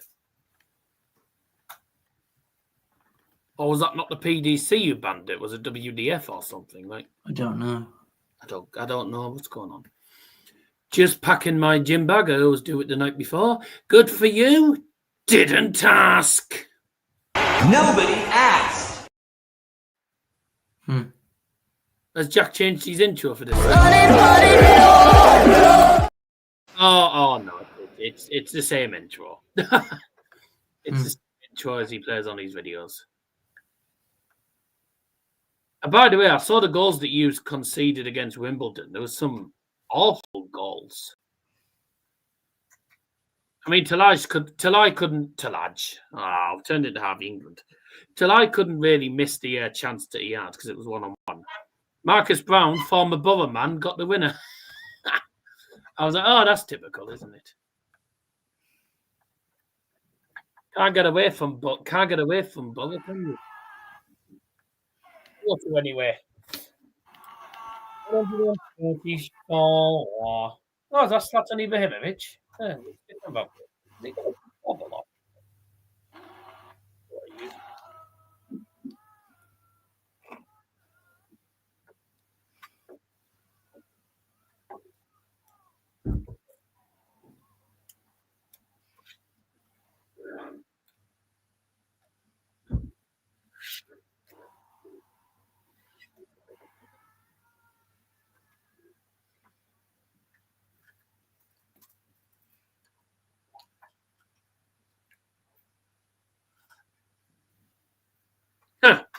S9: Or was that not the PDC who banned it? Was it WDF or something? Like,
S1: I don't know.
S9: I don't know what's going on. Just packing my gym bag. I always do it the night before. Good for you. Didn't ask.
S11: Nobody asked.
S9: Has Jack changed his intro for this? Oh no, it's the same intro. It's the same intro as he plays on his videos. And by the way, I saw the goals that you conceded against Wimbledon. There was some awful goals. I mean, I've turned into half England. Talaj couldn't really miss the chance that he had because it was 1-on-1. Marcus Brown, former Borough man, got the winner. I was like, oh, that's typical, isn't it? Can't get away from Borough, can you? Go to anyway. 134. Oh, that's Zlatan Ibrahimovic. Yeah, about it.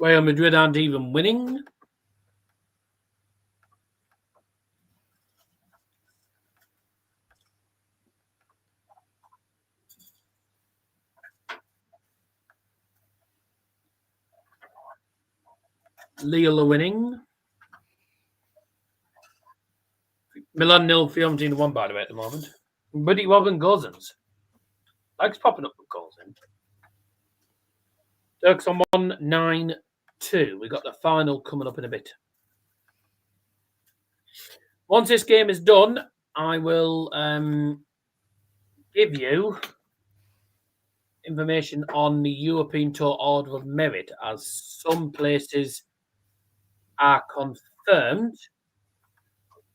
S9: Real Madrid aren't even winning. Lille are winning. Milan 0, Fiorentina 1, by the way, at the moment. Buddy Robin Gozens. Likes popping up with goals in. Dirk's on 1-9-2. We got the final coming up in a bit. Once this game is done, I will give you information on the European Tour Order of Merit, as some places are confirmed.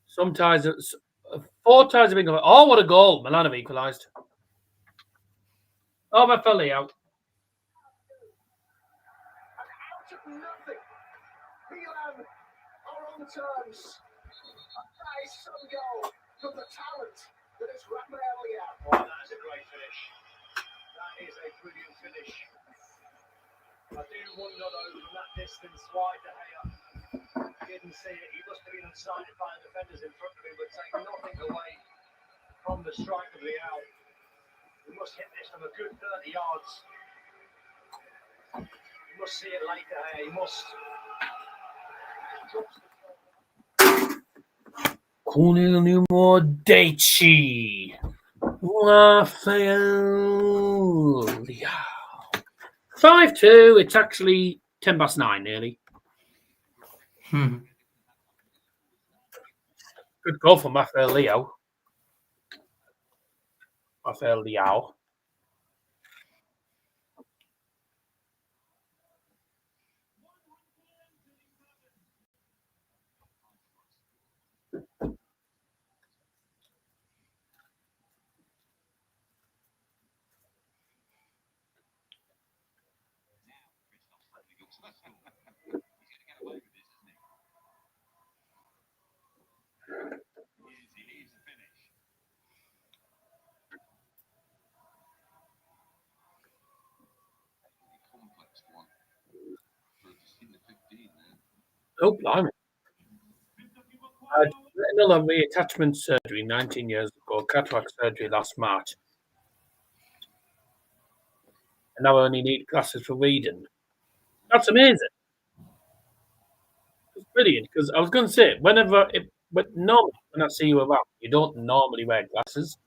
S9: Some ties, 4 ties have been confirmed. Oh, what a goal! Milan have equalised. Oh, my felly out.
S13: Milan are on terms. That is some goal from the talent that is Rafael. Oh, that is a great finish. That is a brilliant finish. I do wonder though from that distance why De Gea didn't see it. He must have been unsighted by the defenders in front of him, but take nothing away from the strike of Real. He must hit this from a good 30 yards. He must see it late, De Gea. He must.
S9: Cornel numero 10. Rafael. 5-2. It's actually 9:10 nearly. Good goal from Rafael Leao. Rafael Leao. Oh, blimey. I had retinal reattachment surgery 19 years ago, cataract surgery last March. And now I only need glasses for reading. That's amazing. It's brilliant, because I was going to say, but normally when I see you around, you don't normally wear glasses.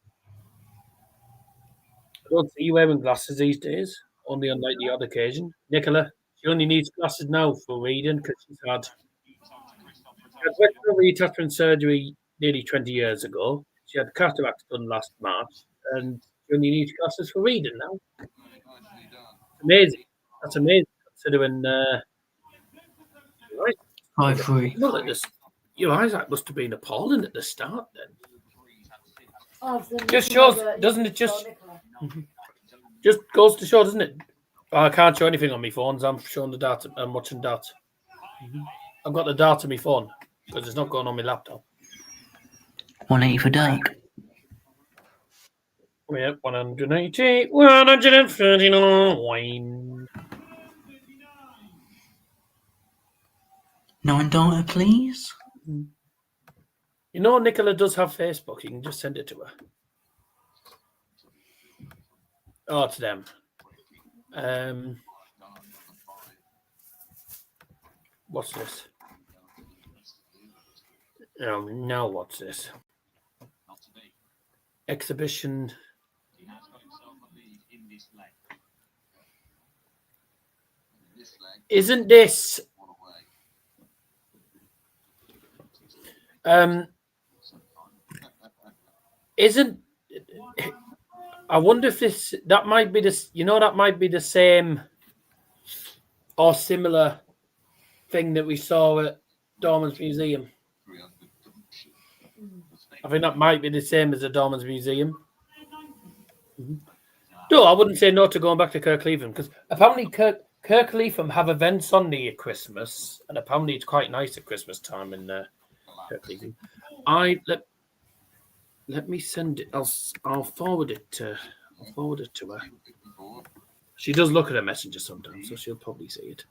S9: I don't see you wearing glasses these days, only on like the odd occasion. Nicola, she only needs glasses now for reading because she's had retinal reattachment surgery nearly 20 years ago. She had cataracts done last March, and she only needs glasses for reading now. Amazing. That's amazing considering. Right.
S1: 5-3.
S9: Well, your eyesight must have been appalling at the start then. Just shows, doesn't it? Just goes to show, doesn't it? I can't show anything on my phones. I'm showing the data. I'm watching data. I've got the data on my phone because it's not going on my laptop.
S1: 180 for Dirk.
S9: Yeah, 180, 139.
S1: 9 data, please.
S9: You know, Nicola does have Facebook. You can just send it to her. Oh, to them. What's this? Oh, now what's this? Exhibition.
S12: He has got himself a lead in this leg. This leg.
S9: Isn't this? Isn't? I wonder if that might be this. You know, that might be the same or similar thing that we saw at Dorman's Museum. I think that might be the same as the Dorman's Museum. No, I wouldn't say no to going back to Kirkleatham because apparently Kirkleatham have events on near Christmas, and apparently it's quite nice at Christmas time in Kirkleatham. Let me send it. I'll forward it to her. She does look at her messenger sometimes, so she'll probably see it.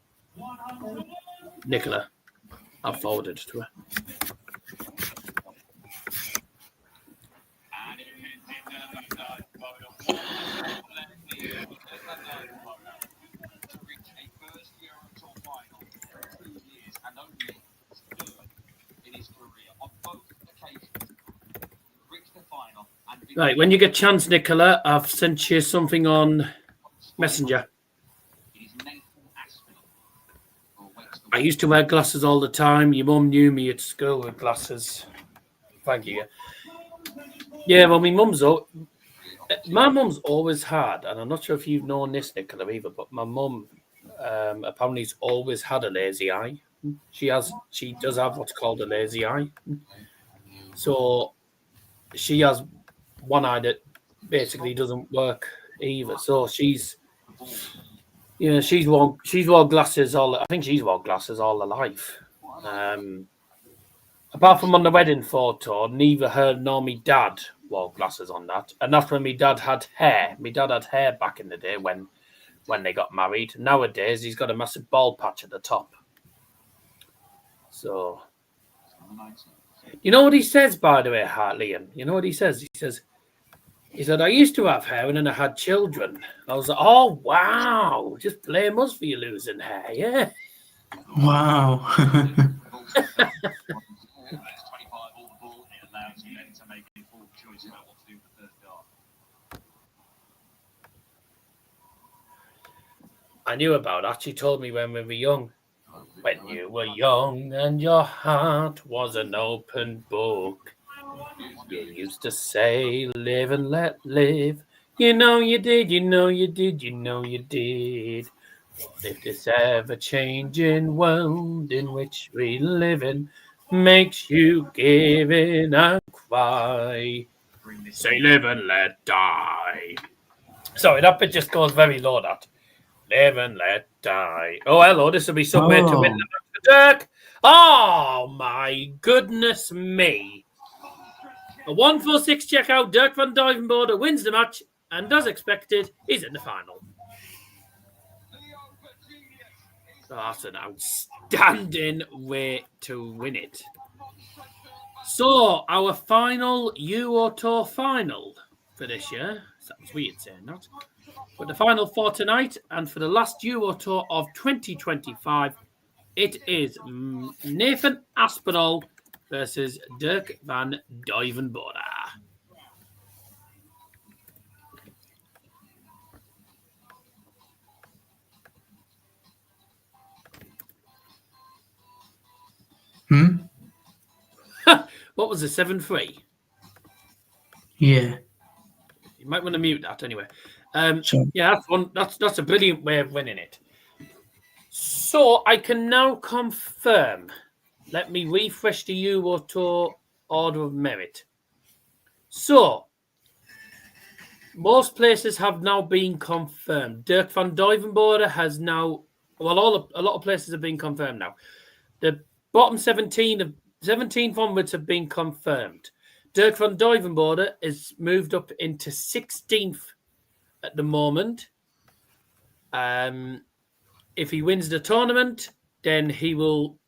S9: Nicola, I'll forward it to her. Right, when you get a chance, Nicola, I've sent you something on Messenger. I used to wear glasses all the time. Your mum knew me at school with glasses. Thank you. Yeah, well, my mum's always had, and I'm not sure if you've known this, Nicola, either, but my mum apparently has always had a lazy eye. She does have what's called a lazy eye. So she has one eye that basically doesn't work either. So she's wore glasses all. I think she's worn glasses all her life. Apart from on the wedding photo, neither her nor my dad wore glasses on that. And that's when my dad had hair. My dad had hair back in the day when they got married. Nowadays, he's got a massive bald patch at the top. So, you know what he says, by the way, Liam? You know what he says? He said, I used to have hair and then I had children. I was like, oh, wow. Just blame us for you losing hair, yeah.
S1: Wow.
S9: I knew about that. She told me when we were young. When you were young and your heart was an open book, you used to say, live and let live. You know you did, you know you did, you know you did. What if this ever-changing world in which we live in makes you give in and cry? Say live and let die. Sorry, that bit just goes very low, that. Live and let die. Oh, hello. This will be somewhere to win the match for Dirk. Oh, my goodness me. A 1-4-6 checkout. Dirk van Duijbenbode wins the match. And as expected, he's in the final. So that's an outstanding way to win it. So, our final Euro Tour final for this year. Sounds weird saying that. But the final for tonight and for the last Euro Tour of 2025, it is Nathan Aspinall versus Dirk van Duijbenbode. What was the 7-3?
S1: Yeah.
S9: You might want to mute that anyway.
S1: Sure.
S9: Yeah, that's a brilliant way of winning it. So I can now confirm. Let me refresh the Euro Tour order of merit. So most places have now been confirmed. Dirk van Duijbenbode has now. Well, a lot of places have been confirmed now. The bottom 17 onwards have been confirmed. Dirk van Duijbenbode is moved up into 16th at the moment. If he wins the tournament, then he will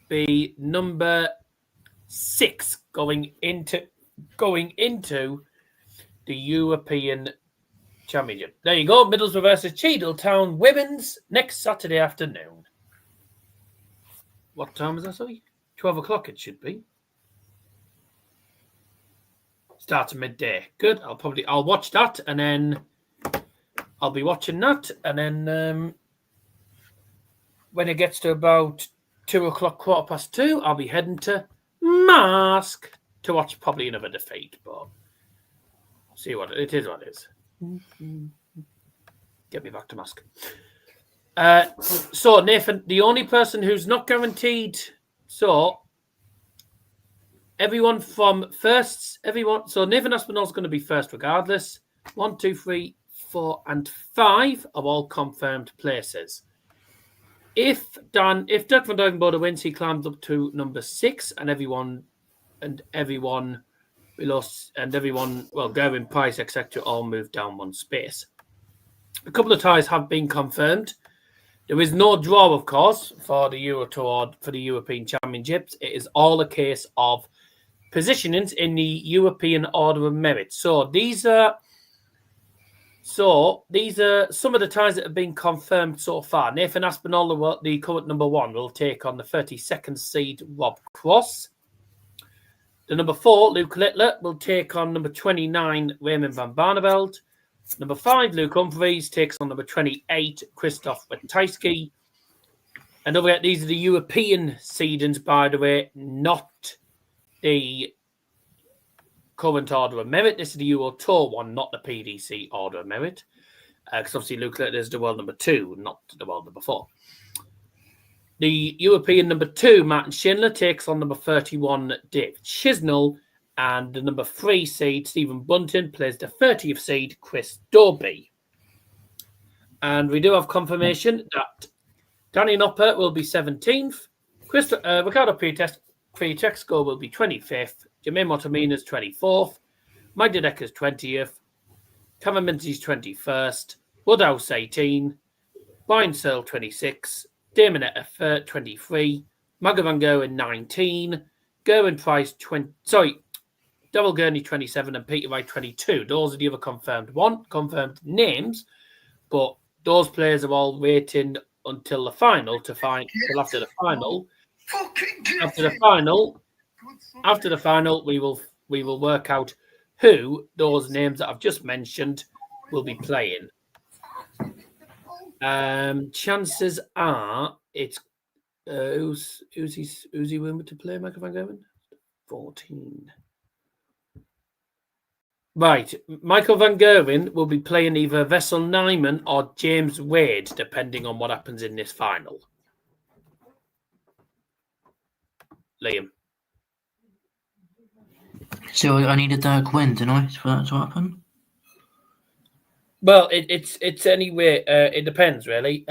S9: be number 6 going into the European Championship. There you go. Middlesbrough versus Cheadletown Women's next Saturday afternoon. What time is that, sorry? 12 o'clock it should be. Starts at midday. Good. I'll watch that, and then I'll be watching that, and then when it gets to about 2 o'clock, 2:15, I'll be heading to Mask to watch probably another defeat, but see what it is. What it is. Get me back to Mask. So Nathan, the only person who's not guaranteed. So everyone from firsts, So Nathan Aspinall's going to be first regardless. 1, 2, 3, 4, and 5 are all confirmed places. If Dirk van Duijbenbode wins, he climbs up to number 6, and everyone below, and everyone, Gerwin, Price, etc., all move down one space. A couple of ties have been confirmed. There is no draw, of course, for the Euro Tour, for the European Championships. It is all a case of positionings in the European Order of Merit. So these are some of the ties that have been confirmed so far. Nathan Aspinall, the current number 1, will take on the 32nd seed Rob Cross. The number 4, Luke Littler, will take on number 29 Raymond van Barneveld. Number 5, Luke Humphreys, takes on number 28 Krzysztof Ratajski. And these are the European seedings, by the way, not the current Order of Merit. This is the Euro Tour one, not the PDC Order of Merit. Because obviously Luke Littler is the world number 2, not the world number 4. The European number 2, Martin Schindler, takes on number 31 David Chisnall. And the number 3 seed, Stephen Bunton, plays the 30th seed, Chris Dobie. And we do have confirmation that Danny Noppert will be 17th. Ricardo Pietexco will be 25th. Jermaine Wattimena is 24th. Mike Dedeker is 20th. Cameron Minty's 21st. Woodhouse 18. Brian Searle 26. Damon Etta 23. Magga Van Gerwen 19. Gerwin Price 20. Devil Gurney 27 and Peter Wright 22. Those are the other confirmed names, but those players are all waiting until the final after the final. After the final, we will work out who those names that I've just mentioned will be playing. Chances are it's who's he willing to play, Michael Van Gerwen? 14. Right, Michael Van Gerwen will be playing either Vessel Nyman or James Wade, depending on what happens in this final. Liam.
S1: So I need a Dirk win tonight for that to happen?
S9: Well, it's anyway. It depends, really.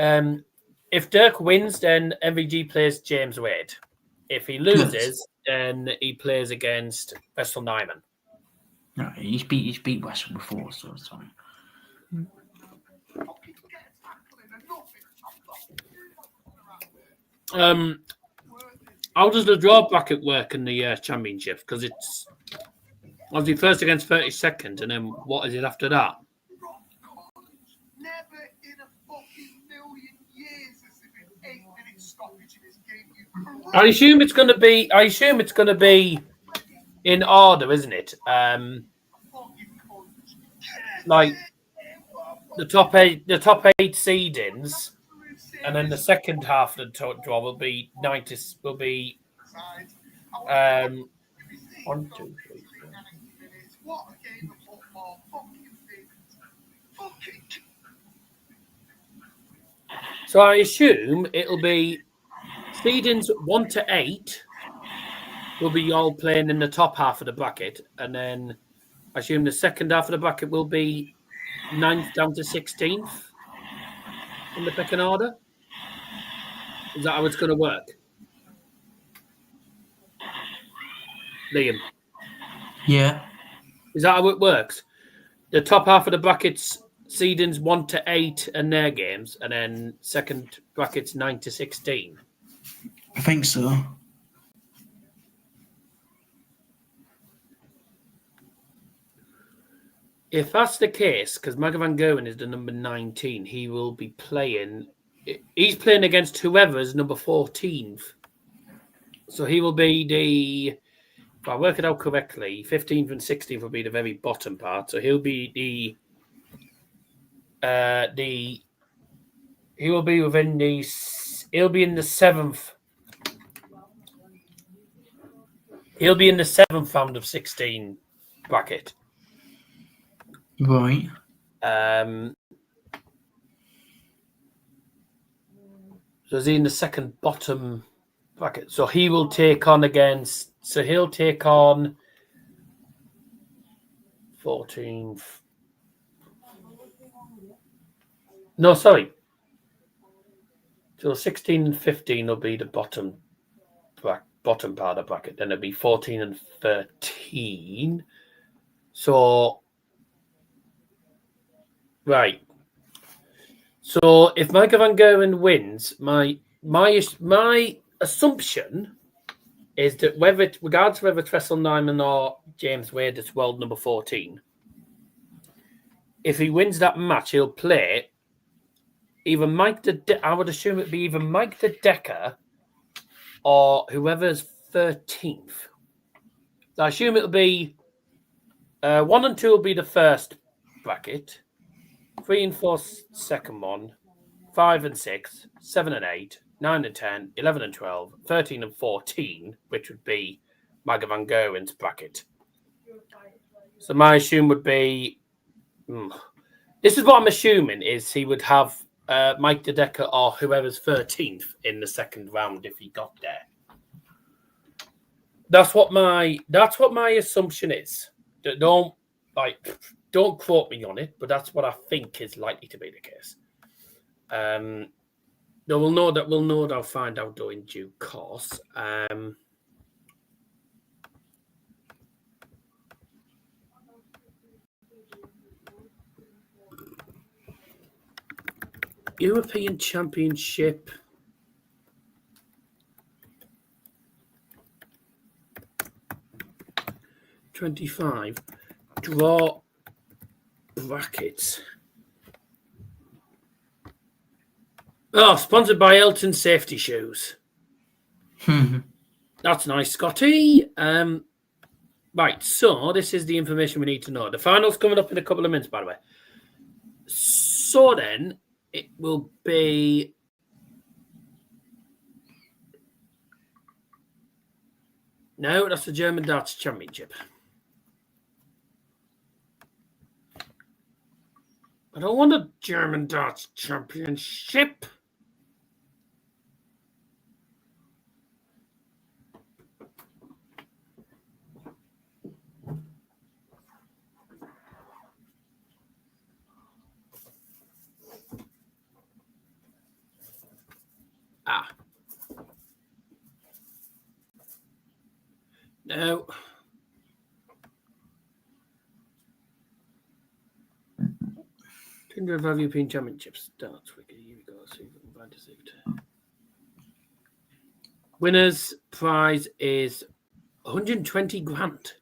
S9: If Dirk wins, then MVG plays James Wade. If he loses, then he plays against Vessel Nyman.
S1: No, he's beat Western before, so it's fine.
S9: How does the draw bracket work in the championship? Because it's obviously first against 32nd, and then what is it after that?
S13: Never in a fucking million years has there been 8-minute stoppage in this game.
S9: I assume it's going to be in order, isn't it? Like the top eight seedings, and then the second half of the draw will be 1, 2, 3, 4. So I assume it'll be seedings 1 to 8 will be all playing in the top half of the bracket, and then I assume the second half of the bracket will be 9th down to 16th in the pecking order. Is that how it's going to work? Liam?
S1: Yeah.
S9: Is that how it works? The top half of the brackets, seedings 1 to 8 and their games, and then second brackets 9 to 16.
S1: I think so.
S9: If that's the case, because Michael Van Gerwen is the number 19, he will be playing. He's playing against whoever's number 14th. So he will be the. If I work it out correctly, 15th and 16th will be the very bottom part. So he'll be he will be within the. He'll be in the 7th. He'll be in the 7th round of 16 bracket.
S1: Right.
S9: So is he in the second bottom bracket? So he will take on against. So he'll take on 14th. No, sorry. So 16 and 15 will be the bottom part of the bracket. Then it'll be 14 and 13. So right. So if Michael Van Gerwen wins, my assumption is that regardless of whether Tressel Nyman or James Wade is world number 14, if he wins that match, he'll play either I would assume it'd be either Mike the Decker or whoever's 13th. So I assume it'll be 1 and 2 will be the first bracket, 3 and 4 second one, 5 and 6, 7 and 8, 9 and 10, 11 and 12, 13 and 14, which would be Michael Van Gerwen's bracket. So my assume would be, this is what I'm assuming, is he would have Mike De Decker or whoever's 13th in the second round if he got there. That's what my assumption is. Don't quote me on it, but that's what I think is likely to be the case. We'll know that I'll find out though in due course. European Championship. '25 draw brackets. Oh, sponsored by Elton Safety Shoes. That's nice, Scotty. Right, so this is the information we need to know. The final's coming up in a couple of minutes, by the way. So then it will be no, that's the German Darts Championship. I don't want a German Darts Championship. No. Tinder of European Championships starts. Here we go. See if we can find a suit. Winner's prize is 120 grand.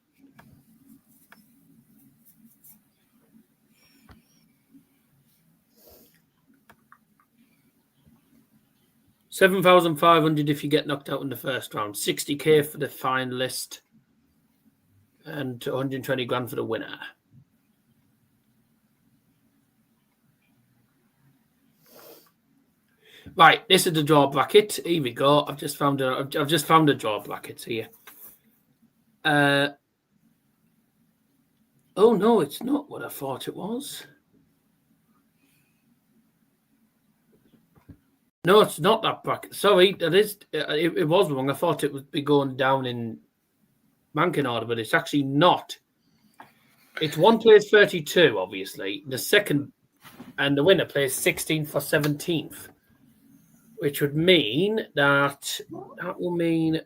S9: $7,500 if you get knocked out in the first round. 60k for the finalist, and 120 grand for the winner. Right, this is the draw bracket. Here we go. I've just found a draw bracket here. Oh no, it's not what I thought it was. No, it's not that bracket. Sorry, that is. It was wrong. I thought it would be going down in ranking order, but it's actually not. It's one plays 32, obviously. The second, and the winner plays 16th or 17th, which would mean that will mean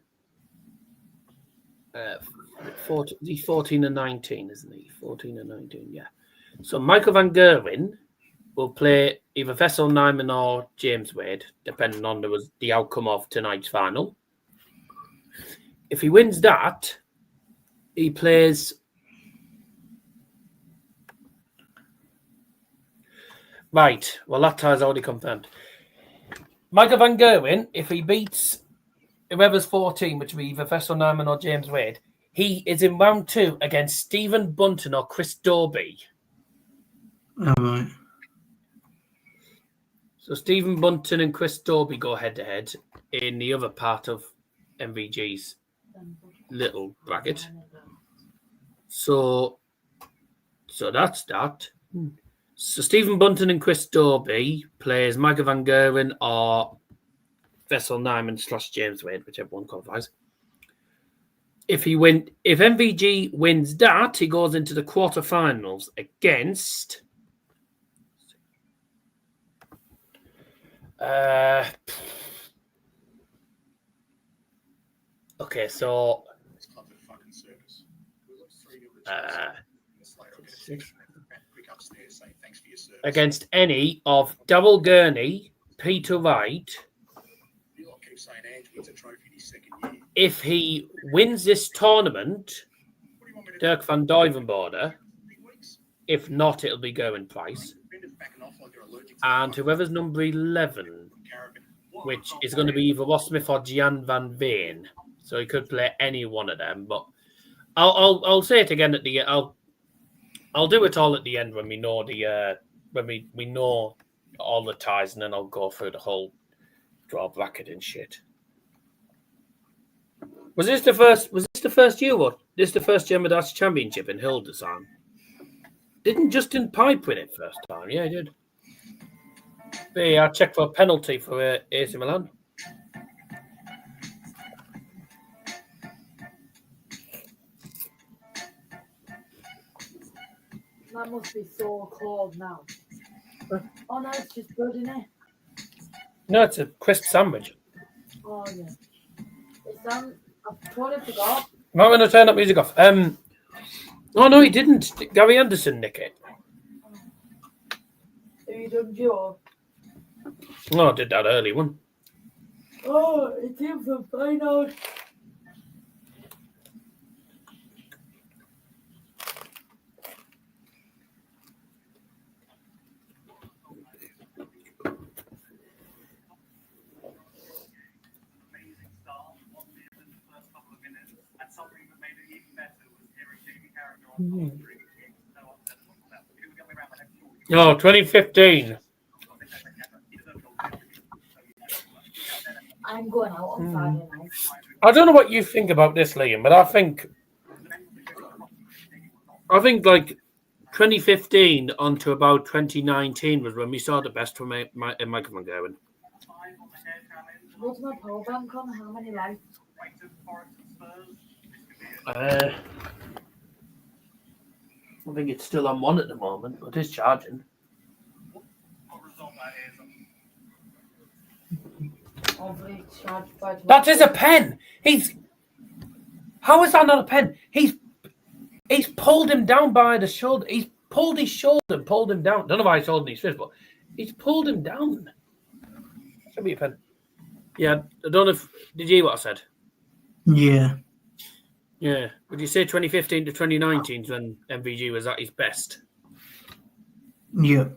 S9: 14 and 19, isn't he? 14 and 19, yeah. So Michael Van Gerwen will play either Vessel Nyman or James Wade, depending on the outcome of tonight's final. If he wins that, he plays Right. Well, that tie's already confirmed. Michael Van Gerwen, if he beats whoever's 14, which will be either Vessel Nyman or James Wade, he is in round 2 against Stephen Bunton or Chris Dorby.
S8: All right.
S9: So Stephen Bunton and Chris Dorby go head-to-head in the other part of MVG's little bracket. So that's that. So Stephen Bunton and Chris Dorby plays Michael Van Gerwen or Vessel Nyman / James Wade, whichever one qualifies. If MVG wins that, he goes into the quarterfinals against okay, so against any of Double Gurney, Peter Wright. If he wins this tournament, Dirk van Duijbenbode. If not, it'll be Gerwin Price. And whoever's number 11, which is going to be either Ross Smith or Gian van Veen. So he could play any one of them. But I'll say it again at the end. I'll do it all at the end when we know when we know all the ties, and then I'll go through the whole draw bracket and shit. Was this the first year? What? This is the first Jermaine Championship in Hildesheim. Didn't Justin Pipe win it first time? Yeah, he did. But yeah, I'll check for a penalty for AC Milan.
S10: That must be so cold now. Oh no, it's just good, isn't it?
S9: No, it's a crisp sandwich.
S10: Oh yeah. I've totally forgot.
S9: Might want to turn that music off. Oh no, he didn't. Gary Anderson nick it.
S10: Have you done Joe?
S9: No, I did that early one.
S10: Oh, it's in for final.
S9: Oh, 2015.
S10: I'm going out on Friday night.
S9: I don't know what you think about this, Liam, but I think like 2015 onto about 2019 was when we saw the best from Michael Van Gerwen.
S10: What's my power bank on? How many lights?
S9: I think it's still on 1 at the moment, but it's charging. That is a pen. How is that not a pen? He's pulled him down by the shoulder. He's pulled his shoulder and pulled him down. I don't know why he's holding his fist, but he's pulled him down. Should be a pen. Yeah, I don't know if did you hear what I said?
S8: Yeah.
S9: Yeah. Would you say 2015 to 2019 when MVG was at his best?
S8: Yeah.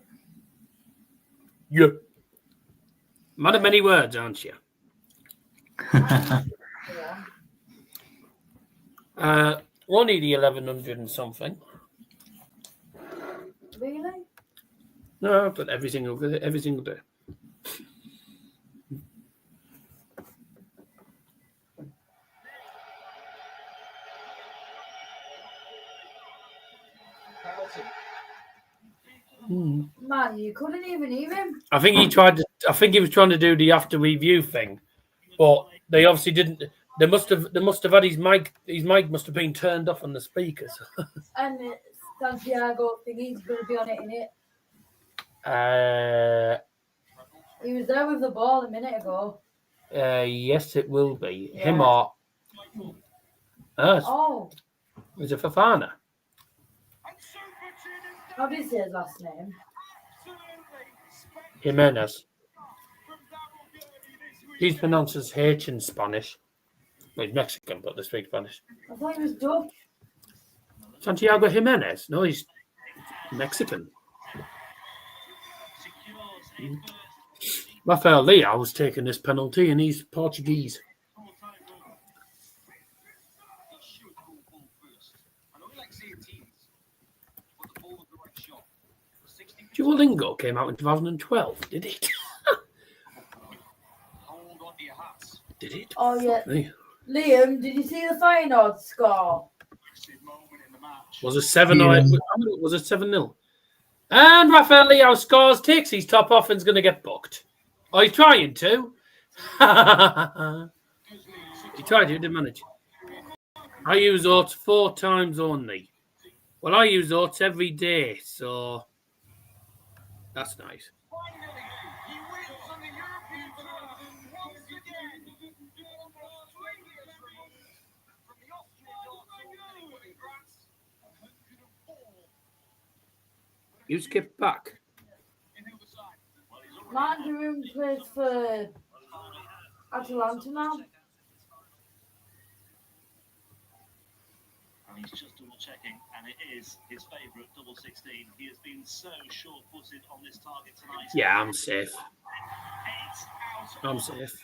S9: Yeah. Man of many words, aren't you? Only the 1100 and something.
S10: Really?
S9: No, but every single day.
S10: Man, you couldn't even hear him.
S9: I think he was trying to do the after review thing, but they obviously didn't. They must have had his mic. His mic must have been turned off on the speakers.
S10: And Santiago thingy's going to be on it, innit? He was there with the ball a minute ago.
S9: Yes, it will be.
S10: Yeah.
S9: Him or
S10: Oh.
S9: Is it Fafana?
S10: How do you say his last name?
S9: Jimenez. He's pronounced as H in Spanish. Well, he's Mexican, but they speak Spanish.
S10: I thought he was Dutch.
S9: Santiago Jimenez? No, he's Mexican. Rafael Leao's taking this penalty and he's Portuguese. Duolingo came out in 2012, did it? Did it?
S10: Oh, yeah.
S9: Me.
S10: Liam, did you see the Feyenoord score?
S9: Was it 7 or was it 7-0? And Rafael Leao scores, takes his top off and is going to get booked. Oh, he's trying to. He tried to, didn't manage. I use oats 4 times only. Well, I use oats every day, so that's nice. You skip back.
S10: Mandarin plays for Atalanta now.
S3: And he's just double checking, and it is his favourite double 16. He has been so short-footed on this target tonight.
S9: Yeah, I'm safe. I'm safe.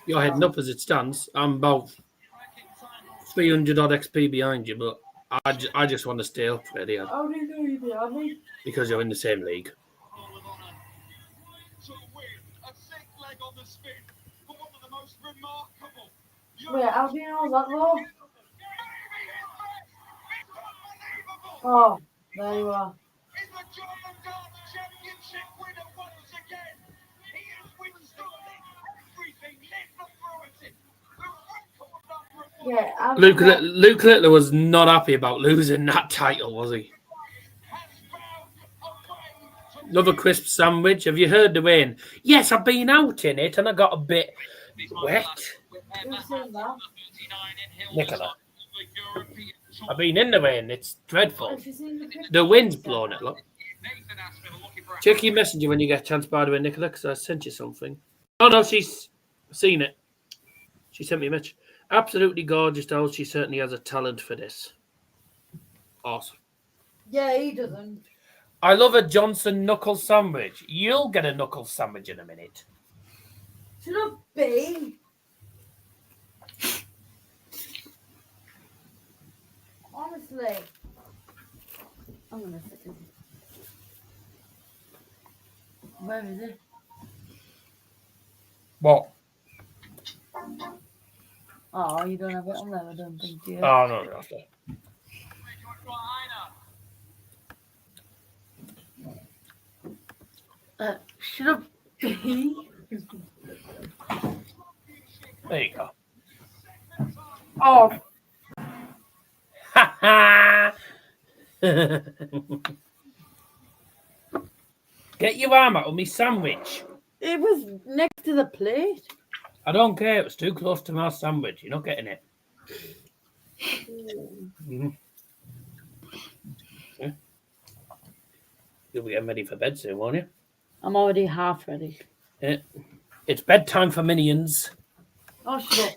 S9: You're heading up as it stands. I'm about 300 odd XP behind you, but I just want to stay up, really.
S10: How do you know you're behind me?
S9: Because you're in the same league.
S10: Wait, how do you know that though? Oh, there you are. Yeah,
S9: Luke Littler was not happy about losing that title, was he? Love a crisp sandwich. Have you heard the Veen? Yes, I've been out in it and I got a bit wet. Nicola. I've been in the Veen. It's dreadful. The wind's blowing it, look. Check your messenger when you get a chance, by the way, Nicola, because I sent you something. Oh, no, she's seen it. She sent me a message. Absolutely gorgeous doll. She certainly has a talent for this. Awesome.
S10: Yeah, he doesn't.
S9: I love a Johnson knuckle sandwich. You'll get a knuckle sandwich in a minute.
S10: Should I be? Honestly. I'm gonna sit in. Where is it?
S9: What?
S10: Oh, you don't have it on there, I don't think you.
S9: Oh, no, no.
S10: Should I be?
S9: There you go.
S10: Oh.
S9: Ha ha! Get your arm out of me sandwich.
S10: It was next to the plate.
S9: I don't care. It was too close to my sandwich. You're not getting it. Mm-hmm. Yeah. You'll be getting ready for bed soon, won't you?
S10: I'm already half ready.
S9: Yeah. It's bedtime for minions.
S10: Oh, shut up.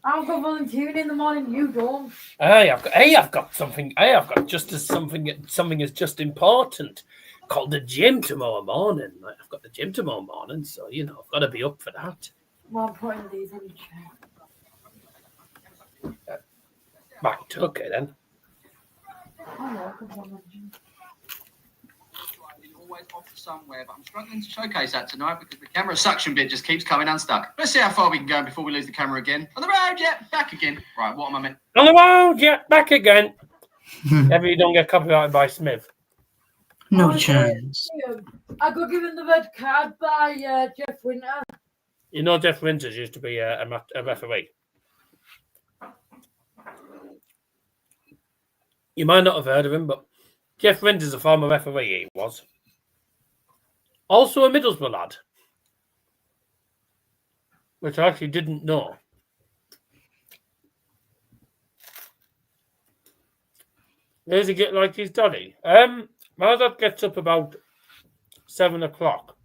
S10: I'll go volunteering in the morning. You don't.
S9: I've got something. I've got just as something is just important called the gym tomorrow morning. I've got the gym tomorrow morning, so I've got to be up for that.
S10: Well, I'm putting these in the chair.
S9: Right, okay then.
S12: Always off somewhere, but I'm struggling to showcase that tonight because the camera suction bit just keeps coming unstuck. Let's see how far we can go before we lose the camera again. On the road, yeah, back again. Right, what am I meant?
S9: On the road, yeah, back again. Ever you don't get copyrighted by Smith?
S1: No chance.
S10: I got given the red card by Jeff Winter.
S9: You know Jeff Winters used to be a referee. You might not have heard of him, but Jeff Winters, a former referee, he was. Also a Middlesbrough lad. Which I actually didn't know. Does he get like his daddy? My dad gets up about 7 o'clock.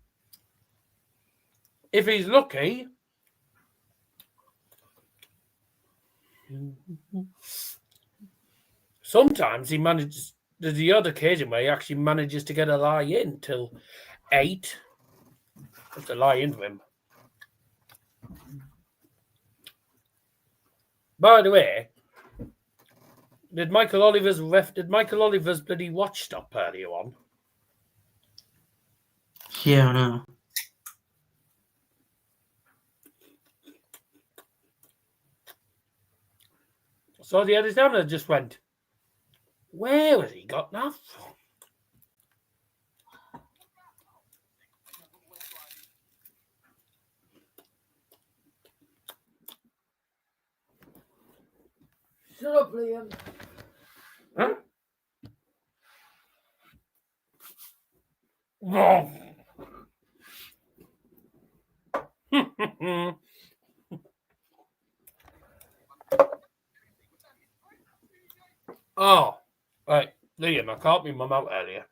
S9: If he's lucky, sometimes he manages. There's the odd occasion where he actually manages to get a lie in till 8. That's a lie into him. By the way, did Michael Oliver's bloody watch stop earlier on?
S1: Yeah, I know.
S9: So the Arizona just went, where has he got that from?
S10: Shut up, Liam.
S9: Huh? Oh. Oh, right, Liam, I caught my mum out earlier.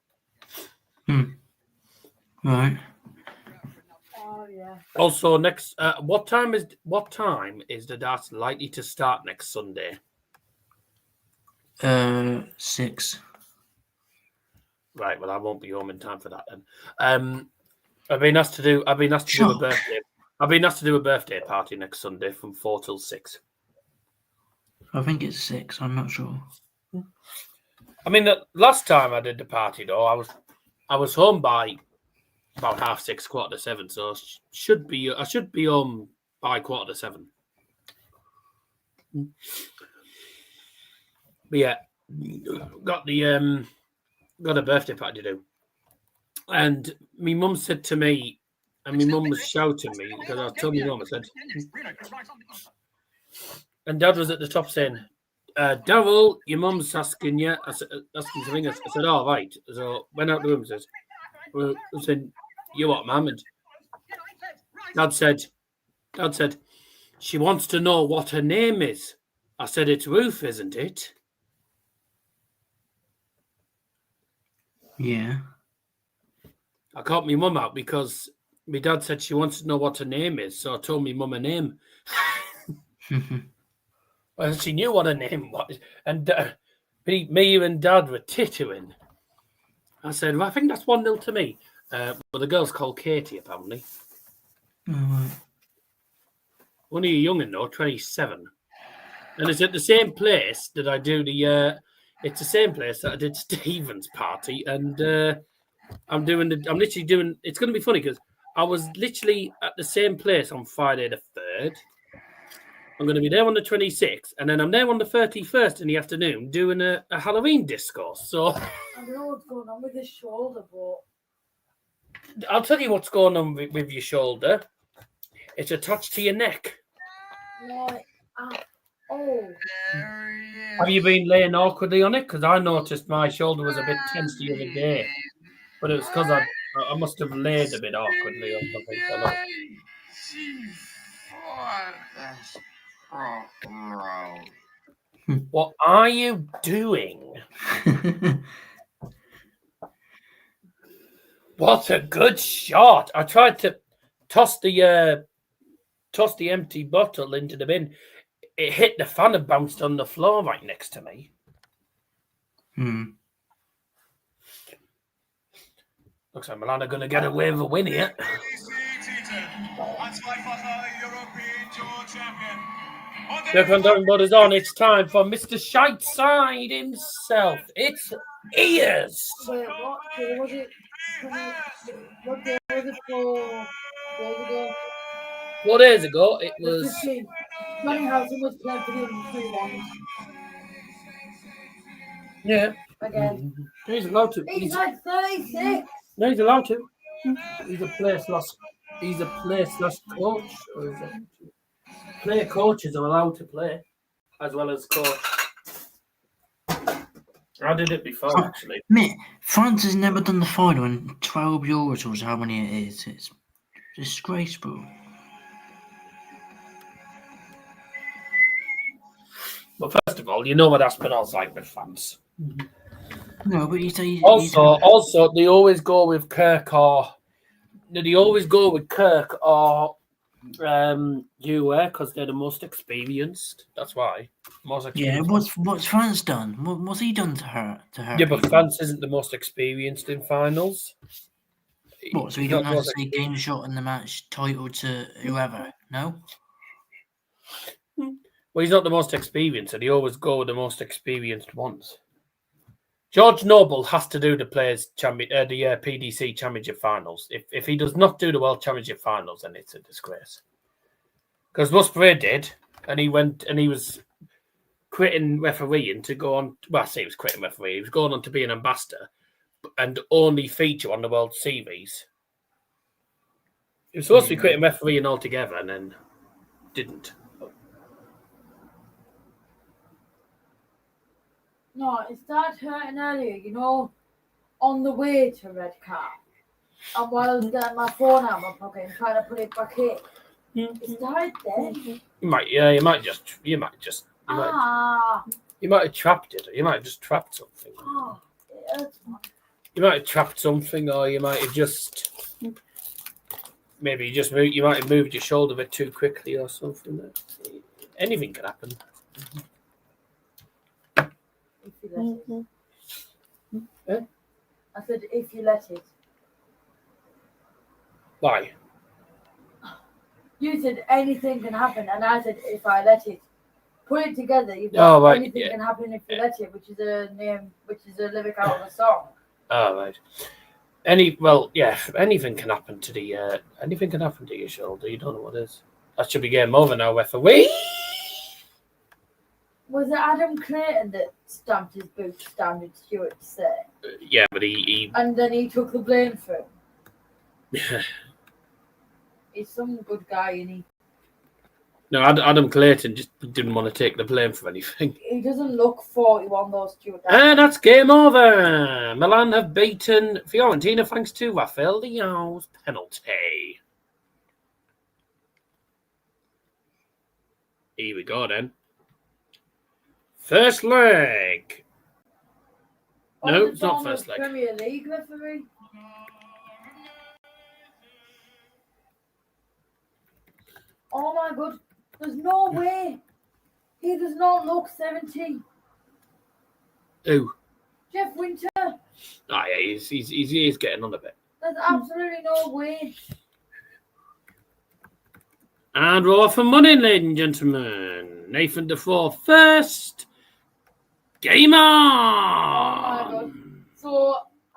S1: Right.
S10: Oh yeah.
S9: Also, next, what time is the darts likely to start next Sunday?
S1: 6.
S9: Right, well, I won't be home in time for that then. I've been asked to do a birthday. I've been asked to do a birthday party next Sunday from 4 till 6.
S1: I think it's 6. I'm not sure.
S9: I mean, the last time I did the party though, I was home by about 6:30, 7:15, so I should be home by 7:15. But yeah, got a birthday party to do, and my mum said to me, and my mum was shouting me because I told my mum, I said, and Dad was at the top saying, Daryl, your mum's asking you, asking something. I said, oh, right. So went out the room and says, well, I said, you what, Mum? And Dad said, she wants to know what her name is. I said, it's Ruth, isn't it?
S1: Yeah.
S9: I caught my mum out because my dad said she wants to know what her name is. So I told my mum her name. Well, she knew what her name was. And me and Dad were tittering. I said, well, I think that's 1-0 to me. But the girl's called Katie, apparently.
S1: Right.
S9: Only a young'un, though, 27. And it's at the same place that I do it's the same place that I did Stephen's party. And I'm literally doing, it's going to be funny because I was literally at the same place on Friday the 3rd. I'm going to be there on the 26th, and then I'm there on the 31st in the afternoon doing a Halloween discourse. So
S10: I don't know what's going on with his shoulder, but
S9: I'll tell you what's going on with your shoulder. It's attached to your neck.
S10: like, oh.
S9: Have you been laying awkwardly on it? Because I noticed my shoulder was a bit tense the other day, but it was because I must have laid a bit awkwardly or something. So no. What are you doing? What a good shot! I tried to toss the empty bottle into the bin. It hit the fan and bounced on the floor right next to me. Looks like Milan are going to get away with a win here. Dirk Duijbenbode on. It's time for Mr. Shiteside himself. It's ears.
S10: Wait, what day was it? What day was it 4 days ago?
S9: 4 days ago, it was.
S10: Johnny Housen was playing for the 3-1.
S9: Yeah.
S10: Again.
S9: He's allowed to.
S10: He's like 36.
S9: No, he's allowed to. He's a player/coach. Or is it? Player coaches are allowed to play as well as coach. I did it before, actually.
S1: Mate, France has never done the final in 12 Euros or how many it is. It's disgraceful.
S9: But first of all, you know what Aspinall's like with fans.
S1: No, but
S9: Also, they always go with Kirk or UA because they're the most experienced. That's why.
S1: Yeah, what's France done? What's he done to her?
S9: Yeah, but France isn't the most experienced in finals.
S1: What, so he
S9: he's
S1: don't
S9: not the
S1: have to
S9: most
S1: say game
S9: experienced.
S1: shot in the match title to whoever? No?
S9: Well, he's not the most experienced, and he always go with the most experienced ones. George Noble has to do the PDC Championship Finals. If he does not do the World Championship Finals, then it's a disgrace. Because Musgrave did, and he was quitting refereeing to go on. Well, I say he was quitting refereeing. He was going on to be an ambassador and only feature on the World Series. He was supposed to be quitting refereeing altogether, and then didn't.
S10: No, it started hurting earlier, on the way to Red Car. And while I was getting my phone out of my pocket and trying to put it back in, it started then.
S9: You might have trapped it, or you might have just trapped something.
S10: It hurts, man.
S9: You might have trapped something, or you might have just you might have moved your shoulder a bit too quickly or something. Anything can happen.
S10: If you let it.
S9: Eh?
S10: I said, if you let it.
S9: Why?
S10: You said anything can happen, and I said, if I let it. Put it together. You've
S9: Oh,
S10: got
S9: right,
S10: anything
S9: yeah.
S10: can happen if you let it, which is a lyric out of a song.
S9: Oh, right. Anything can happen to your shoulder. You don't know what it is. That should be game over now, referee.
S10: Was it Adam Clayton that stamped his boots down at Stewart to say?
S9: Yeah, but he
S10: And then he took the blame for him. He's some good guy, and he
S9: No, Adam Clayton just didn't want to take the blame for anything.
S10: doesn't look 41, though, Stewart.
S9: And that's game over. Milan have beaten Fiorentina thanks to Rafael Leao's penalty. Here we go then. First leg. No, it's not first leg.
S10: Premier League referee. Oh my god, there's no way. He does not look 70.
S9: Who?
S10: Jeff Winter.
S9: Ah, yeah, he's getting on a bit.
S10: There's absolutely no way.
S9: And roll for money, ladies and gentlemen. Nathan Defoe first. Game on!
S10: Oh my god. So,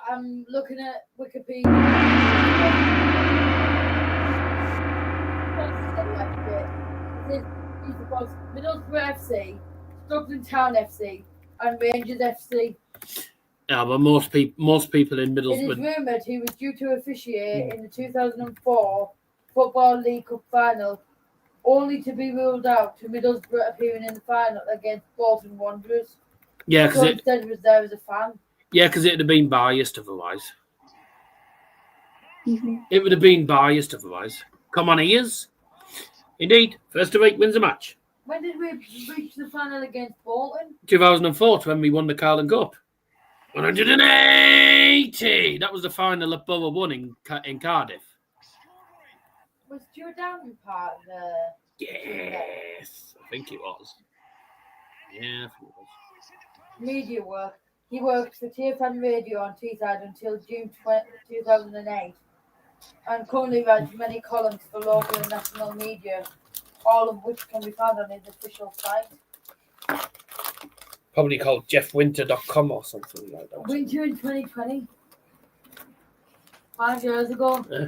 S10: I'm looking at Wikipedia. He's supposed Middlesbrough FC, Dublin Town FC, and Rangers FC.
S9: Yeah, but most people in
S10: It is
S9: Middlesbrough.
S10: rumoured he was due to officiate in the 2004 Football League Cup final, only to be ruled out to Middlesbrough appearing in the final against Bolton Wanderers.
S9: Yeah, because
S10: So instead was there as a fan.
S9: it'd have been biased otherwise. It would have been biased otherwise. Come on, ears. Indeed, first to 8 wins a match.
S10: When did we reach the final against Bolton?
S9: 2004 when we won the Carling Cup. 180. That was the final that Borough won in Cardiff.
S10: Was Stuart Downey part of the...
S9: Yes, I think it was. Yeah, I think it was.
S10: media work? He worked for TFN Radio on Teesside until June 2008 and currently writes many columns for local and national media, all of which can be found on his official site.
S9: Probably called jeffwinter.com or something like that.
S10: Winter in 2020. 5 years ago.
S9: Yeah.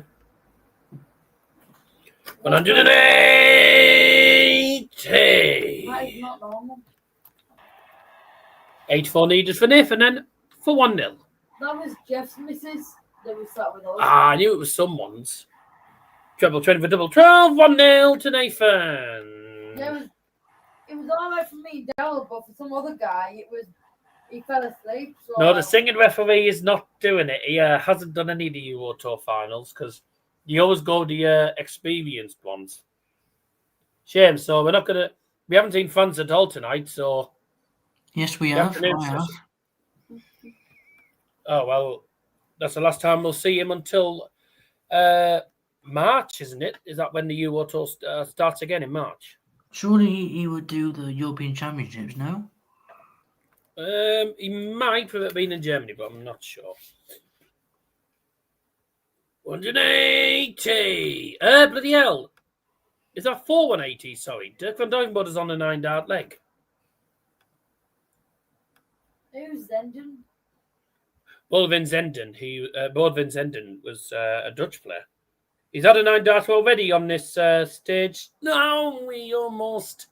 S9: 180.
S10: That is not normal.
S9: 84 needed for Nathan then for 1-0.
S10: That was Jeff's missus that was sat with us.
S9: I knew it was someone's. Treble 20 for double 12. 1-0 to Nathan.
S10: Yeah, it was all right for me, Daryl, but for some other guy, he fell asleep. So
S9: No, the singing referee is not doing it. He hasn't done any of the Euro Tour finals because you always go the experienced ones. Shame. So we haven't seen fans at all tonight. So
S1: yes, we have.
S9: Oh well, that's the last time we'll see him until March, isn't it? Is that when the Euro Tour starts again in March?
S1: Surely he would do the European Championships, no?
S9: He might with it being in Germany, but I'm not sure. 180. Bloody hell. Is that 4 180? Sorry. Dirk van Duijbenbode on a 9-dart leg.
S10: Who's Zenden?
S9: Boudewijn Zenden was a Dutch player. He's had a 9-dart already on this stage. No, we almost.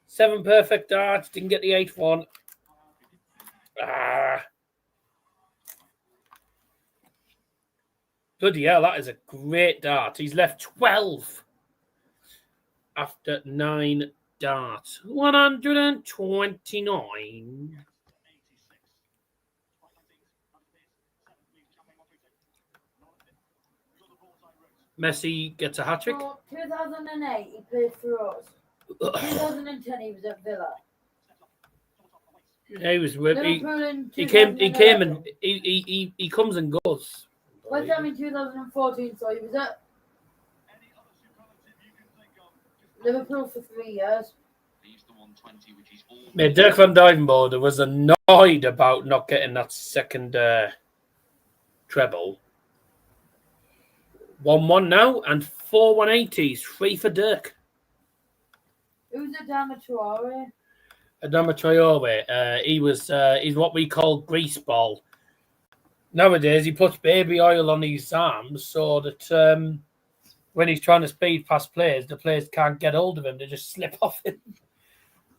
S9: 7 perfect darts. Didn't get the 8th one. Bloody hell, that is a great dart. He's left 12 after 9 darts. 129. Messi gets a hat-trick.
S10: 2008, he played for us. 2010, he was at Villa.
S9: Yeah, he was. He comes and goes.
S10: West Ham in 2014, so he was at Liverpool for 3 years.
S9: Mate, Dirk van Duijbenbode was annoyed about not getting that second treble. 1-1 now, and 4 180s. 3 for Dirk.
S10: Who's Adama Traore?
S9: Adama Traore. He's what we call grease ball. Nowadays, he puts baby oil on his arms so that when he's trying to speed past players, the players can't get hold of him. They just slip off him.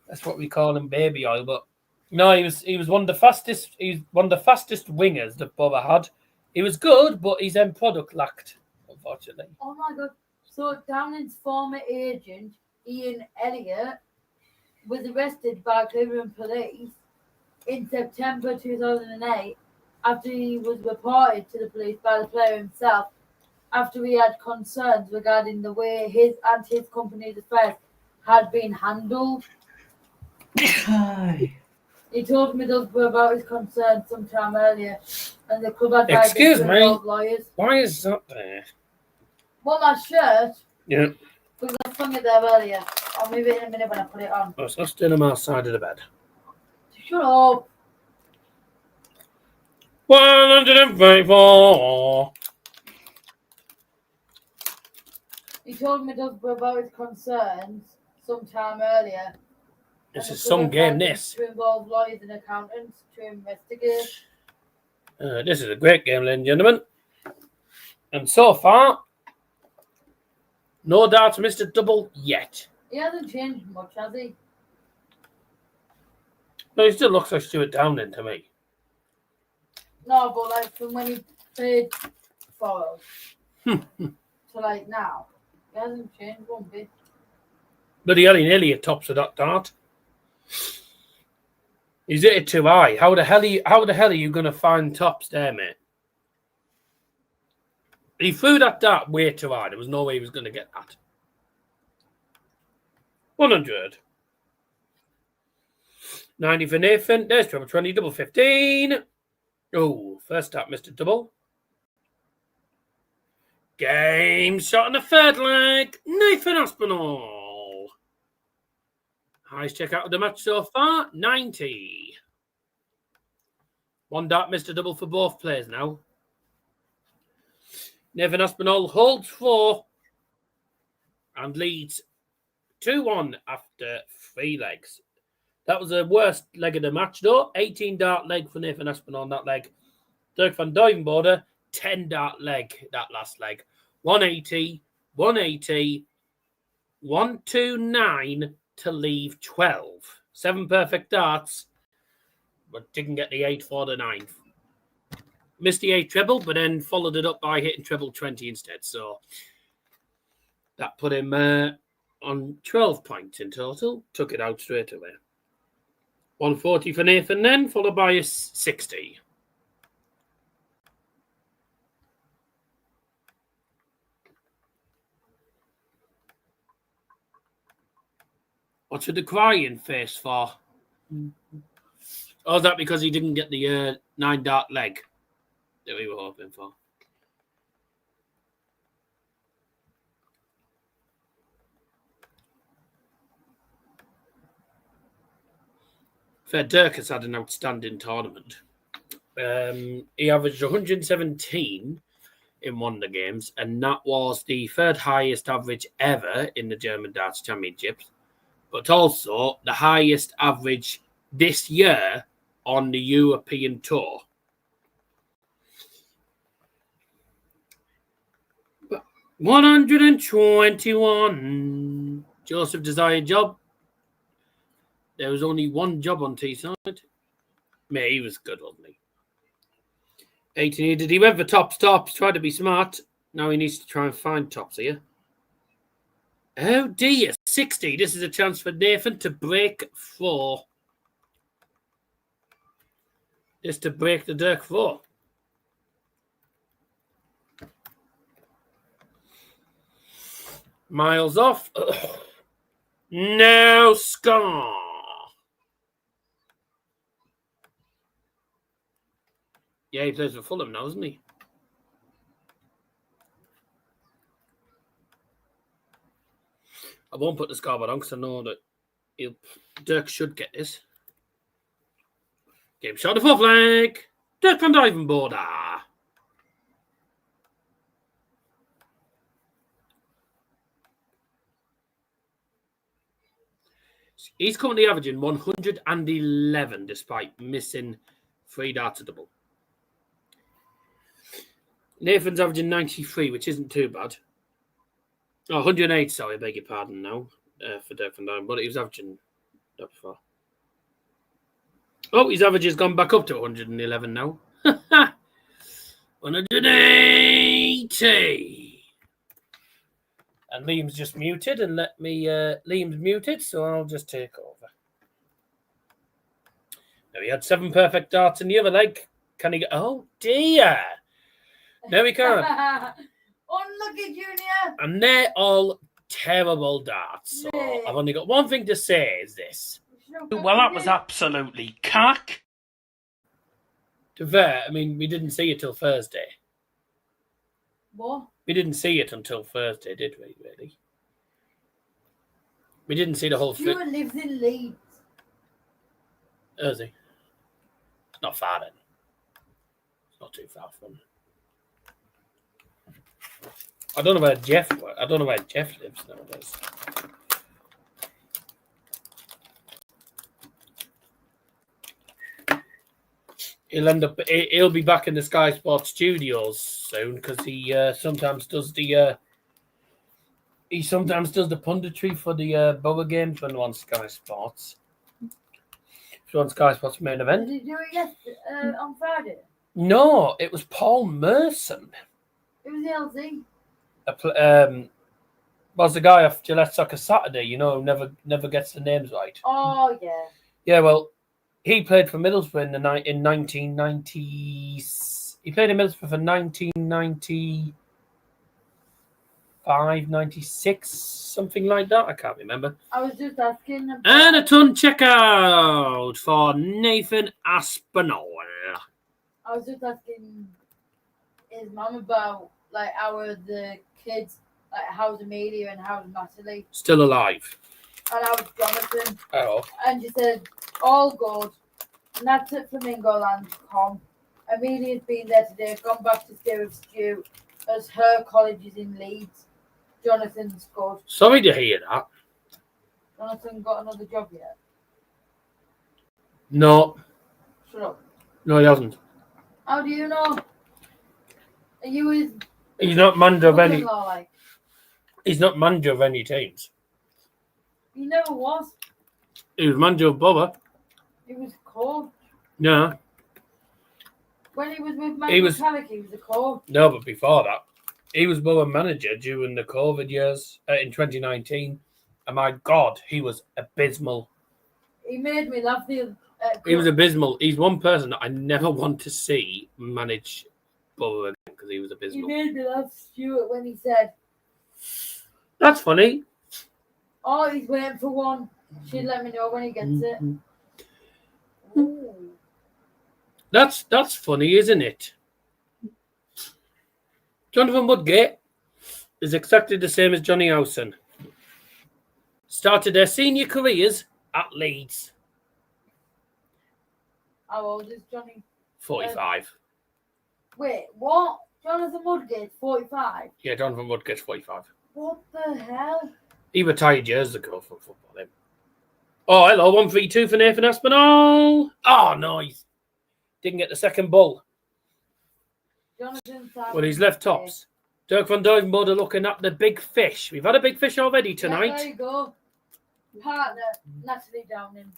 S9: That's what we call him, baby oil. But no, he was one of the fastest. He's one of the fastest wingers that Bobber had. He was good, but his end product lacked, unfortunately.
S10: Oh my God! So Downing's former agent Ian Elliott was arrested by Cleveland police in September 2008 after he was reported to the police by the player himself after he had concerns regarding the way his and his company's affairs had been handled. He told Middlesbrough about his concerns sometime earlier, and the club advised him to involve lawyers.
S9: Why is that there?
S10: Well, my shirt.
S9: Yeah.
S10: Because I flung it there earlier. I'll move it in a minute when I put it on.
S9: Let's do them outside of the bed.
S10: Shut up.
S9: 134.
S10: He told Middlesbrough about his concerns sometime earlier.
S9: This is some game, this.
S10: To involve lawyers and accountants to investigate.
S9: This is a great game, ladies and gentlemen. And so far, no darts Mr. Double yet.
S10: He hasn't changed much, has he?
S9: No, he still looks like Stuart Downing to me.
S10: No, but like from when he played for us to like now, he hasn't changed one bit.
S9: Bloody hell, he nearly tops of that dart. He's hit it too high. How the hell are you going to find tops there, mate? He threw that dart way too high. There was no way he was going to get that. 100. 90 for Nathan. There's treble 20, double 15. Oh, first up, Mr. Double. Game shot in the third leg. Nathan Aspinall. Highest check out of the match so far, 90. 1 dart, Mr. Double for both players now. Nathan Aspinall holds 4 and leads 2-1 after 3 legs. That was the worst leg of the match, though. 18 dart leg for Nathan Aspinall on that leg. Dirk van Duijbenbode, 10 dart leg, that last leg. 180, 180, 129 to leave 12. 7 perfect darts, but didn't get the 8 for the 9th. Missed the 8 treble, but then followed it up by hitting treble 20 instead. So that put him on 12 points in total. Took it out straight away. 140 for Nathan then, followed by a 60. What's with the crying face for? Oh, is that because he didn't get the 9 dart leg that we were hoping for? Fair Dirk has had an outstanding tournament. He averaged 117 in one of the games, and that was the third highest average ever in the German Darts Championships, but also the highest average this year on the European Tour. But 121. Joseph desired job. There was only one job on T-side. Mate, he was good, wasn't he? 18 needed. He went for tops, tried to be smart. Now he needs to try and find tops here. Oh dear, 60. This is a chance for Nathan to break 4. Just to break the Dirk 4. Miles off. Ugh. No score. Yeah, he plays for Fulham now, doesn't he? I won't put the scoreboard on because I know that Dirk should get this. Game shot of fourth leg. Dirk van Duijbenbode. He's currently averaging 111 despite missing 3 darts a double. Nathan's averaging 93, which isn't too bad. Oh, 108, sorry, I beg your pardon now for Dirk van Duijbenbode, but he was averaging that before. Oh, his average has gone back up to 111 now. 180. And Liam's just muted, and Liam's muted, so I'll just take over. Now, he had 7 perfect darts in the other leg. Can he get... Oh, dear. No, he can't.
S10: Unlucky, Junior.
S9: And they're all terrible darts. So I've only got one thing to say is this. Well, that was absolutely cack. To be fair, I mean, we didn't see it till Thursday.
S10: What?
S9: We didn't see it until Thursday, did we, really? We didn't see the whole thing.
S10: Stuart lives in Leeds.
S9: Is he? It's not far then. It's not too far from him. I don't know where Jeff lives nowadays. He'll be back in the Sky Sports studios soon because he sometimes does the punditry for the Borough games when they're on Sky Sports. So on Sky Sports main event.
S10: Did he do it yesterday, on Friday?
S9: No, it was Paul Merson.
S10: It was the LZ.
S9: Was the guy off Gillette Soccer Saturday, you know, never gets the names right.
S10: Oh, yeah.
S9: Yeah, well, he played for Middlesbrough in 1990. He played in Middlesbrough for 1995, 96, something like that. I can't remember.
S10: I was just asking.
S9: And a ton checkout for Nathan Aspinall.
S10: I was just asking his mum about, like, how are the kids, like, how's Amelia and how's Natalie?
S9: Still alive.
S10: And how's Jonathan?
S9: Oh.
S10: And she said, all good. And that's at FlamingoLand.com. Amelia's been there today, gone back to stay with Stu, as her college is in Leeds. Jonathan's good.
S9: Sorry to hear that.
S10: Jonathan got another job yet?
S9: No.
S10: Shut up.
S9: No, he hasn't.
S10: How do you know? Are you his...
S9: He's not manager of any...
S10: Like?
S9: He's not manager of any teams.
S10: He never was.
S9: He was manager of Borough.
S10: He was coach.
S9: No.
S10: When he was with Michael Carrick, he was a coach.
S9: No, but before that, he was Borough manager during the COVID years in 2019. And my God, he was abysmal.
S10: He made me laugh. He
S9: was abysmal. He's one person that I never want to see manage Borough again because he was abysmal.
S10: He made me laugh, Stuart, when he said,
S9: "That's funny."
S10: Oh, he's waiting for one. She'd let me know when he gets it. Ooh.
S9: That's funny, isn't it? Jonathan Woodgate is exactly the same as Johnny Howson. Started their senior careers at Leeds.
S10: How old is Johnny?
S9: 45.
S10: Wait, what? Jonathan Woodgate, 45.
S9: Yeah, Jonathan Woodgate's 45.
S10: What the hell?
S9: He retired years ago from football. Him. Oh, hello, 1-3-2 for Nathan Aspinall. Oh, nice. Didn't get the second ball.
S10: Jonathan
S9: Well, he's left tops. Dirk van Duijbenbode looking at the big fish. We've had a big fish already tonight.
S10: Yeah, there you go. Partner, Natalie Downing.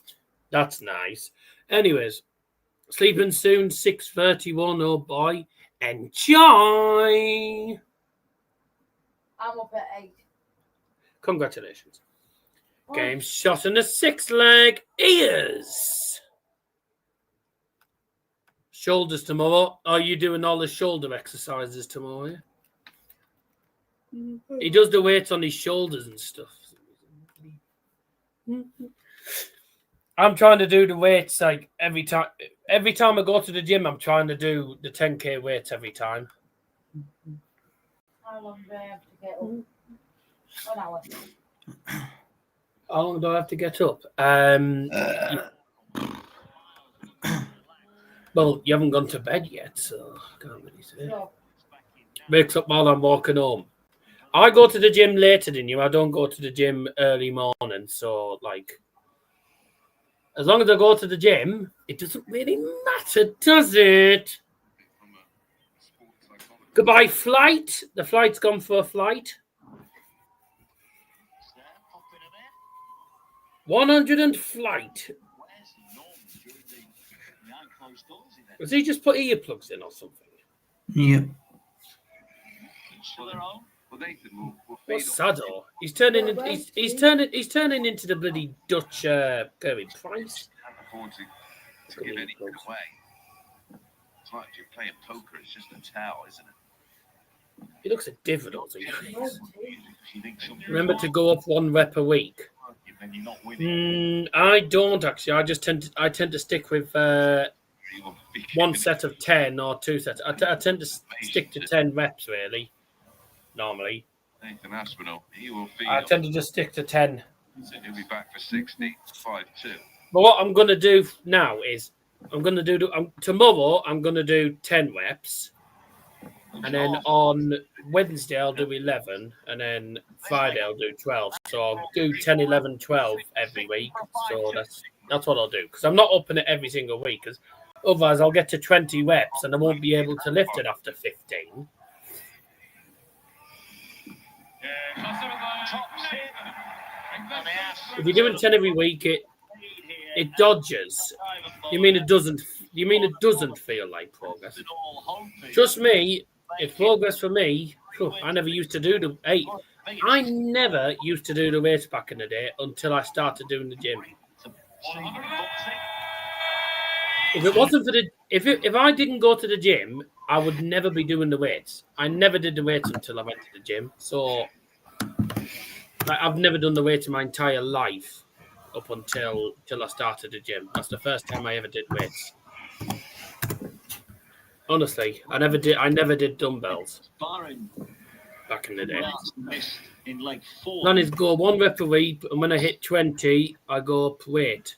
S9: That's nice. Anyways, sleeping soon, 6:31. Oh boy, enjoy.
S10: I'm up at 8.
S9: Congratulations. Game shot in the 6 leg. Ears. Shoulders tomorrow. Are you doing all the shoulder exercises tomorrow? He does the weights on his shoulders and stuff. I'm trying to do the weights like every time. Every time I go to the gym, I'm trying to do the 10k weights every time.
S10: How long do I have to get up? 1 hour.
S9: How long do I have to get up? Well, you haven't gone to bed yet, so I can't really say.
S10: No.
S9: Wakes up while I'm walking home. I go to the gym later than you. I don't go to the gym early morning. So, like, as long as I go to the gym, it doesn't really matter, does it? Goodbye, flight. The flight's gone for a flight. 100 and flight. Has he just put earplugs in or something?
S8: Yeah.
S9: What's Sado? He's turning into he's turning into the bloody Dutch Gerry Price.
S2: Can't afford to give anything away. It's like you're playing poker. It's just a towel, isn't it?
S9: He looks a dividend. Remember to go up 1 rep a week. I don't actually. I tend to stick with 1 set of 10 or 2 sets. I tend to stick to 10 reps really. Normally,
S2: Nathan Aspinall, he will feel.
S9: I tend to just stick to 10.
S2: He'll be back for 60, 5-2.
S9: But what I'm going to do now is tomorrow I'm going to do 10 reps. And then on Wednesday, I'll do 11. And then Friday, I'll do 12. So I'll do 10, 11, 12 every week. So that's what I'll do. Because I'm not upping it every single week. Because otherwise, I'll get to 20 reps and I won't be able to lift it after 15. If you're doing 10 every week, it dodges. You mean it doesn't feel like progress? Trust me, it's progress for me. I never used to do the 8. I never used to do the weights back in the day until I started doing the gym. If it wasn't for if I didn't go to the gym, I would never be doing the weights. I never did the weights until I went to the gym. So I've never done the weights in my entire life up until I started the gym. That's the first time I ever did weights. Honestly, I never did dumbbells back in the day. Then is go 1 rep a week, and when I hit 20, I go up weight.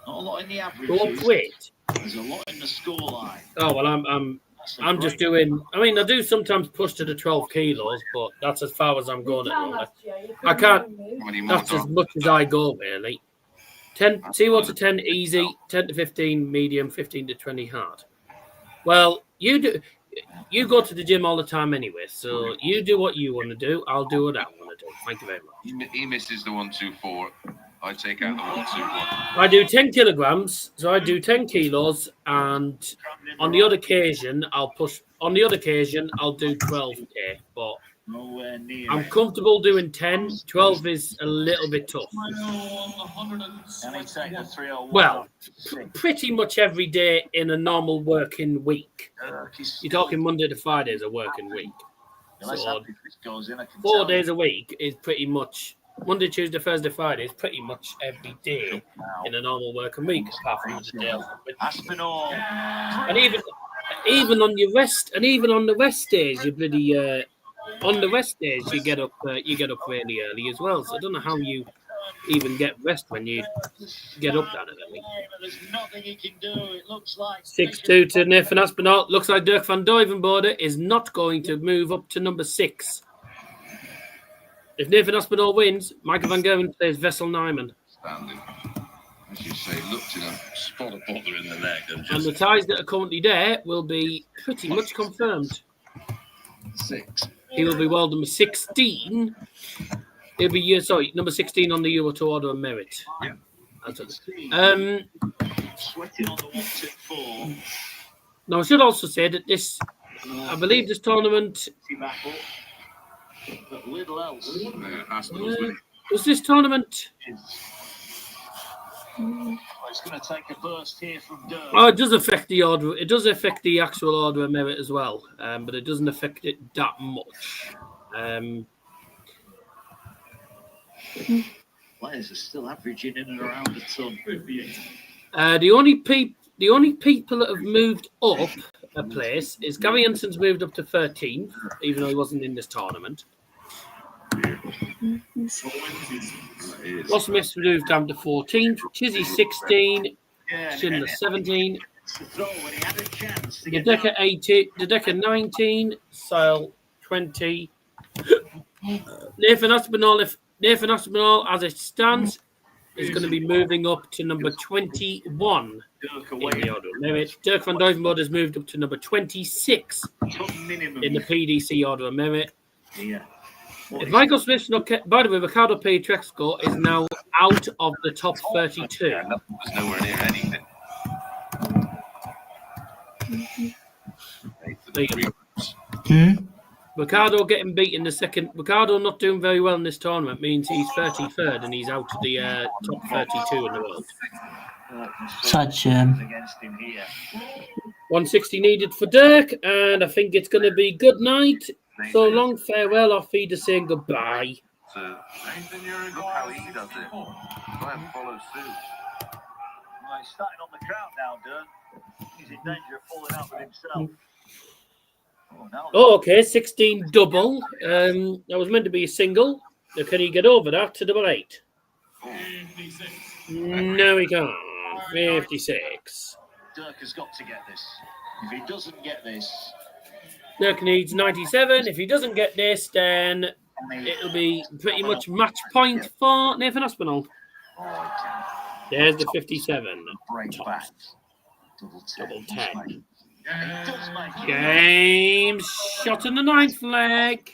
S3: Not a lot in the average.
S9: Go up weight.
S3: There's a lot in the scoreline.
S9: Oh well, I'm just doing. I mean, I do sometimes push to the 12 kilos, but that's as far as I'm going at the moment. I can't. That's as much as I go, really. 0 to 10 easy, 10 to 15 medium, 15 to 20 hard. Well, you do. You go to the gym all the time anyway, so you do what you want to do. I'll do what I want to do. Thank you very much.
S2: He misses the 1-2-4. I take out the 1-2-1.
S9: I do 10 kilograms, so I do 10 kilos, and on the odd occasion, I'll do 12k, but I'm comfortable doing 10. 12 is a little bit tough. Well, pretty much every day in a normal working week. You're talking Monday to Friday is a working week. So 4 days a week is pretty much Monday, Tuesday, Thursday, Friday is pretty much every day in a normal working week, apart from the day. And even on your rest, and even on the rest days, you bloody on the rest days you get up really early as well. So I don't know how even get rest when you get up down at that.
S3: There's nothing he can do. It looks like
S9: 6-2 to Nathan Aspinall. Looks like Dirk van Duijbenbode is not going to move up to number 6. If Nathan Aspinall wins, Michael van Gerwen plays Vessel Nyman.
S2: Standing. As you say, looked in a spot of bother in the leg.
S9: And the ties that are currently there will be pretty much confirmed.
S2: 6.
S9: He will be world number 16. He'll be number 16 on the Euro to Order of Merit.
S2: Yeah.
S3: sweating on the 1-2-4.
S9: Now I should also say that this, I believe, this tournament.
S3: But little else.
S9: Was this tournament?
S3: It's going to take a burst here from Dirk.
S9: Oh, it does affect the order. It does affect the actual Order of Merit as well, but it doesn't affect it that much.
S3: Players are still averaging in and around a ton.
S9: The only people that have moved up a place is Gary Hansen's moved up to 13th, even though he wasn't in this tournament. Ross Smith's moved down to 14th, Chizzy 16, Schindler 17, Dedeka 18, Dedeka 19, Sale 20. Nathan Aspinall, as it stands, is going to be moving up to number 21 in the Order of Merit. Dirk van Duijbenbode has moved up to number 26 in the PDC Order of Merit. If Michael Smith's not kept, by the way, Ricardo Pietrexco is now out of the top 32.
S2: Yeah, was nowhere near anything.
S9: Ricardo getting beat in the second. Ricardo not doing very well in this tournament means he's 33rd and he's out of the top 32 in the world.
S1: Such
S9: 160 needed for Dirk, and I think it's going to be good night. So long, farewell, off Feeder saying goodbye.
S2: So, look how he does it. Try and follow suit.
S3: Well, he's starting on the ground now, Dirk. He's in danger of falling out with himself.
S9: Oh, okay, 16 double. That was meant to be a single. Now, can he get over that to double 8? No, he can't. 56.
S3: Dirk has got to get this. If he doesn't get this,
S9: Dirk needs 97. If he doesn't get this, then it'll be pretty much match point for Nathan Aspinall. There's the 57. Tops. Double 10. Game shot in the 9th leg.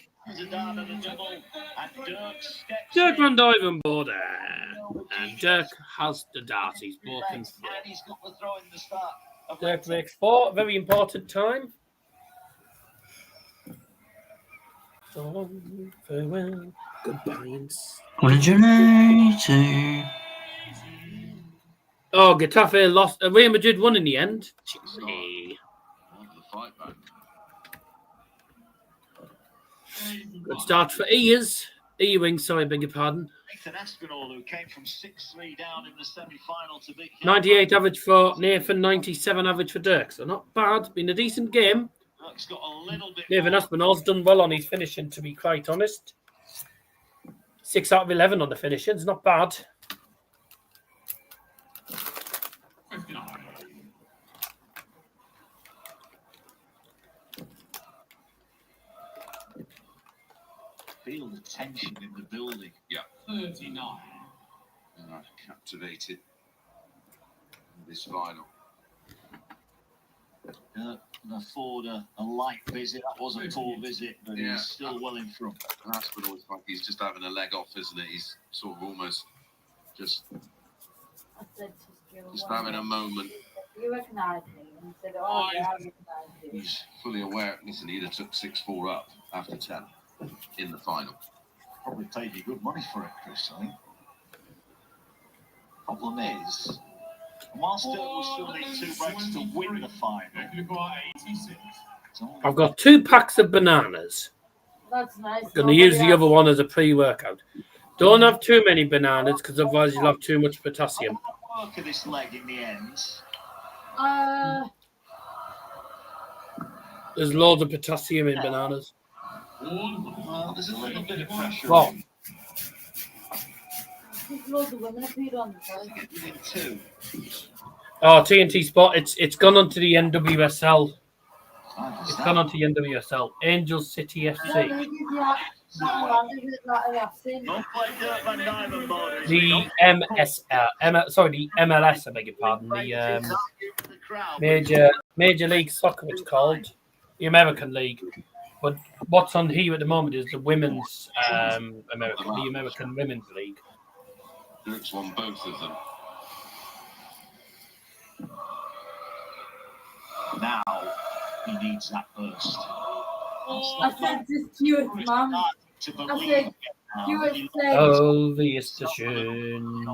S9: Dirk van Duijbenbode. And Dirk has the dart. He's broken through. Dirk makes 4. Very important time. So long, farewell, goodbyes.
S1: What did you need to?
S9: Oh, Getafe lost. Real Madrid won in the end. Good start for Ewing, sorry, beg your pardon.
S3: Nathan Aspinall, who came from 6-3 down in the semi-final to big
S9: 98 average for Nathan, 97 average for Dirk. So not bad. Been a decent game.
S3: Dirk's got a little bit
S9: Nathan Aspinall's done well on his finishing, to be quite honest. 6 out of 11 on the finishings, not bad.
S3: Feel the tension in the building.
S2: Yeah. 39. And I'm captivated in this final.
S3: Afford a light visit. That was a poor visit, but he's still well in front.
S2: Aspinall is like he's just having a leg off, isn't it? He's sort of almost just having a moment.
S10: You recognise me? And he said, oh, yeah, I recognise you.
S2: He's fully aware. Listen, he'd have took 6-4 up after 10 in the final.
S3: Probably paid you good money for it, Chris, I think. Problem is, whilst Dirk will still need 2 breaks to win the final,
S9: I've got 2 packs of bananas.
S10: That's nice.
S9: Going to use the other one as a pre-workout. Don't have too many bananas because otherwise you'll have too much potassium.
S3: Work of this leg in the end.
S9: There's loads of potassium in bananas.
S3: Well, there's a little bit of pressure.
S9: What?
S10: Just loads of women appeared on the telly.
S12: Within two.
S9: Oh, TNT Sport. It's gone onto the NWSL. It's gone onto the NWSL. Angel City FC.
S3: Not quite Dirk Van Duijbenbode.
S9: The the MLS, I beg your pardon. The Major League Soccer, it's called. The American League. But what's on here at the moment is the women's the American Women's League.
S2: Dirk's won both of them.
S3: Now he needs that burst.
S10: I said to Stuart, Mum. I said, Stuart said.
S9: Oh, wie ist das schön.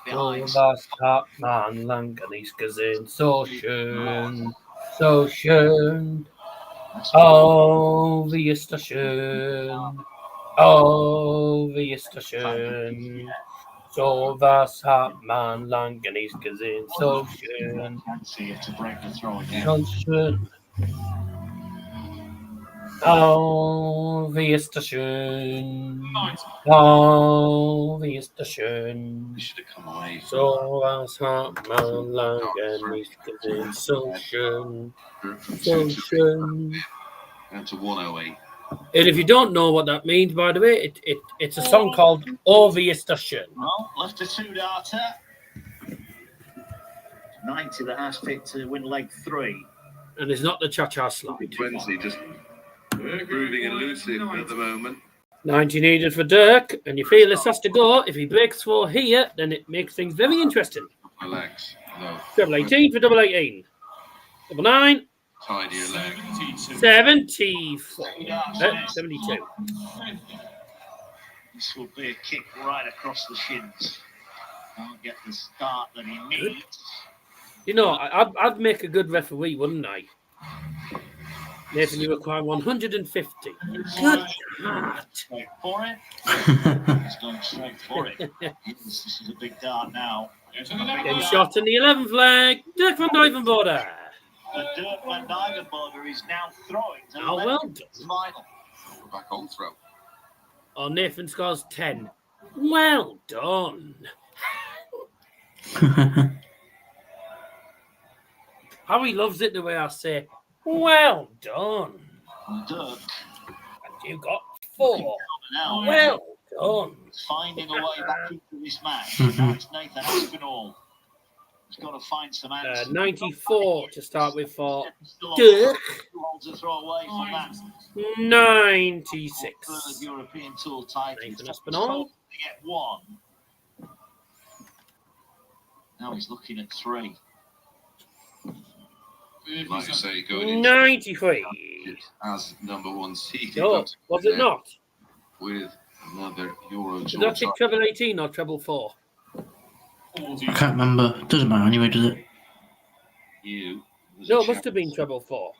S9: So was hat man lang nicht gesehen. So schön. So schön. Oh, wie ist das schön. Oh, wie ist das schön. So was hat man lange nicht gesehen. So schön. So schön. Oh, wie ist das schön. Oh, wie ist das schön. So was hat man lange nicht gesehen. So schön. So schön.
S2: Down to 108.
S9: And if you don't know what that means, by the way, it's a song called Oh, wie ist das schön.
S3: Well, left a two-darter. 90 that has picked to win leg 3.
S9: And it's not the cha-cha slide.
S2: Wednesday just proving elusive at the moment.
S9: 90 needed for Dirk, and you feel this has to go. If he breaks 4 here, then it makes things very interesting.
S2: Relax. No.
S9: Double 18 for double 18. Double 9.
S2: Tidy your leg.
S9: 74. 72.
S3: This will be a kick right across the shins. Can't get the start that he needs.
S9: You know, I'd make a good referee, wouldn't I? Nathan, you require 150. Good heart.
S3: Straight for it. He's going straight for it. This is a big dart now.
S9: Getting shot in the 11th leg. Dirk Van Duijbenbode.
S3: But Dirk Van Duijbenbode is now throwing to
S9: Oh, well done.
S3: final.
S2: We're back on throw.
S9: Oh, Nathan scores 10. Well done. Harry loves it the way I say, well done.
S3: Dirk.
S9: And you got 4.
S3: Now,
S9: Well done.
S3: finding a way back into this match. Now it's Nathan Aspinall. He's got to find some answers.
S9: 94 to start with for
S3: Still
S9: Dirk.
S3: to throw away from that
S9: 96.
S3: third European Tour title.
S9: Nathan Aspinall.
S3: To get 1. Now he's looking at 3.
S2: Like I say, going in
S9: 93.
S2: as number 1 seeded.
S9: No, was it not?
S2: With another Euro
S9: Did
S2: Tour
S9: I pick treble 18 or treble 4?
S1: I can't remember. Doesn't matter anyway, does it?
S2: You.
S9: No, it must have been treble 4.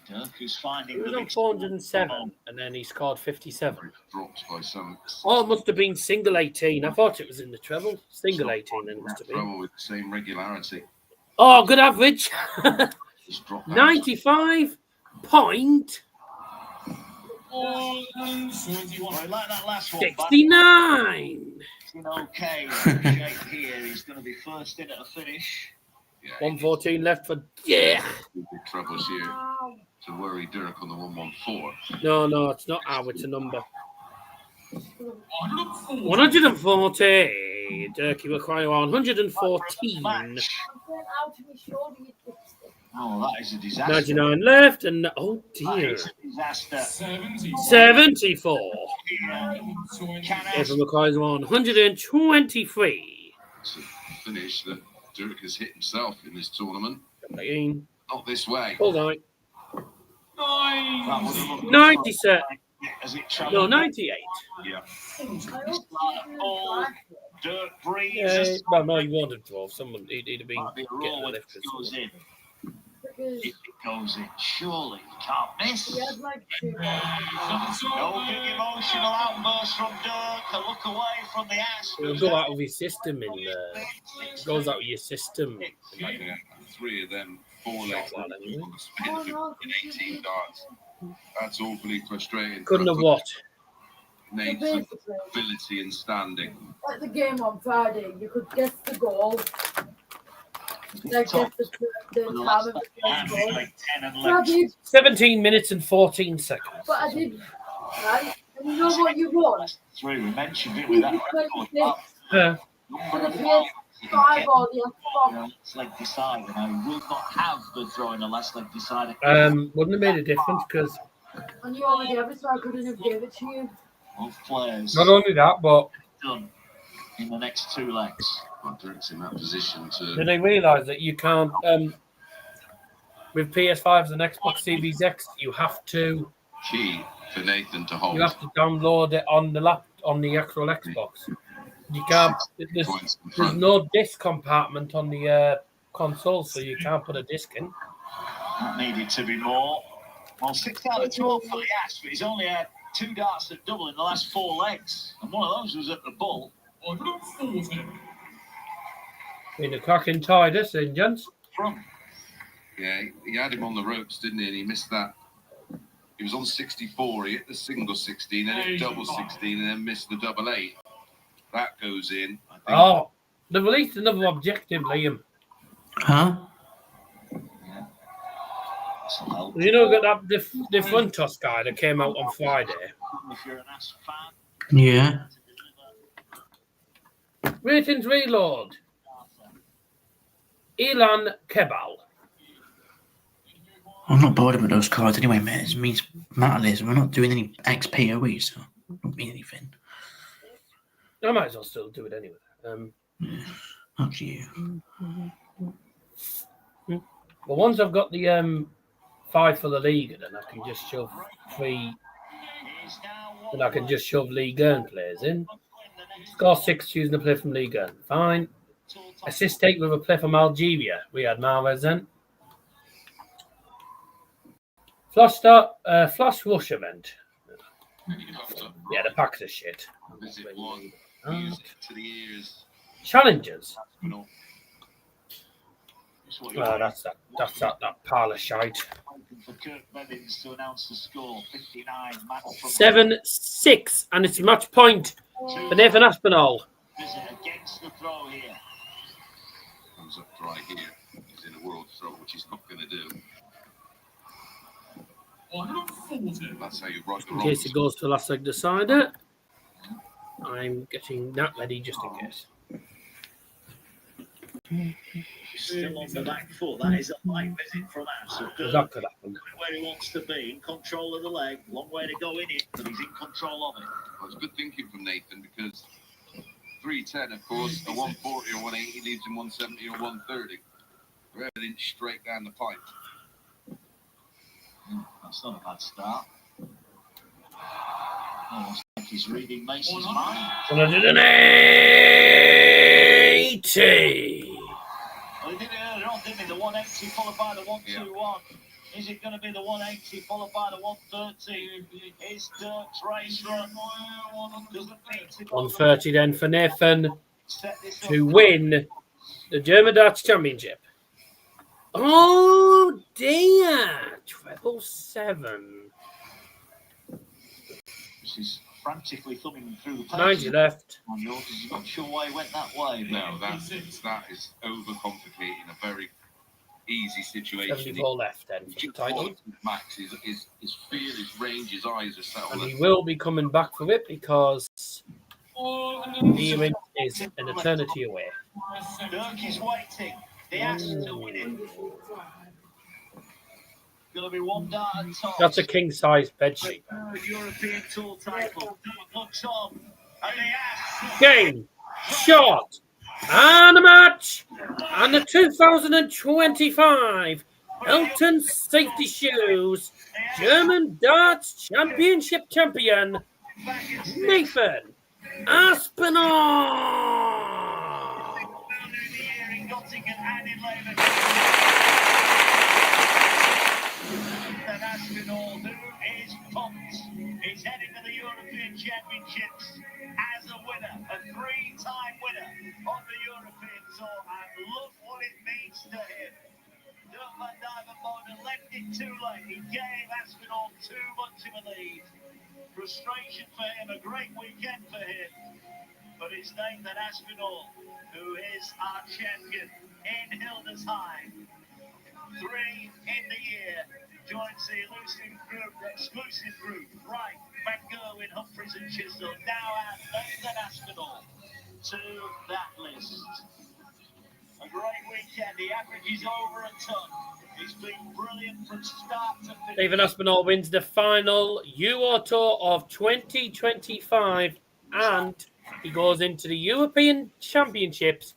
S3: Dirk who's finding
S9: He was
S3: the
S9: on 407 and then he scored 57.
S2: Dropped by some.
S9: Oh, it must have been single 18. I thought it was in the treble. Single 18 then it must have been.
S2: Throw with the same regularity.
S9: Oh, good average.
S2: Just drop out.
S9: 95 point
S3: Well, I like that last one.
S9: 69.
S3: Okay, shape here. He's going to be first in at a finish.
S2: Yeah,
S9: 114 left for yeah.
S2: big troubles here to worry Dirk on the 114.
S9: No, it's not how, it's a number. 140. Dirk, you require 114.
S3: Oh, that is a disaster.
S9: 99 left, and oh dear.
S3: That is a disaster.
S9: 74.
S3: Can
S9: Evan requires 123.
S2: It's a finish that Dirk has hit himself in this tournament.
S9: 18.
S2: Not this way.
S9: Hold on.
S3: That would have looked
S9: 97.
S3: as it
S9: No,
S3: travelled.
S9: 98.
S2: Yeah.
S3: Oh, Dirk breathes.
S9: Yeah, well, no, he wanted 12. Someone, he'd have been
S3: Might be a
S9: getting
S3: roll
S9: a
S3: when it
S9: lift. for
S3: goes
S9: someone.
S3: in. If it goes in, surely you can't miss. No big emotional outburst from Dirk. A look away from the ass.
S9: It'll go out of his system in there. It goes out of your system.
S2: Yeah. 3 of them 4 legs on the spin of 18 darts. That's awfully frustrating.
S9: Couldn't have what?
S2: Nathan's ability and standing.
S10: At the game on Friday, you could guess the goal. Like guess the time of the first goal.
S3: Like 10 and
S10: So I did,
S9: 17 minutes and 14 seconds.
S10: but I did, right? And you know what you won?
S3: Three, we mentioned it with that.
S10: 26
S9: Yeah.
S10: for the PS5 or the Xbox.
S3: It's like decider. Now, we will not have the throw in the last leg decider.
S9: Wouldn't have made a difference because
S10: And you already have it, so I couldn't have given it to you.
S3: Both players
S9: not only that, but
S3: done in the next 2 legs.
S2: Well, Dirk's in that position to.
S9: did they realise that you can't with PS5s and Xbox Series X, you have to
S2: Key for Nathan to hold.
S9: download it on the actual Xbox. You can't. There's no disc compartment on the console, so you can't put a disc in.
S3: That needed to be more. Well, 6 out of 12 for the Ash, but he's only had 2 darts at double in the last 4 legs, and one of those was at the bull.
S9: In the cracking tie, this in, gents.
S2: Yeah, he had him on the ropes, didn't he? And he missed that. He was on 64. He hit the single 16, then hit double 16, and then missed the double 8. That goes in. I think.
S9: Oh, they've released another objective, Liam.
S1: Huh?
S9: You know, got that the front toss guy that came out on Friday.
S3: If you're an Ash fan,
S1: Yeah.
S9: Ratings reload. Elan Kebal.
S1: I'm not bothered with those cards anyway, mate. It means matterless. We're not doing any XP, are we? So it don't mean anything.
S9: I might as well still do it anyway.
S1: Up to you.
S9: Well, once I've got the 5 for the league, then I can just shove 3. Then I can just shove League Earn players in. Score 6 choosing a play from League Earn. Fine. Assist 8 with a play from Algeria. We had Mahrez then. Flash Rush event. Yeah, the packs are shit.
S2: Visit 1. Music to the ears.
S9: Challenges.
S2: No.
S9: Oh, that's that pile of shite.
S3: for Kirk Bevins to announce the score. 59 match from
S9: 7-6, and it's match point for Nathan Aspinall.
S3: Visit against the throw here.
S2: Comes up dry here. He's in a world throw, which he's not going to do. That's how you write the
S9: In case it goes to the last leg decider. I'm getting that ready just in case.
S3: Still on the back foot. That is a light visit from us.
S9: That could happen.
S3: Where he wants to be, in control of the leg. Long way to go in it, but he's in control of it.
S2: Well, it's good thinking from Nathan because 310, of course, a 140 or 180 leaves him 170 or 130. Everything straight down the pipe.
S3: That's not a bad start. Almost like he's reading Mason's mind.
S9: 180.
S3: Well, he did it earlier on, didn't he? The 180 followed by the 121. Is it going to be the 180 followed by the 130? Is Dirk's race run? Doesn't need to go
S9: 130 then for Nathan to win the German Darts Championship. Oh dear! 777.
S3: She's frantically thumbing through the
S9: 90 left.
S3: on yours because he's not sure why he went that way.
S2: No, that is overcomplicating a very easy situation.
S9: 74 left then for the title.
S2: Max, his feel, his range, his eyes are set
S9: And
S2: on
S9: he will be coming back for it because Leering is an eternity away.
S3: Dirk is waiting. He has to win it. Going to be one dart at top.
S9: That's a king-size bedsheet.
S3: European Tour title. Looks on. And he has.
S9: Game, shot, and a match. And the 2025 Elton Safety Shoes German Darts Championship champion, Nathan Aspinall.
S3: And Aspinall, who is pumped, is heading to the European Championships as a winner, a 3-time winner on the European Tour, and look what it means to him. Dirk van Duijbenbode left it too late. He gave Aspinall too much of a lead. Frustration for him, a great weekend for him. But it's Nathan Aspinall, who is our champion in Hildesheim. 3 in the year, joins the exclusive group, Wright, Van Gerwen, Humphries and Chisnall. Now add Nathan Aspinall to that list. A great weekend. He averages over a ton. He's been brilliant from start to finish.
S9: Nathan Aspinall wins the final Euro Tour of 2025 and he goes into the European Championships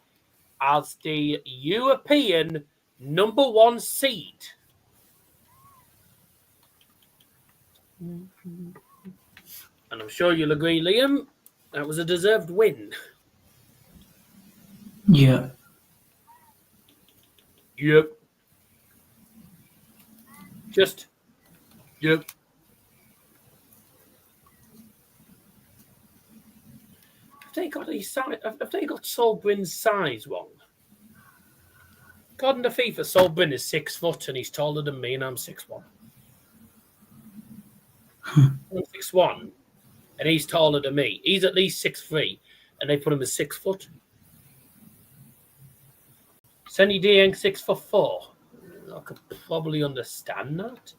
S9: as the European #1 seed. And I'm sure you'll agree, Liam, that was a deserved win.
S1: Yeah.
S9: Yep. Yep. Have they got Solbrin's size wrong? According to FIFA, Solbrin is 6 foot and he's taller than me and I'm 6'1". I'm 6'1", and he's taller than me. He's at least 6'3", and they put him as 6 foot. Senny Dieng 6'4". I could probably understand that.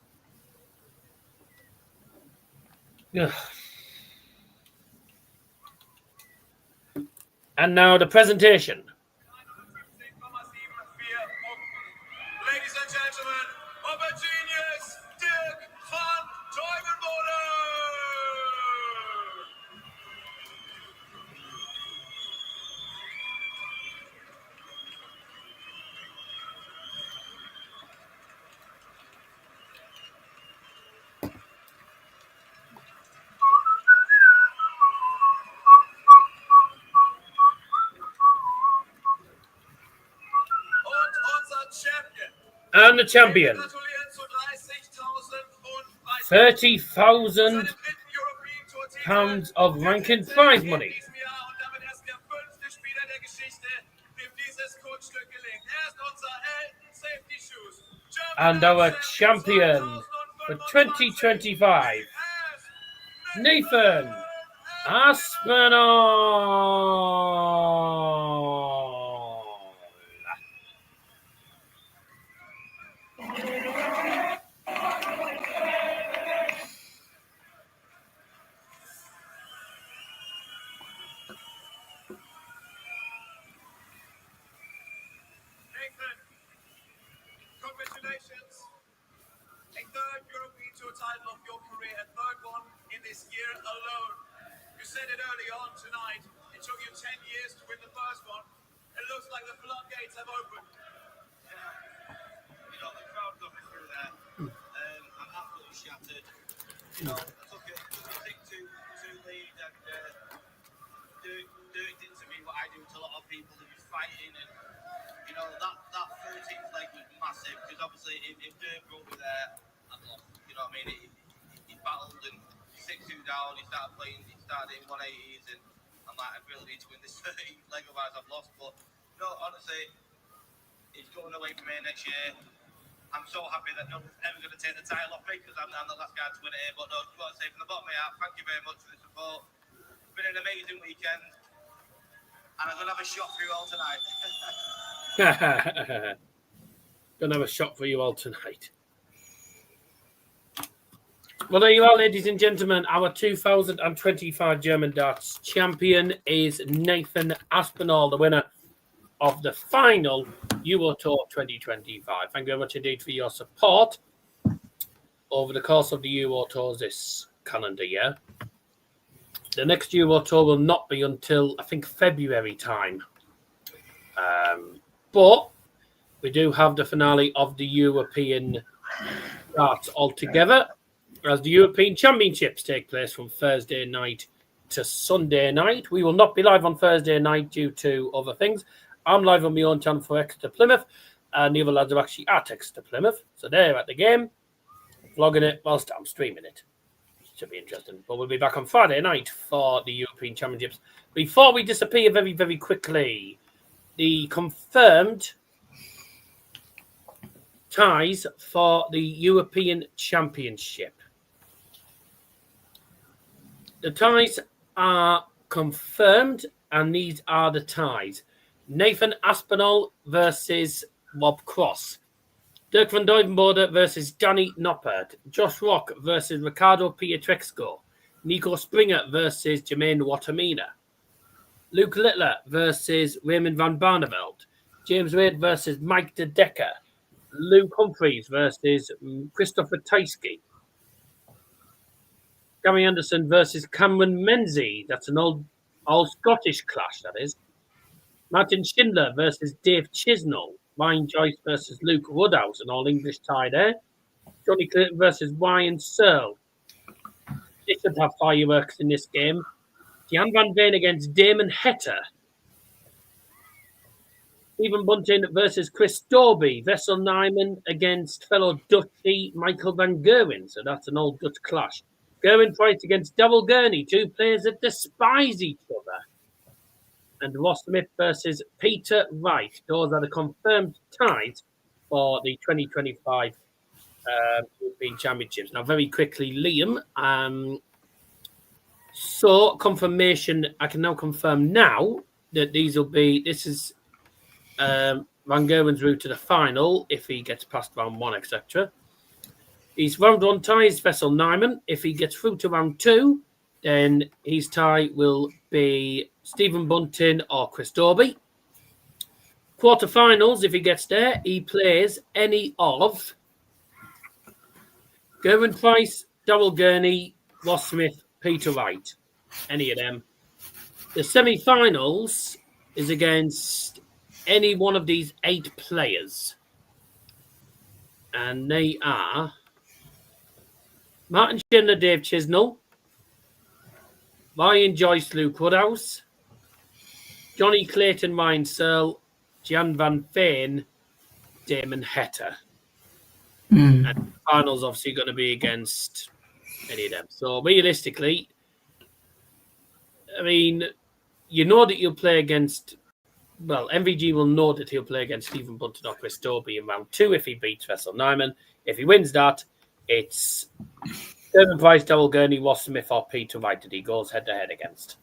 S9: Yeah. And now the presentation.
S13: Ladies and gentlemen, Upper Genius, Dirk van Duijbenbode!
S9: And the champion. £30,000 of ranking prize money. And our champion for 2025, Nathan Aspinall.
S13: Congratulations. A third European Tour title of your career, a third one in this year alone. You said it early on tonight. It took you 10 years to win the first one. It looks like the floodgates have opened.
S6: You know, the crowd got me through there. I'm absolutely shattered. You know, I took a thing to lead and Dirk did to me what I do to a lot of people who was fighting, and you know, that 13th leg was massive because obviously if Dirk broke me there, I'd lost. You know what I mean? He battled and 6-2 down, he started in 180s, and I'm like, I really need to win this 13th leg, otherwise I've lost. But no, honestly, it's going away from here next year. I'm so happy that no one's ever going to take the title off me because I'm the last guy to win it here. But no, just want to say from the bottom of my heart, thank you very much for the support. It's been an amazing weekend, and I'm going to have a shot for you all tonight.
S9: Gonna have a shot for you all tonight. Well, there you are, ladies and gentlemen. Our 2025 German darts champion is Nathan Aspinall, the winner of the final Euro Tour 2025. Thank you very much indeed for your support over the course of the Euro Tours this calendar year. The next Euro Tour will not be until, I think, February time. But we do have the finale of the European darts altogether, as the European Championships take place from Thursday night to Sunday night. We will not be live on Thursday night due to other things. I'm live on my own channel for Exeter Plymouth, and the other lads are actually at Exeter Plymouth. So they're at the game, vlogging it whilst I'm streaming it. Should be interesting. But we'll be back on Friday night for the European Championships. Before we disappear very, very quickly, the confirmed ties for the European Championship. The ties are confirmed, and these are the ties. Nathan Aspinall versus Rob Cross. Dirk van Duijbenbode versus Danny Noppert. Josh Rock versus Ricardo Pietrexco. Nico Springer versus Jermaine Wattimena. Luke Littler versus Raymond van Barneveld. James Wade versus Mike de Decker. Luke Humphreys versus Krzysztof Ratajski. Gary Anderson versus Cameron Menzies. That's an all Scottish clash, that is. Martin Schindler versus Dave Chisnall. Ryan Joyce versus Luke Woodhouse, an all-English tie there. Johnny Clayton versus Ryan Searle. They should have fireworks in this game. Gian van Veen against Damon Hetter. Stephen Bunting versus Chris Dorby. Vessel Nyman against fellow Dutchy Michael van Gerwen. So that's an old Dutch clash. Gerwin Price against Double Gurney. Two players that despise each other. And Ross Smith versus Peter Wright. Those are the confirmed ties for the 2025 European Championships. Now, very quickly, Liam. So, confirmation. I can now confirm now that these will be. This is Van Gerwen's route to the final if he gets past round 1, etc. His round 1 tie is Vessel Nyman. If he gets through to round 2, then his tie will be Stephen Bunting or Chris Dorby. Quarterfinals, if he gets there, he plays any of Gerwin Price, Double Gurney, Ross Smith, Peter Wright. Any of them. The semi-finals is against any one of these 8 players. And they are Martin Schindler, Dave Chisnall, Ryan Joyce, Luke Woodhouse, Johnny Clayton, Ryan Searle, Gian van Veen, Damon Hetter. And the finals obviously going to be against any of them. So realistically, I mean, you know that you'll play against, well, MVG will know that he'll play against Stephen Bunting or Chris Dorby in round 2 if he beats Vessel Nyman. If he wins that, it's Gerwin Price, Double Gurney, Ross Smith or Peter Wright that he goes head-to-head against.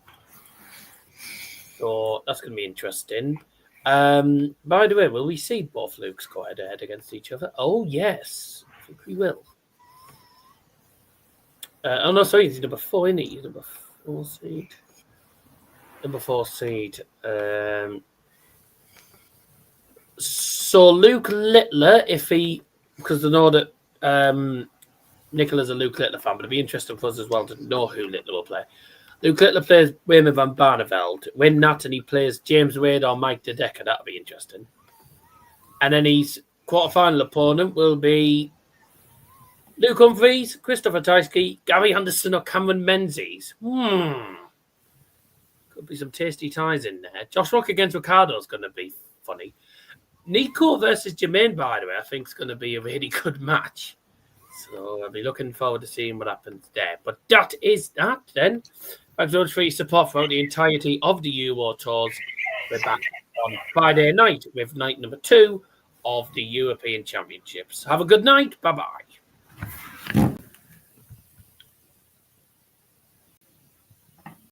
S9: So that's going to be interesting. By the way, will we see both Lukes go head-to-head against each other? Oh, yes. I think we will. Oh, no, sorry. He's number 4, isn't he? He's number 4 seed. Number 4 seed. So Luke Littler, if he... Because I know that Nicola's a Luke Littler fan, but it'd be interesting for us as well to know who Littler will play. Luke Littler plays Raymond van Barneveld. Win that and he plays James Wade or Mike de Decker. That'll be interesting. And then his quarterfinal opponent will be Luke Humphreys, Krzysztof Ratajski, Gary Anderson or Cameron Menzies. Could be some tasty ties in there. Josh Rock against Ricardo is going to be funny. Nico versus Jermaine, by the way, I think is going to be a really good match. So I'll be looking forward to seeing what happens there. But that is that then. Thanks so much for your support throughout the entirety of the Euro Tours. We're back on Friday night with night number 2 of the European Championships. Have a good night. Bye-bye.